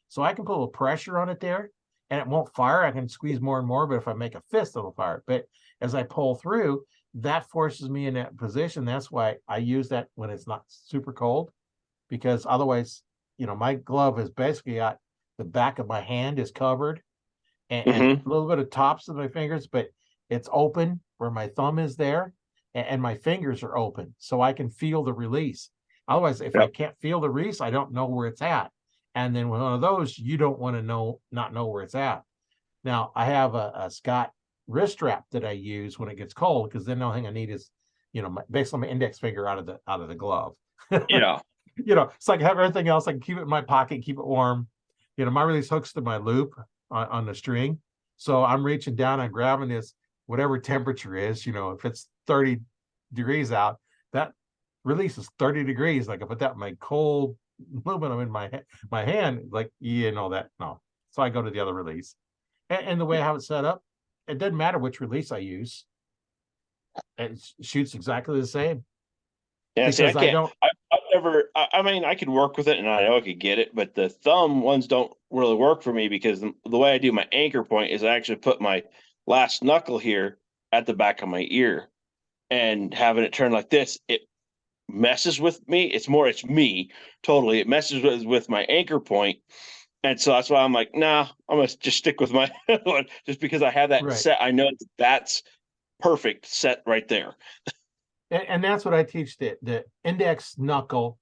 So I can put a little pressure on it there, and it won't fire. I can squeeze more and more, but if I make a fist, it'll fire. But as I pull through, that forces me in that position. That's why I use that when it's not super cold, because otherwise my glove is basically got the back of my hand is covered and Mm-hmm. a little bit of tops of my fingers, but it's open where my thumb is there and my fingers are open so I can feel the release. Otherwise, if I Yep. can't feel the release, I don't know where it's at. And then with one of those, you don't want to not know where it's at. Now, I have a Scott wrist strap that I use when it gets cold because then the only thing I need is, basically my index finger out of the glove. Yeah. So I can have everything else. I can keep it in my pocket, keep it warm. My release hooks to my loop on the string. So I'm reaching down and grabbing this, whatever temperature is, if it's 30 degrees out, that release is 30 degrees. Like I put that in my cold aluminum in my hand, like, that. No. So I go to the other release. And the way I have it set up, it doesn't matter which release I use. It shoots exactly the same. Yeah, see, I Because I can't. don't. I've never. I mean, I could work with it, and I know I could get it, but the thumb ones don't really work for me because the way I do my anchor point is I actually put my last knuckle here at the back of my ear, and having it turn like this, it messes with me. It's me totally. It messes with my anchor point, and so that's why I'm like, nah, I'm gonna just stick with my one, just because I have that Right. set. I know that's perfect set right there. And that's what I teach, the index knuckle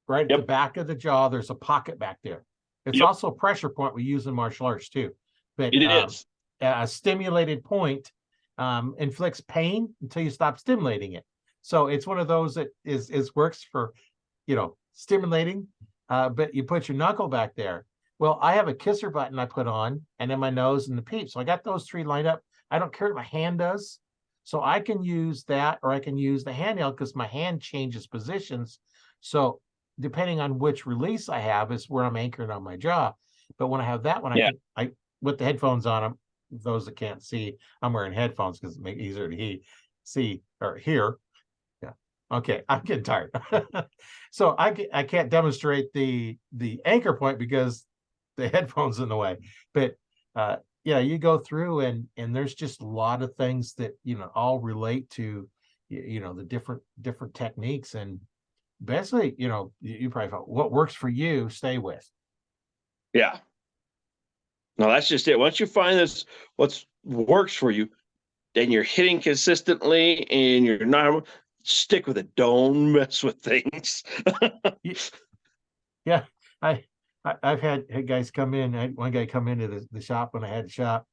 right at the Yep. back of the jaw. There's a pocket back there. It's Yep. also a pressure point we use in martial arts too. But It is. a stimulated point inflicts pain until you stop stimulating it. So it's one of those that is works for, stimulating, but you put your knuckle back there. Well, I have a kisser button I put on, and then my nose and the peep. So I got those three lined up. I don't care what my hand does. So I can use that, or I can use the handheld because my hand changes positions. So depending on which release I have is where I'm anchoring on my jaw. But when I have that one, Yeah. I with the headphones on them, those that can't see, I'm wearing headphones because it makes it easier to see or hear. Yeah. Okay, I'm getting tired. So I can't demonstrate the anchor point because the headphones in the way. But yeah, you go through and there's just a lot of things that all relate to the different techniques. And basically, you probably thought what works for you, stay with. Yeah. No, that's just it. Once you find this, what works for you, then you're hitting consistently and you're not stick with it. Don't mess with things. Yeah, I've had guys come in. I had one guy come into the shop when I had the shop,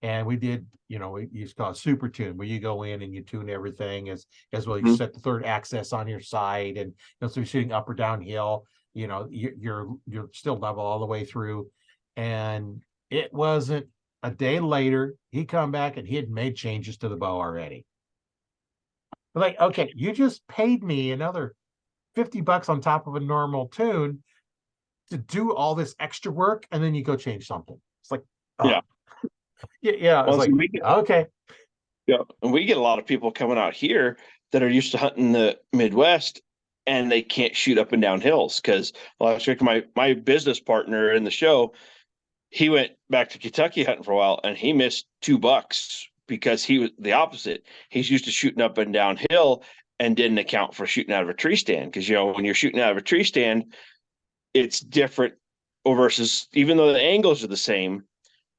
and we did, we used to call it super tune, where you go in and you tune everything as well. You Mhm. set the third axis on your side, and so you're shooting up or downhill. You're still level all the way through, and it wasn't a day later he come back and he had made changes to the bow already. Like, okay, you just paid me another $50 on top of a normal tune to do all this extra work, and then you go change something. It's like, oh. Yeah. Yeah. It's Well, like, okay. yeah, and we get a lot of people coming out here that are used to hunting the Midwest and they can't shoot up and down hills because, well, I was thinking my business partner in the show, he went back to Kentucky hunting for a while and he missed $2 because he was the opposite. He's used to shooting up and downhill and didn't account for shooting out of a tree stand because when you're shooting out of a tree stand, it's different versus even though the angles are the same.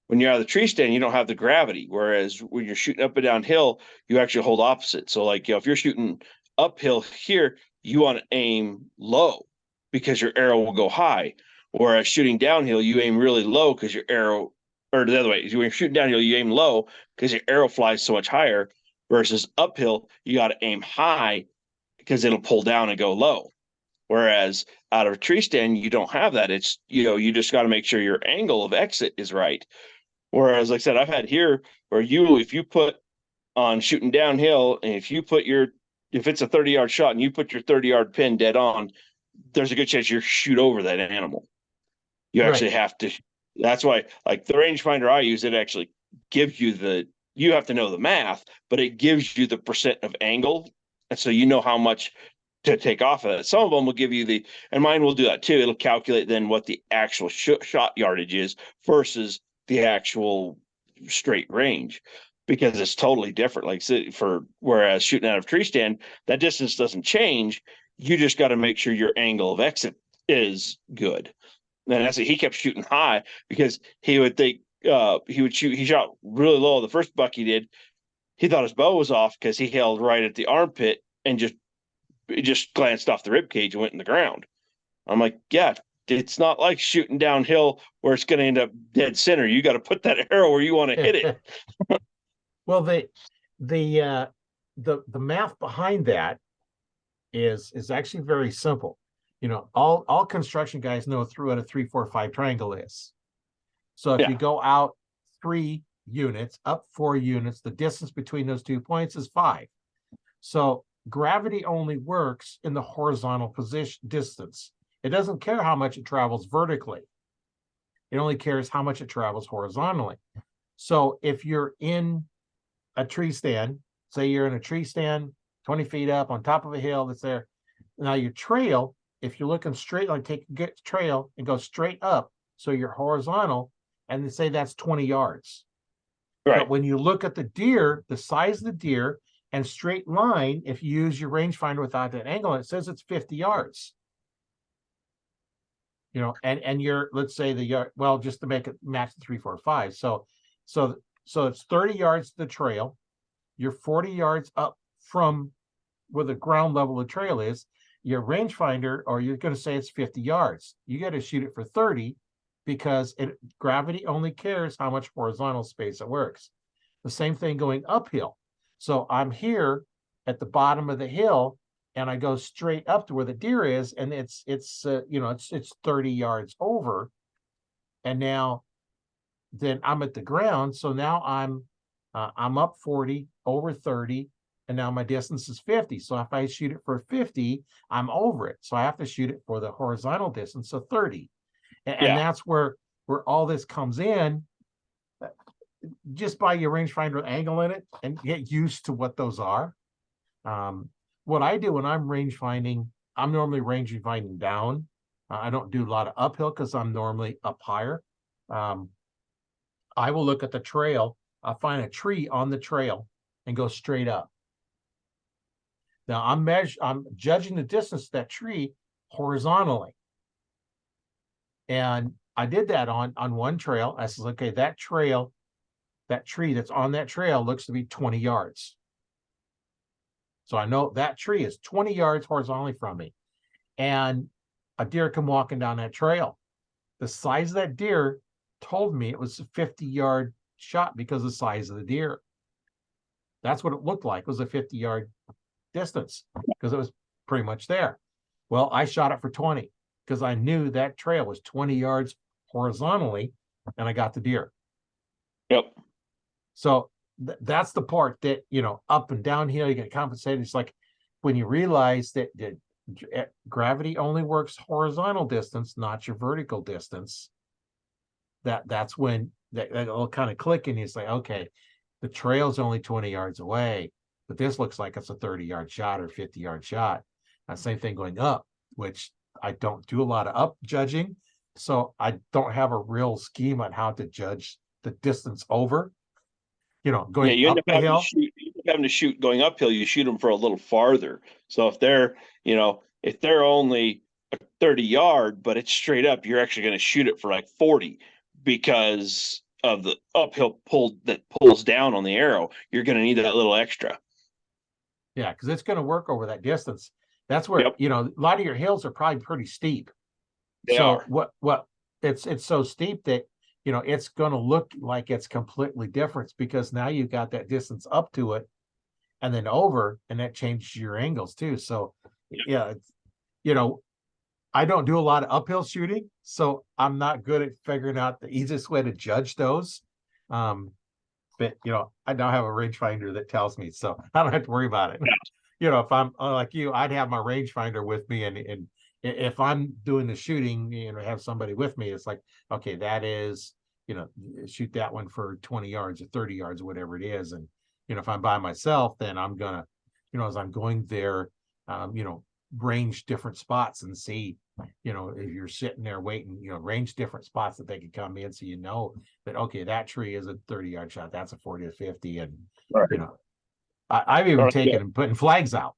When you're out of the tree stand, you don't have the gravity. Whereas when you're shooting up and downhill, you actually hold opposite. So, like, if you're shooting uphill here, you want to aim low because your arrow will go high. Whereas shooting downhill, you aim really low because your arrow, or the other way, when you're shooting downhill, you aim low because your arrow flies so much higher. Versus uphill, you got to aim high because it'll pull down and go low. Whereas out of a tree stand, you don't have that. It's, you just got to make sure your angle of exit is right. Whereas, like I said, I've had here where if you put on shooting downhill, and if it's a 30-yard shot and you put your 30-yard pin dead on, there's a good chance you shoot over that animal. You Right. actually have to. That's why, like the rangefinder I use, it actually gives you you have to know the math, but it gives you the percent of angle. And so you know how much to take off of that. Some of them will give you and mine will do that too. It'll calculate then what the actual shot yardage is versus the actual straight range because it's totally different. Like whereas shooting out of tree stand, that distance doesn't change. You just got to make sure your angle of exit is good. And that's it. He kept shooting high because he would think he would shoot. He shot really low. The first buck he did, he thought his bow was off because he held right at the armpit and just glanced off the rib cage and went in the ground. I'm like, yeah, it's not like shooting downhill where it's going to end up dead center. You got to put that arrow where you want to hit it. Well, the math behind that is actually very simple. You know, all construction guys know through what a 3, 4, 5 triangle is. So if you go out 3 units, up 4 units, the distance between those 2 points is 5. So gravity only works in the horizontal position distance. It doesn't care how much it travels vertically. It only cares how much it travels horizontally. So if you're in a tree stand, say you're in a tree stand 20 feet up on top of a hill that's there. Now your trail, if you're looking straight, like take a trail and go straight up, so you're horizontal, and then say that's 20 yards. Right. But when you look at the deer, the size of the deer and straight line, if you use your rangefinder without that angle, it says it's 50 yards. You know, and you're, let's say the yard, well, just to make it match the 3, 4, 5. So it's 30 yards to the trail. You're 40 yards up from where the ground level of the trail is. Your rangefinder, or you're going to say it's 50 yards. You got to shoot it for 30 because gravity only cares how much horizontal space it works. The same thing going uphill. So I'm here at the bottom of the hill, and I go straight up to where the deer is, and it's 30 yards over, and now then I'm at the ground. So now I'm up 40 over 30, and now my distance is 50. So if I shoot it for 50, I'm over it. So I have to shoot it for the horizontal distance of 30. And that's where all this comes in, just by your rangefinder angle in it, and get used to what those are. What I do when I'm rangefinding, I'm normally rangefinding down. I don't do a lot of uphill because I'm normally up higher. I will look at the trail. I'll find a tree on the trail and go straight up. Now I'm judging the distance to that tree horizontally. And I did that on one trail. I said, okay, that tree that's on that trail looks to be 20 yards. So I know that tree is 20 yards horizontally from me. And a deer come walking down that trail. The size of that deer told me it was a 50-yard shot because of the size of the deer. That's what it looked like. It was a 50-yard distance because it was pretty much there. Well, I shot it for 20 because I knew that trail was 20 yards horizontally, and I got the deer. Yep. So that's the part that, up and downhill, you get compensated. It's like when you realize that gravity only works horizontal distance, not your vertical distance. That's when that'll kind of click, and you say, okay, the trail's only 20 yards away, but this looks like it's a 30-yard shot or 50-yard shot. Same thing going up, which I don't do a lot of up judging, so I don't have a real scheme on how to judge the distance over. Going you up end up the hill. having to shoot going uphill. You shoot them for a little farther. So if they're only a 30-yard, but it's straight up, you're actually going to shoot it for like 40 because of the uphill pull that pulls down on the arrow. You're going to need that little extra. Yeah, because it's going to work over that distance. That's where a lot of your hills are probably pretty steep. They are. What it's so steep that it's going to look like it's completely different because now you've got that distance up to it and then over, and that changes your angles too. So I don't do a lot of uphill shooting, so I'm not good at figuring out the easiest way to judge those. But I now have a rangefinder that tells me, so I don't have to worry about it. If I'm like you, I'd have my rangefinder with me, and if I'm doing the shooting, have somebody with me, it's like, okay, that is, shoot that one for 20 yards or 30 yards, or whatever it is. And, if I'm by myself, then I'm gonna, as I'm going there, range different spots and see, if you're sitting there waiting, range different spots that they could come in. So, that, okay, that tree is a 30-yard shot. That's a 40 to 50. And, I've even taken and putting flags out,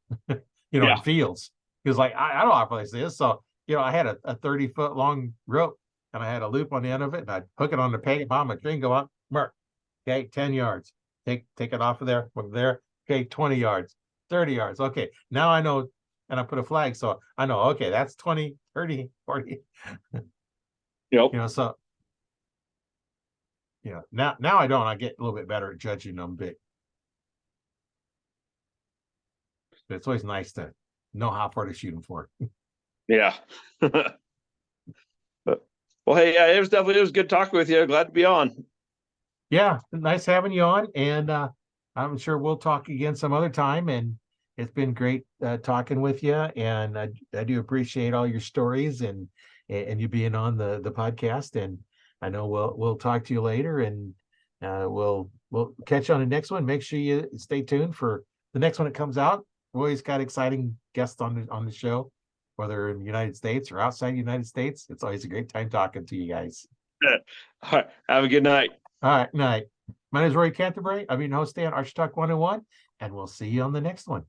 in fields. Because like, I don't know how to place this. So I had a 30-foot long rope and I had a loop on the end of it, and I'd hook it on the peg, bottom of the tree and go up, mark. Okay, 10 yards. Take it off of there, from there. Okay, 20 yards, 30 yards. Okay, now I know, and I put a flag, so I know, okay, that's 20, 30, 40. Yep. So now I don't. I get a little bit better at judging them, but it's always nice to know how far to shoot them for. Yeah. Well, hey, yeah, it was good talking with you. Glad to be on. Yeah, nice having you on, and I'm sure we'll talk again some other time. And it's been great talking with you, and I do appreciate all your stories and you being on the podcast. And I know we'll talk to you later, and we'll catch you on the next one. Make sure you stay tuned for the next one that comes out. We always got exciting guests on the show, whether in the United States or outside the United States. It's always a great time talking to you guys. All right. Have a good night. All right, night. My name is Roy Canterbury. I'm your host, Dan, Archery Talk 101, and we'll see you on the next one.